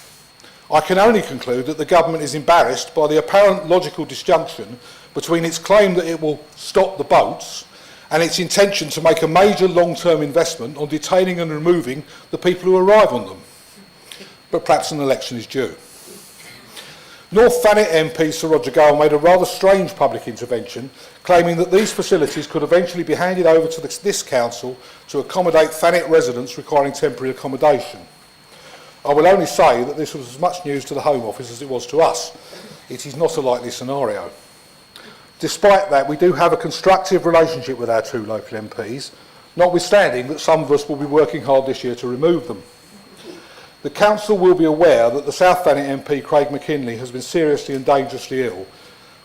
I can only conclude that the government is embarrassed by the apparent logical disjunction between its claim that it will stop the boats and its intention to make a major long-term investment on detaining and removing the people who arrive on them. But perhaps an election is due. North Thanet MP Sir Roger Gale made a rather strange public intervention, claiming that these facilities could eventually be handed over to this council to accommodate Thanet residents requiring temporary accommodation. I will only say that this was as much news to the Home Office as it was to us. It is not a likely scenario. Despite that, we do have a constructive relationship with our two local MPs, notwithstanding that some of us will be working hard this year to remove them. The Council will be aware that the South Thanet MP, Craig McKinley, has been seriously and dangerously ill,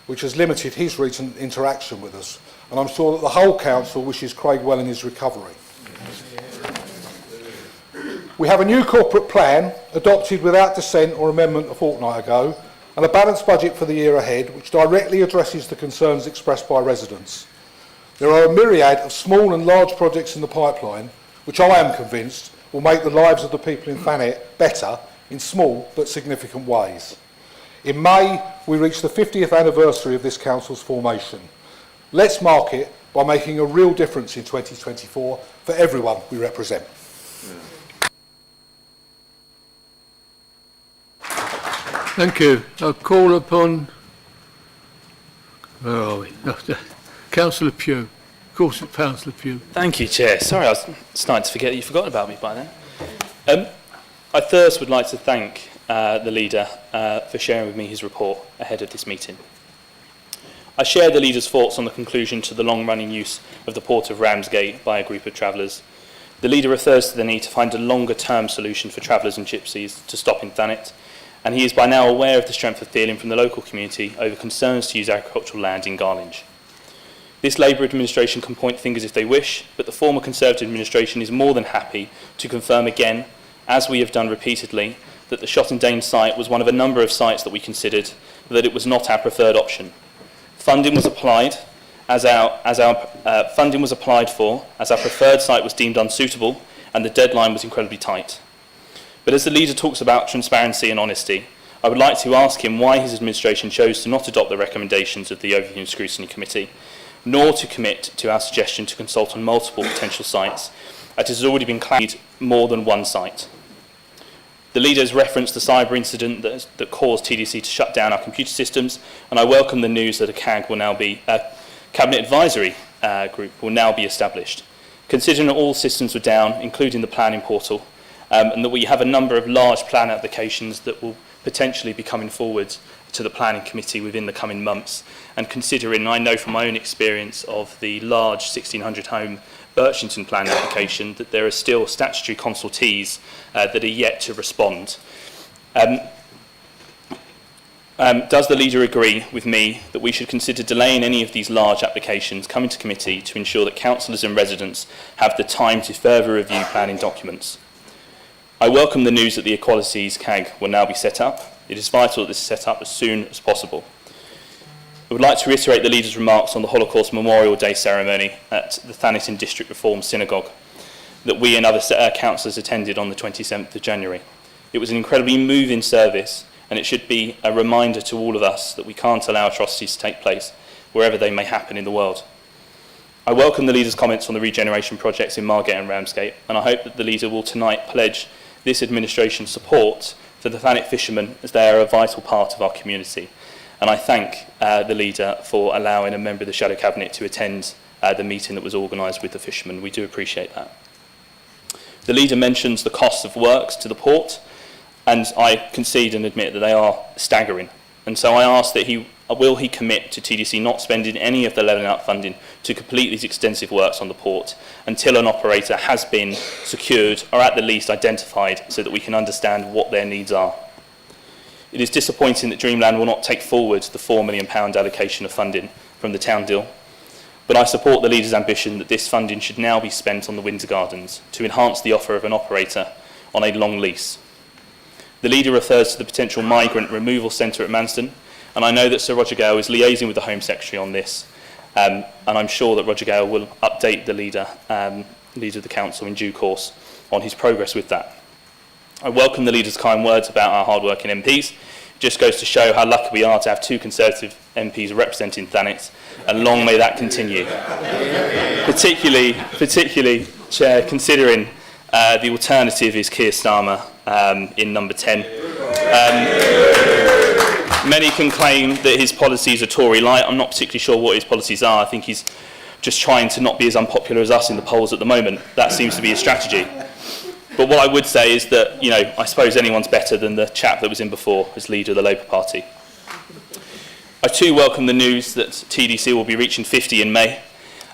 which has limited his recent interaction with us, and I'm sure that the whole Council wishes Craig well in his recovery. We have a new corporate plan, adopted without dissent or amendment a fortnight ago, and a balanced budget for the year ahead, which directly addresses the concerns expressed by residents. There are a myriad of small and large projects in the pipeline, which I am convinced will make the lives of the people in Thanet better in small but significant ways. In May, we reach the 50th anniversary of this Council's formation. Let's mark it by making a real difference in 2024 for everyone we represent. Thank you. I'll call upon, where are we? Councillor Pugh. Of course, it's Councillor Pugh. Thank you, Chair. Sorry, I was starting to forget that you'd forgotten about me by then. I first would like to thank the Leader for sharing with me his report ahead of this meeting. I share the Leader's thoughts on the conclusion to the long-running use of the port of Ramsgate by a group of travellers. The Leader refers to the need to find a longer-term solution for travellers and gypsies to stop in Thanet, and he is by now aware of the strength of feeling from the local community over concerns to use agricultural land in Garlinge. This Labour administration can point fingers if they wish, but the former Conservative administration is more than happy to confirm again, as we have done repeatedly, that the Shot and Dane site was one of a number of sites that we considered, that it was not our preferred option. Funding was applied as our preferred site was deemed unsuitable, and the deadline was incredibly tight. But as the Leader talks about transparency and honesty, I would like to ask him why his administration chose to not adopt the recommendations of the Overview and Scrutiny Committee, nor to commit to our suggestion to consult on multiple potential sites, as it has already been claimed more than one site. The Leader has referenced the cyber incident that caused TDC to shut down our computer systems, and I welcome the news that a CAG will now be, Cabinet Advisory Group will now be established. Considering that all systems were down, including the planning portal, and that we have a number of large plan applications that will potentially be coming forward to the planning committee within the coming months, and considering, I know from my own experience of the large 1600 home Birchington plan application, that there are still statutory consultees that are yet to respond. Does the Leader agree with me that we should consider delaying any of these large applications coming to committee to ensure that councillors and residents have the time to further review planning documents? I welcome the news that the Equalities CAG will now be set up. It is vital that this is set up as soon as possible. I would like to reiterate the Leader's remarks on the Holocaust Memorial Day ceremony at the Thanet and District Reform Synagogue that we and other councillors attended on the 27th of January. It was an incredibly moving service, and it should be a reminder to all of us that we can't allow atrocities to take place wherever they may happen in the world. I welcome the Leader's comments on the regeneration projects in Margate and Ramsgate, and I hope that the Leader will tonight pledge this administration's support for the Thanet fishermen, as they are a vital part of our community. And I thank the Leader for allowing a member of the Shadow Cabinet to attend the meeting that was organised with the fishermen. We do appreciate that. The Leader mentions the costs of works to the port, and I concede and admit that they are staggering. And so I ask that will he commit to TDC not spending any of the levelling up funding to complete these extensive works on the port until an operator has been secured or at the least identified, so that we can understand what their needs are. It is disappointing that Dreamland will not take forward the £4 million allocation of funding from the town deal, but I support the Leader's ambition that this funding should now be spent on the Windsor Gardens to enhance the offer of an operator on a long lease. The Leader refers to the potential migrant removal centre at Manston, and I know that Sir Roger Gale is liaising with the Home Secretary on this, and I'm sure that Roger Gale will update the Leader of the Council in due course on his progress with that. I welcome the Leader's kind words about our hard-working MPs. It just goes to show how lucky we are to have two Conservative MPs representing Thanet, and long may that continue. particularly, Chair, considering the alternative is Keir Starmer in number 10. Many can claim that his policies are Tory light. I'm not particularly sure what his policies are. I think he's just trying to not be as unpopular as us in the polls at the moment. That seems to be his strategy. But what I would say is that, I suppose anyone's better than the chap that was in before as leader of the Labour Party. I too welcome the news that TDC will be reaching 50 in May.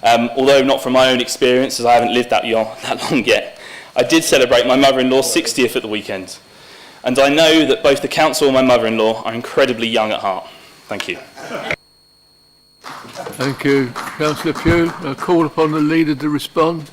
Although not from my own experience, as I haven't lived that long yet, I did celebrate my mother-in-law's 60th at the weekend. And I know that both the council and my mother-in-law are incredibly young at heart. Thank you. Thank you. Councillor Pugh, I call upon the leader to respond.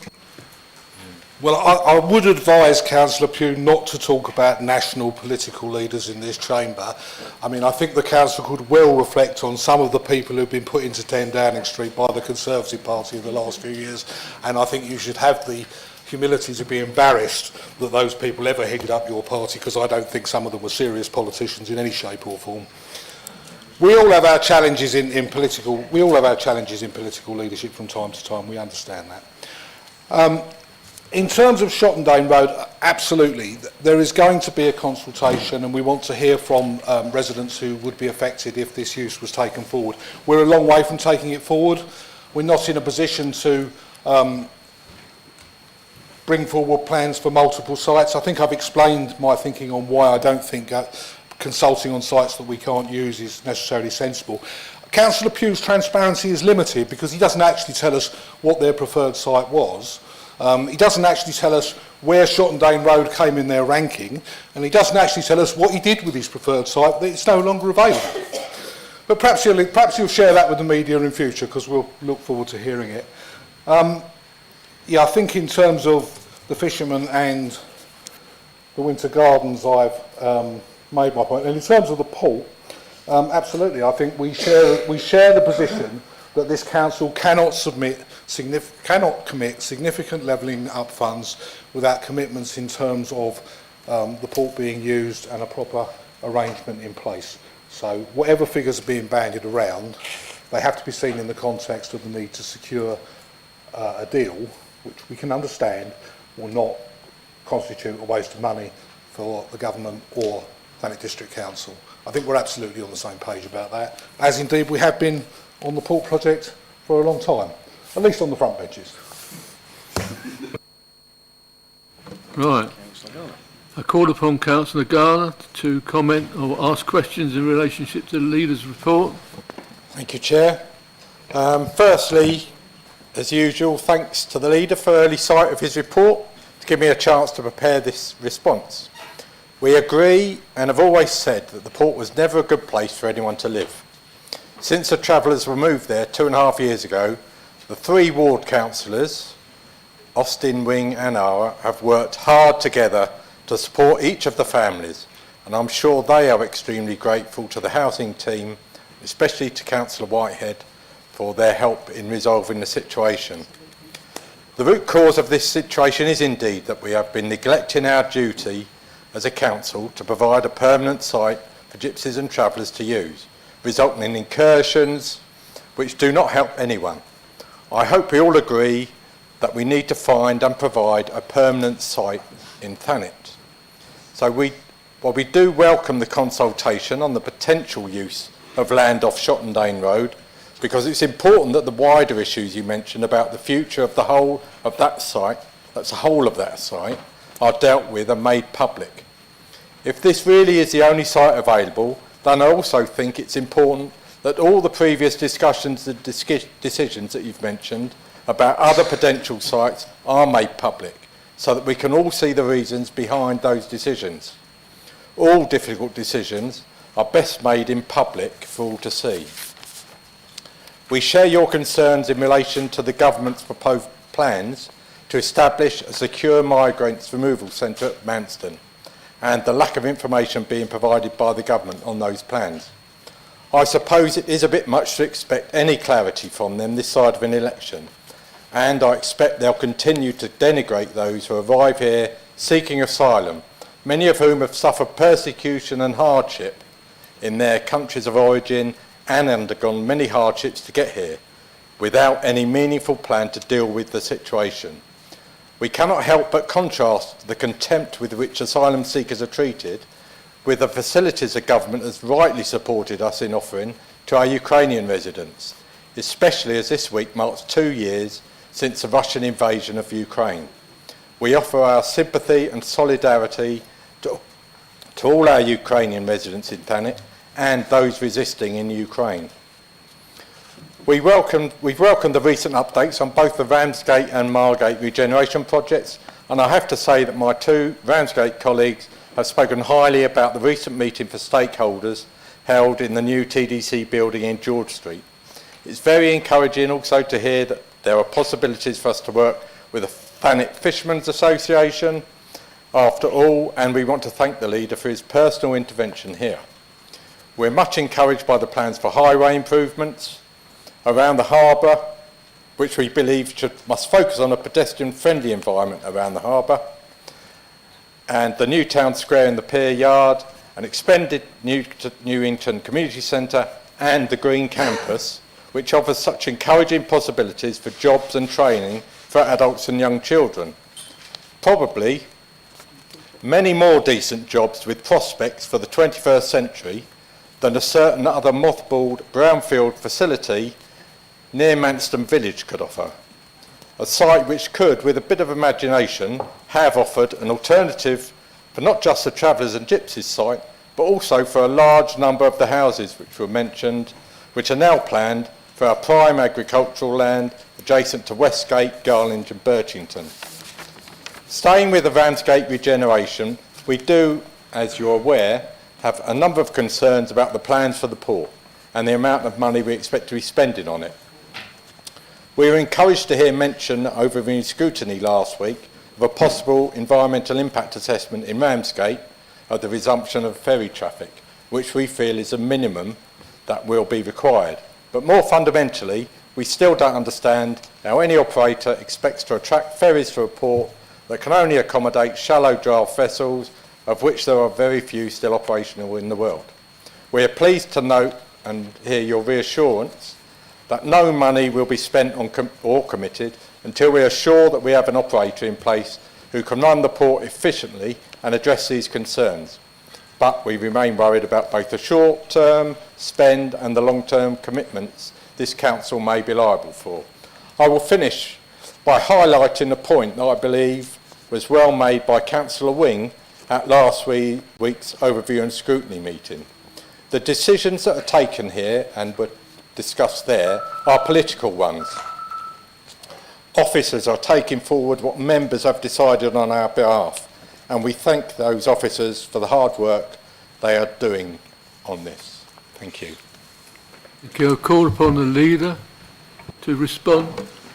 Well, I would advise Councillor Pugh not to talk about national political leaders in this chamber. I mean, I think the council could well reflect on some of the people who've been put into 10 Downing Street by the Conservative Party in the last few years, and I think you should have the humility to be embarrassed that those people ever headed up your party, because I don't think some of them were serious politicians in any shape or form. We all have our challenges in political leadership from time to time. We understand that. In terms of Shottendane Road, absolutely. There is going to be a consultation, and we want to hear from residents who would be affected if this use was taken forward. We're a long way from taking it forward. We're not in a position to bring forward plans for multiple sites. I think I've explained my thinking on why I don't think consulting on sites that we can't use is necessarily sensible. Councillor Pugh's transparency is limited because he doesn't actually tell us what their preferred site was. He doesn't actually tell us where Shottendane Road came in their ranking, and he doesn't actually tell us what he did with his preferred site, that it's no longer available. But perhaps he'll share that with the media in future, because we'll look forward to hearing it. Yeah, I think in terms of the fishermen and the winter gardens, I've made my point. And in terms of the port, absolutely, I think we share the position that this council cannot commit significant levelling up funds without commitments in terms of the port being used and a proper arrangement in place. So whatever figures are being bandied around, they have to be seen in the context of the need to secure a deal, which we can understand will not constitute a waste of money for the government or Thanet District Council. I think we're absolutely on the same page about that, as indeed we have been on the port project for a long time, at least on the front benches. Right. I call upon Councillor Garner to comment or ask questions in relationship to the leader's report. Thank you, Chair. Firstly, as usual, thanks to the leader for early sight of his report to give me a chance to prepare this response. We agree and have always said that the port was never a good place for anyone to live. Since the travellers were moved there 2.5 years ago, the 3 ward councillors, Austin, Wing and Ara, have worked hard together to support each of the families, and I'm sure they are extremely grateful to the housing team, especially to Councillor Whitehead, for their help in resolving the situation. The root cause of this situation is indeed that we have been neglecting our duty as a council to provide a permanent site for gypsies and travellers to use, resulting in incursions which do not help anyone. I hope we all agree that we need to find and provide a permanent site in Thanet. So while we do welcome the consultation on the potential use of land off Shottendane Road, because it's important that the wider issues you mentioned about the future of the whole of that site, that's the whole of that site, are dealt with and made public. If this really is the only site available, then I also think it's important that all the previous discussions and decisions that you've mentioned about other potential sites are made public, so that we can all see the reasons behind those decisions. All difficult decisions are best made in public for all to see. We share your concerns in relation to the government's proposed plans to establish a secure migrants removal centre at Manston, and the lack of information being provided by the government on those plans. I suppose it is a bit much to expect any clarity from them this side of an election, and I expect they'll continue to denigrate those who arrive here seeking asylum, many of whom have suffered persecution and hardship in their countries of origin and undergone many hardships to get here, without any meaningful plan to deal with the situation. We cannot help but contrast the contempt with which asylum seekers are treated with the facilities the government has rightly supported us in offering to our Ukrainian residents, especially as this week marks 2 years since the Russian invasion of Ukraine. We offer our sympathy and solidarity to all our Ukrainian residents in Thanet and those resisting in Ukraine. We've welcomed the recent updates on both the Ramsgate and Margate regeneration projects, and I have to say that my two Ramsgate colleagues have spoken highly about the recent meeting for stakeholders held in the new TDC building in George Street. It's very encouraging also to hear that there are possibilities for us to work with the Thanet Fishermen's Association after all, and we want to thank the leader for his personal intervention here. We're much encouraged by the plans for highway improvements around the harbour, which we believe must focus on a pedestrian-friendly environment around the harbour, and the new town square in the Pier Yard, an expanded Newington Community Centre, and the Green Campus, which offers such encouraging possibilities for jobs and training for adults and young children. Probably many more decent jobs with prospects for the 21st century than a certain other mothballed brownfield facility near Manston Village could offer. A site which could, with a bit of imagination, have offered an alternative for not just the Travellers and Gypsies site, but also for a large number of the houses which were mentioned, which are now planned for our prime agricultural land adjacent to Westgate, Garland and Birchington. Staying with the Ramsgate regeneration, we do, as you're aware, have a number of concerns about the plans for the port and the amount of money we expect to be spending on it. We were encouraged to hear mention over the scrutiny last week of a possible environmental impact assessment in Ramsgate of the resumption of ferry traffic, which we feel is a minimum that will be required. But more fundamentally, we still don't understand how any operator expects to attract ferries to a port that can only accommodate shallow draft vessels, of which there are very few still operational in the world. We are pleased to note and hear your reassurance that no money will be spent on or committed until we are sure that we have an operator in place who can run the port efficiently and address these concerns. But we remain worried about both the short-term spend and the long-term commitments this council may be liable for. I will finish by highlighting a point that I believe was well made by Councillor Wing at last week's overview and scrutiny meeting. The decisions that are taken here and were discussed there are political ones. Officers are taking forward what members have decided on our behalf, and we thank those officers for the hard work they are doing on this. Thank you. Thank you. I'll call upon the leader to respond.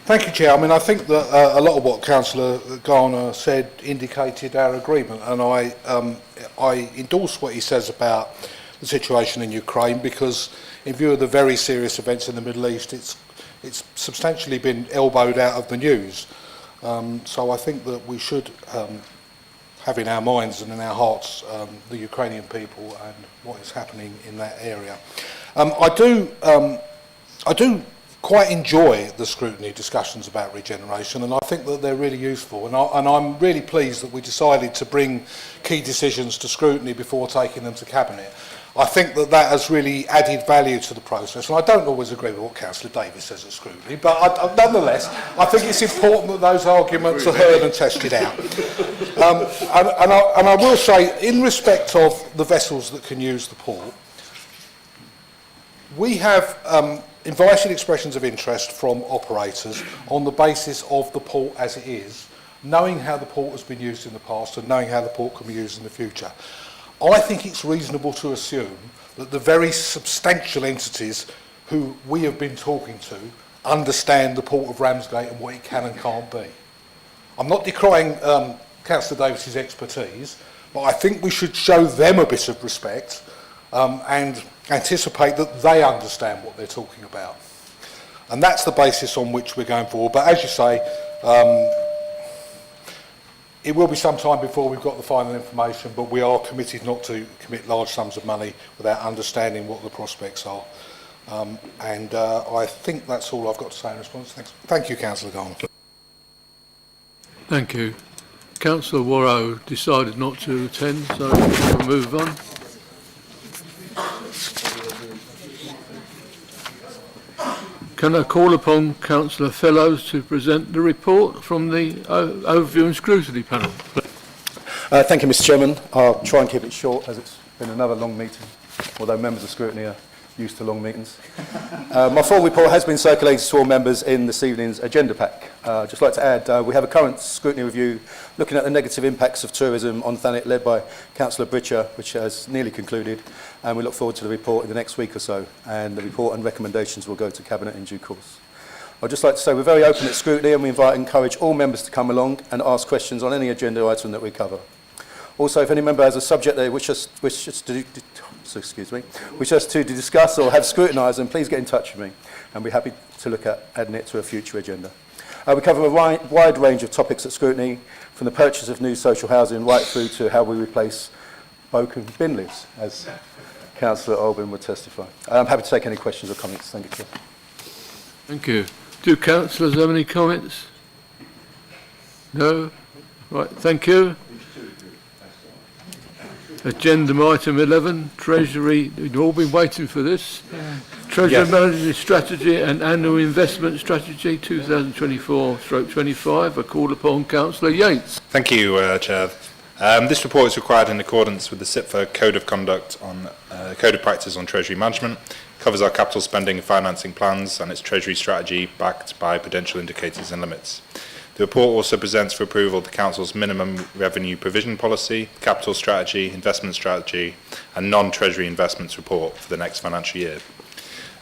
Thank you, Chair. I mean, I think that a lot of what Councillor Garner said indicated our agreement, and I endorse what he says about the situation in Ukraine, because in view of the very serious events in the Middle East, it's substantially been elbowed out of the news. So I think that we should have in our minds and in our hearts the Ukrainian people and what is happening in that area. I do quite enjoy the scrutiny discussions about regeneration, and I think that they're really useful, and I'm really pleased that we decided to bring key decisions to scrutiny before taking them to Cabinet. I think that that has really added value to the process, and I don't always agree with what Councillor Davis says at scrutiny, but nonetheless, I think it's important that those arguments are heard and tested out. And I will say, in respect of the vessels that can use the port, we have invited expressions of interest from operators on the basis of the port as it is, knowing how the port has been used in the past and knowing how the port can be used in the future. I think it's reasonable to assume that the very substantial entities who we have been talking to understand the Port of Ramsgate and what it can and can't be. I'm not decrying Councillor Davis's expertise, but I think we should show them a bit of respect and anticipate that they understand what they're talking about. And that's the basis on which we're going forward. But as you say, it will be some time before we've got the final information, but we are committed not to commit large sums of money without understanding what the prospects are. I think that's all I've got to say in response. Thanks. Thank you, Councillor Garner. Thank you. Councillor Warrow decided not to attend, so we'll move on. Can I call upon Councillor Fellows to present the report from the Overview and Scrutiny panel? Thank you, Mr. Chairman. I'll try and keep it short as it's been another long meeting. although members of scrutiny are used to long meetings. My full report has been circulated to all members in this evening's agenda pack. I'd just like to add, we have a current scrutiny review looking at the negative impacts of tourism on Thanet, led by Councillor Britcher, which has nearly concluded, and we look forward to the report in the next week or so, and the report and recommendations will go to Cabinet in due course. I'd just like to say we're very open at scrutiny, and we invite and encourage all members to come along and ask questions on any agenda item that we cover. Also, if any member has a subject they wish us to discuss or have scrutinised, then please get in touch with me, and we're happy to look at adding it to a future agenda. We cover a wide range of topics at scrutiny, from the purchase of new social housing right through to how we replace broken bin lids, as Councillor Olben would testify. I'm happy to take any questions or comments. Thank you, Chair. Thank you. Do councillors have any comments? No? Right, thank you. Agenda item 11, Treasury, you've all been waiting for this. Treasury Management Strategy and Annual Investment Strategy 2024/25. I call upon Councillor Yates. Thank you, Chair. This report is required in accordance with the SIPFA Code of Conduct on Code of Practice on Treasury Management. Covers our capital spending and financing plans and its Treasury strategy backed by prudential indicators and limits. The report also presents for approval the Council's minimum revenue provision policy, capital strategy, investment strategy and non-Treasury investments report for the next financial year.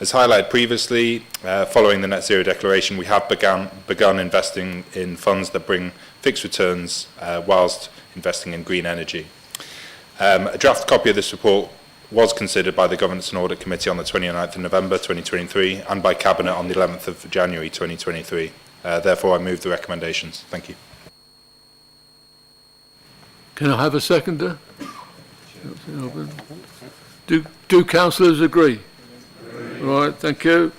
As highlighted previously, following the net zero declaration, we have begun investing in funds that bring fixed returns whilst investing in green energy. A draft copy of this report was considered by the Governance and Audit Committee on the 29th of November 2023 and by Cabinet on the 11th of January 2023. Therefore, I move the recommendations. Thank you. Can I have a seconder? Do councillors agree? Right, thank you.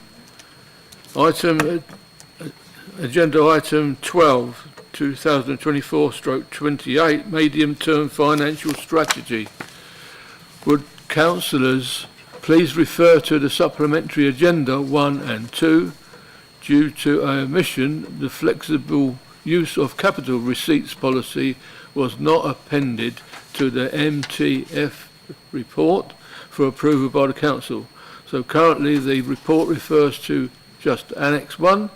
Agenda item 12, 2024/28, medium-term financial strategy. Would councillors please refer to the supplementary agenda 1 and 2? Due to our omission, the flexible use of capital receipts policy was not appended to the MTF report for approval by the Council. So currently the report refers to just Annex 1,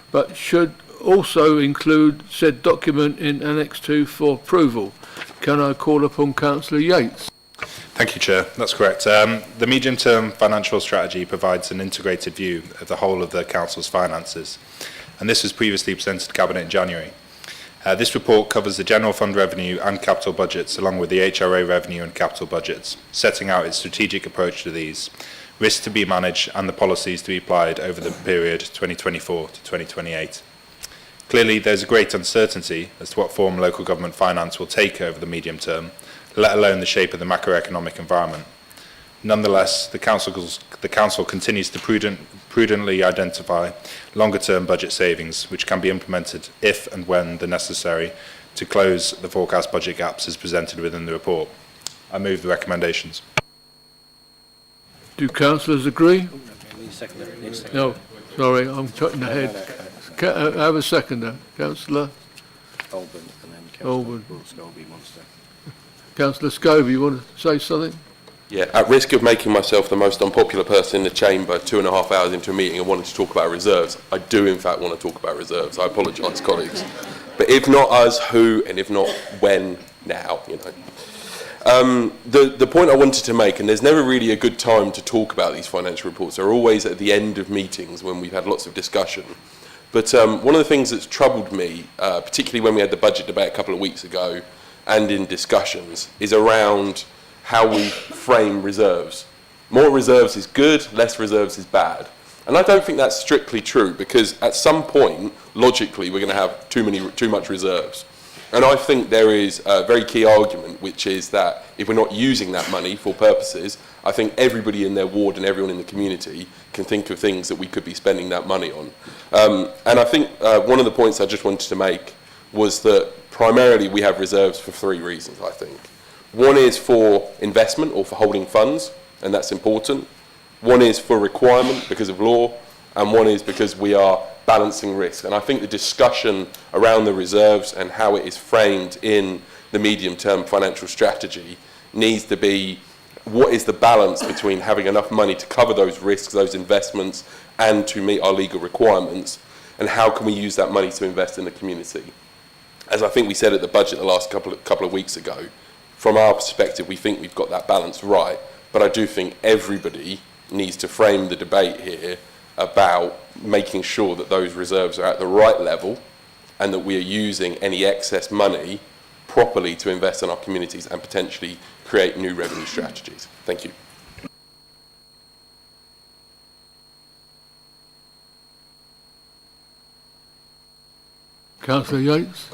but should also include said document in Annex 2 for approval. Can I call upon Councillor Yates? Thank you, Chair. That's correct. The medium-term financial strategy provides an integrated view of the whole of the Council's finances, and this was previously presented to Cabinet in January. This report covers the general fund revenue and capital budgets, along with the HRA revenue and capital budgets, setting out its strategic approach to these, risks to be managed and the policies to be applied over the period 2024 to 2028. Clearly, there's a great uncertainty as to what form local government finance will take over the medium term, let alone the shape of the macroeconomic environment. Nonetheless, the Council continues to prudently identify longer-term budget savings, which can be implemented if and when they're necessary to close the forecast budget gaps as presented within the report. I move the recommendations. Do councillors agree? No, sorry, I'm cutting ahead. Have a seconder. Councillor Olben and then Olben. Scobie Monster. Councillor Scobie, you want to say something? Yeah, at risk of making myself the most unpopular person in the chamber 2.5 hours into a meeting and wanting to talk about reserves, I do in fact want to talk about reserves. I apologise, colleagues. But if not us, who, and if not when, now, you know. The point I wanted to make, and there's never really a good time to talk about these financial reports, they're always at the end of meetings when we've had lots of discussion. But one of the things that's troubled me, particularly when we had the budget debate a couple of weeks ago and in discussions, is around how we frame reserves. More reserves is good, less reserves is bad. And I don't think that's strictly true, because at some point, logically, we're going to have too much reserves. And I think there is a very key argument, which is that if we're not using that money for purposes, I think everybody in their ward and everyone in the community can think of things that we could be spending that money on. And I think one of the points I just wanted to make was that primarily we have reserves for 3 reasons, I think. One is for investment or for holding funds, and that's important. One is for requirement because of law, and one is because we are balancing risk. And I think the discussion around the reserves and how it is framed in the medium-term financial strategy needs to be what is the balance between having enough money to cover those risks, those investments, and to meet our legal requirements, and how can we use that money to invest in the community? As I think we said at the budget the last couple of weeks ago, from our perspective, we think we've got that balance right, but I do think everybody needs to frame the debate here about making sure that those reserves are at the right level and that we are using any excess money properly to invest in our communities and potentially create new revenue strategies. Thank you. Councillor Yates?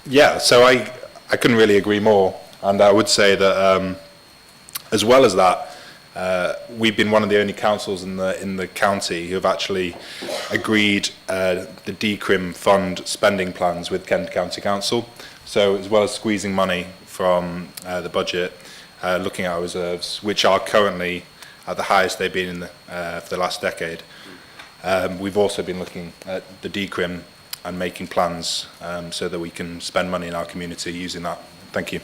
Yeah, so I couldn't really agree more, and I would say that as well as that, we've been one of the only councils in the county who have actually agreed the DCRIM fund spending plans with Kent County Council. So as well as squeezing money from the budget, looking at our reserves, which are currently at the highest they've been in for the last decade, we've also been looking at the DCRIM and making plans so that we can spend money in our community using that. Thank you.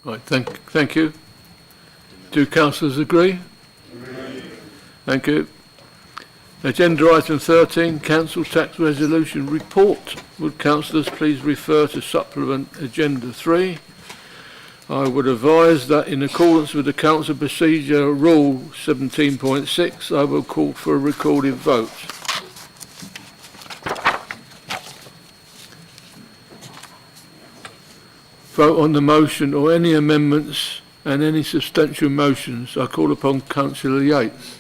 Right, thank you. Do councillors agree? Thank you. Agenda item 13, council tax resolution report. Would councillors please refer to supplement agenda 3? I would advise that in accordance with the council procedure rule 17.6, I will call for a recorded vote. Vote on the motion or any amendments and any substantial motions. I call upon Councillor Yates.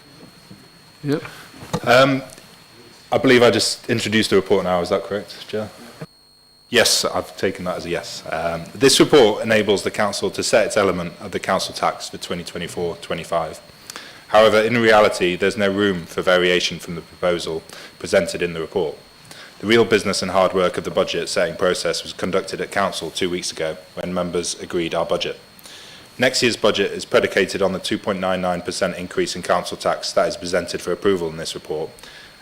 Yep. I believe I just introduced the report now, is that correct, Chair? Yes, I've taken that as a yes. This report enables the council to set its element of the council tax for 2024-25. However, in reality, there's no room for variation from the proposal presented in the report. The real business and hard work of the budget setting process was conducted at Council 2 weeks ago when members agreed our budget. Next year's budget is predicated on the 2.99% increase in council tax that is presented for approval in this report,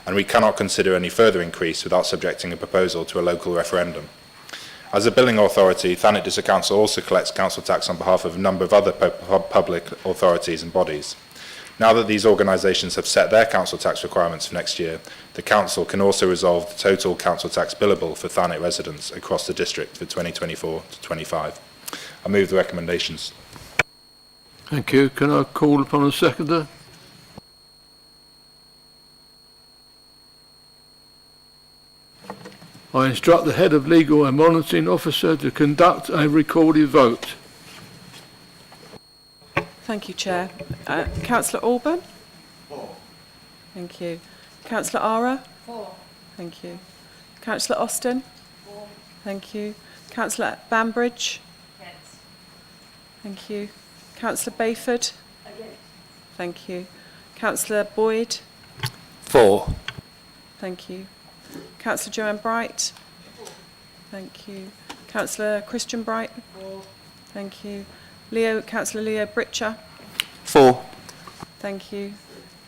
and we cannot consider any further increase without subjecting a proposal to a local referendum. As a billing authority, Thanet District Council also collects council tax on behalf of a number of other public authorities and bodies. Now that these organisations have set their council tax requirements for next year, the council can also resolve the total council tax billable for Thanet residents across the district for 2024-25. I move the recommendations. Thank you. Can I call upon a seconder? I instruct the head of legal and monitoring officer to conduct a recorded vote. Thank you, Chair. Councillor Alban? 4. Thank you. Councillor Ara? 4. Thank you. Councillor Austin? 4. Thank you. Councillor Bambridge? Yes. Thank you. Councillor Bayford? Again. Thank you. Councillor Boyd? 4. Thank you. Councillor Joanne Bright? 4. Thank you. Councillor Christian Bright? 4. Thank you. Councillor Leo Britcher? 4. Thank you.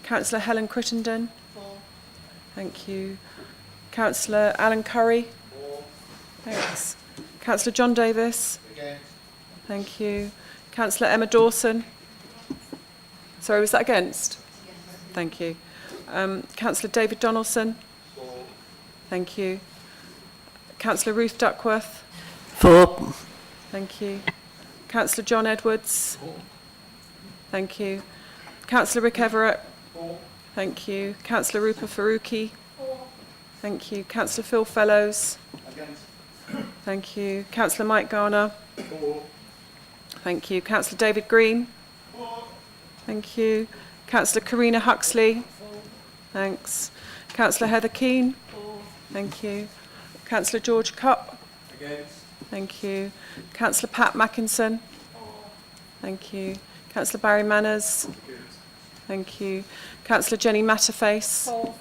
Councillor Helen Crittenden? 4. Thank you. Councillor Alan Curry? 4. Thanks. Councillor John Davis? Again. Thank you. Councillor Emma Dawson? Sorry, was that against? Yes. Thank you. Councillor David Donaldson? 4. Thank you. Councillor Ruth Duckworth? 4. Thank you. Councillor John Edwards? 4. Thank you. Councillor Rick Everett? 4. Thank you. Councillor Rupa Faruqi? 4. Thank you. Councillor Phil Fellows? Against. Thank you. Councillor Mike Garner? 4. Thank you. Councillor David Green? 4. Thank you. Councillor Karina Huxley? 4. Thanks. Councillor Heather Keane? 4. Thank you. Councillor George Cupp? Against. Thank you. Councillor Pat Mackinson? 4. Thank you. Councillor Barry Manners? Thank you. Councillor Jenny Matterface? 4.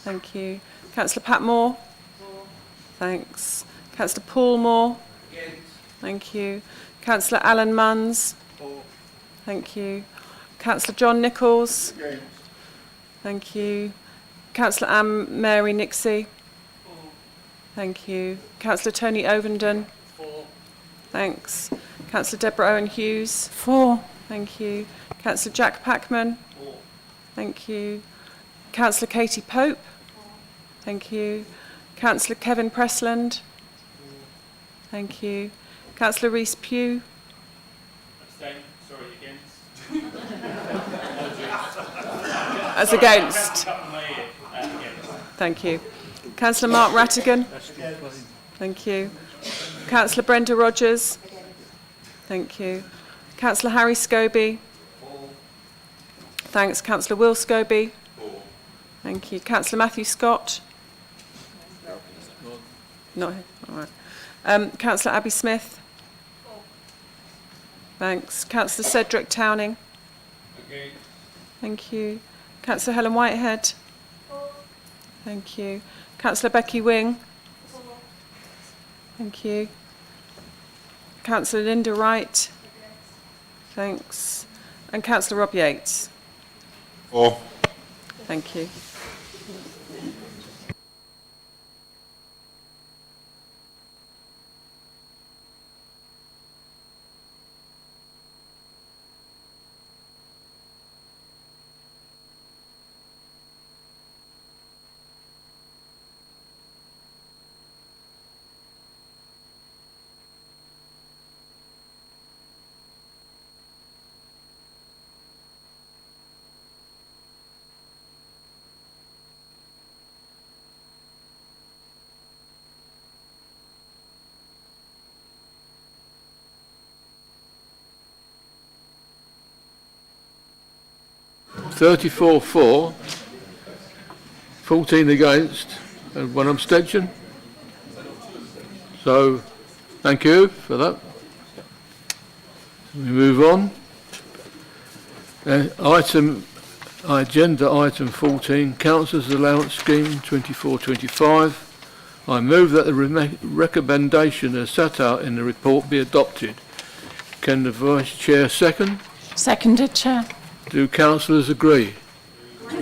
Thank you. Councillor Pat Moore? 4. Thanks. Councillor Paul Moore? Against. Thank you. Councillor Alan Munns? 4. Thank you. Councillor John Nichols? Against. Thank you. Councillor Anne Mary Nixie? 4. Thank you. Councillor Tony Ovenden? 4. Thanks. Councillor Deborah Owen-Hughes? 4. Thank you. Councillor Jack Packman? 4. Thank you. Councillor Katie Pope? 4. Thank you. Councillor Kevin Pressland? 4. Thank you. Councillor Rhys Pugh? Abstain. Sorry, against. As against? Thank you. Councillor Mark Rattigan? Thank you. Councillor Brenda Rogers? Thank you. Councillor Harry Scobie? Thanks. Councillor Will Scobie? Thank you. Councillor Matthew Scott? Not here. All right. Councillor Abby Smith? Thanks. Councillor Cedric Towning? Thank you. Councillor Helen Whitehead? Thank you. Councillor Becky Wing? Thank you. Councillor Linda Wright? Thanks. And Councillor Rob Yates? 4. Thank you. (34 for), 14 against, and 1 abstention. So, thank you for that. We move on. Agenda item 14, Councillors' Allowance Scheme 24-25. I move that the recommendation as set out in the report be adopted. Can the Vice Chair second? Seconded, Chair. Do councillors agree? Okay,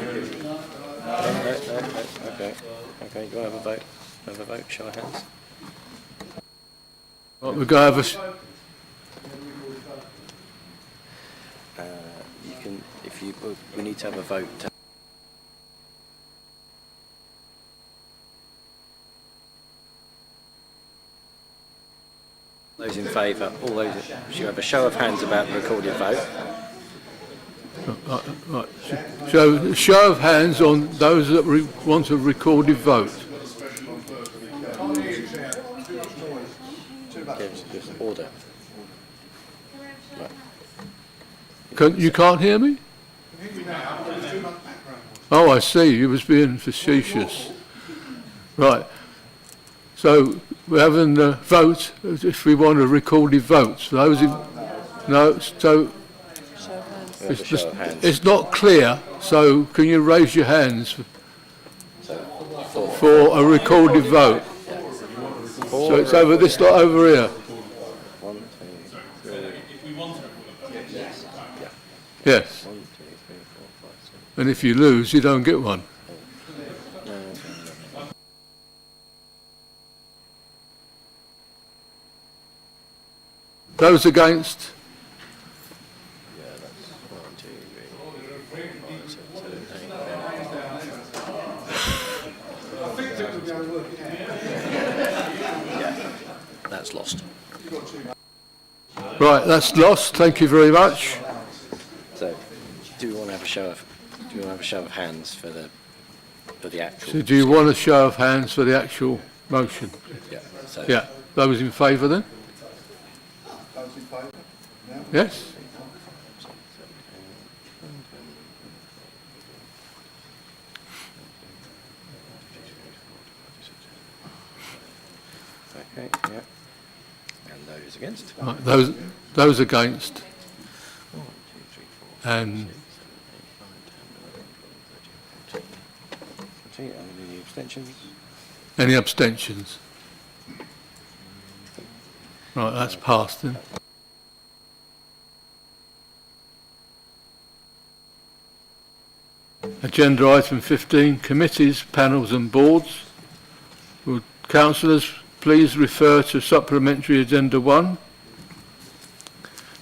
go have a vote. Have a vote, show of hands. Right, we're going to have You can, if you, we need to have a vote. Those in favour, all those, should you have a show of hands about the recorded vote? Right. Show of hands on those that want a recorded vote. Just order. Right. You can't hear me? Oh, I see. You was being facetious. Right. So we're having the vote if we want a recorded vote. So those in, no. So. It's not clear, so can you raise your hands for a recorded vote? So it's over this lot over here. 1, 2, 3. Yes. 1, 2, 3, 4, 5, 6. And if you lose, you don't get one. Those against? That's lost. Right, that's lost. Thank you very much. So, do we want to have a show of hands for the actual? So, do you want a show of hands for the actual motion? Yeah. So, yeah. Those in favour then? Those in favour? Yes. Okay. Yeah. And those against? Right, those against. 1, 2, 3, 4, 5, And 6, 7, 8, 9, 10, 11, 12, 13, 14. Any abstentions? any abstentions? Right, that's passed then. Agenda item 15, committees, panels and boards. Would councillors please refer to supplementary agenda 1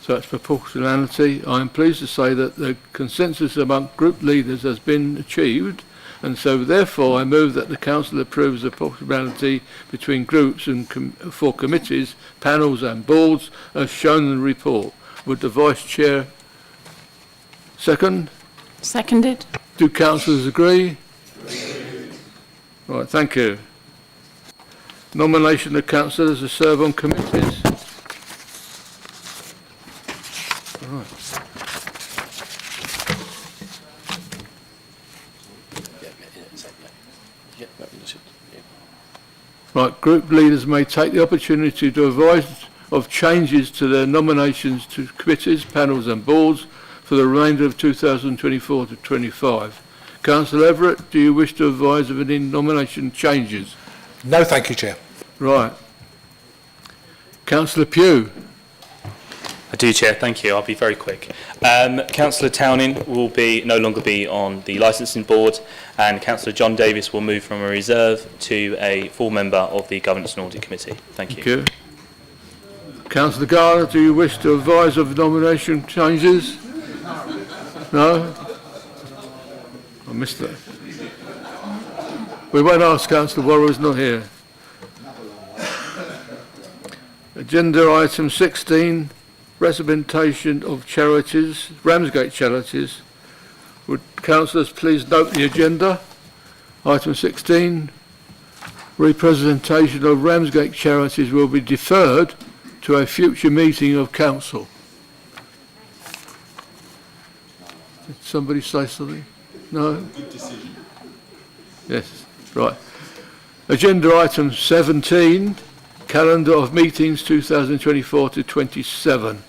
So that's proportionality. I am pleased to say that the consensus among group leaders has been achieved, and so therefore I move that the Council approves the proportionality between groups and for committees, panels and boards as shown in the report. Would the Vice Chair second? Seconded. Do councillors agree? Right, thank you. Nomination of councillors to serve on committees. Right. Right, group leaders may take the opportunity to advise of changes to their nominations to committees, panels and boards for the remainder of 2024 to 25. Councillor Everett, do you wish to advise of any nomination changes? No, thank you, Chair. Right. Councillor Pugh. I do, Chair. Thank you. I'll be very quick. Councillor Towning will no longer be on the licensing board, and Councillor John Davis will move from a reserve to a full member of the Governance and Audit Committee. Thank you. Thank you. Councillor Gardner, do you wish to advise of nomination changes? No? I missed that. We won't ask Councillor Warrow's not here. Agenda item 16, representation of charities, Ramsgate charities. Would councillors please note the agenda? Item 16, representation of Ramsgate charities will be deferred to a future meeting of council. Did somebody say something? No? Good decision. Yes, right. Agenda item 17, calendar of meetings 2024 to 27.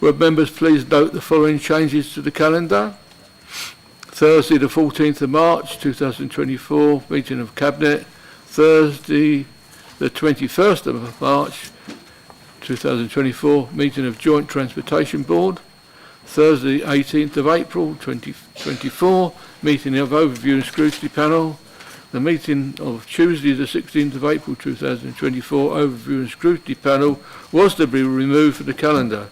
Would members please note the following changes to the calendar? Thursday the 14th of March 2024, meeting of Cabinet. Thursday the 21st of March 2024, meeting of Joint Transportation Board. Thursday 18th of April 2024, meeting of Overview and Scrutiny Panel. The meeting of Tuesday the 16th of April 2024, Overview and Scrutiny Panel, was to be removed from the calendar.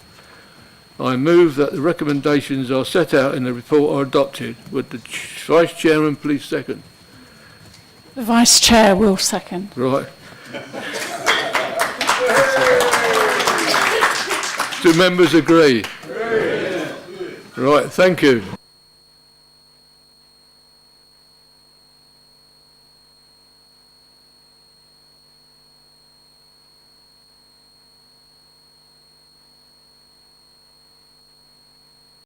I move that the recommendations are set out in the report are adopted. Would the Vice Chairman please second? The Vice Chair will second. Right. Do members agree? Right, thank you.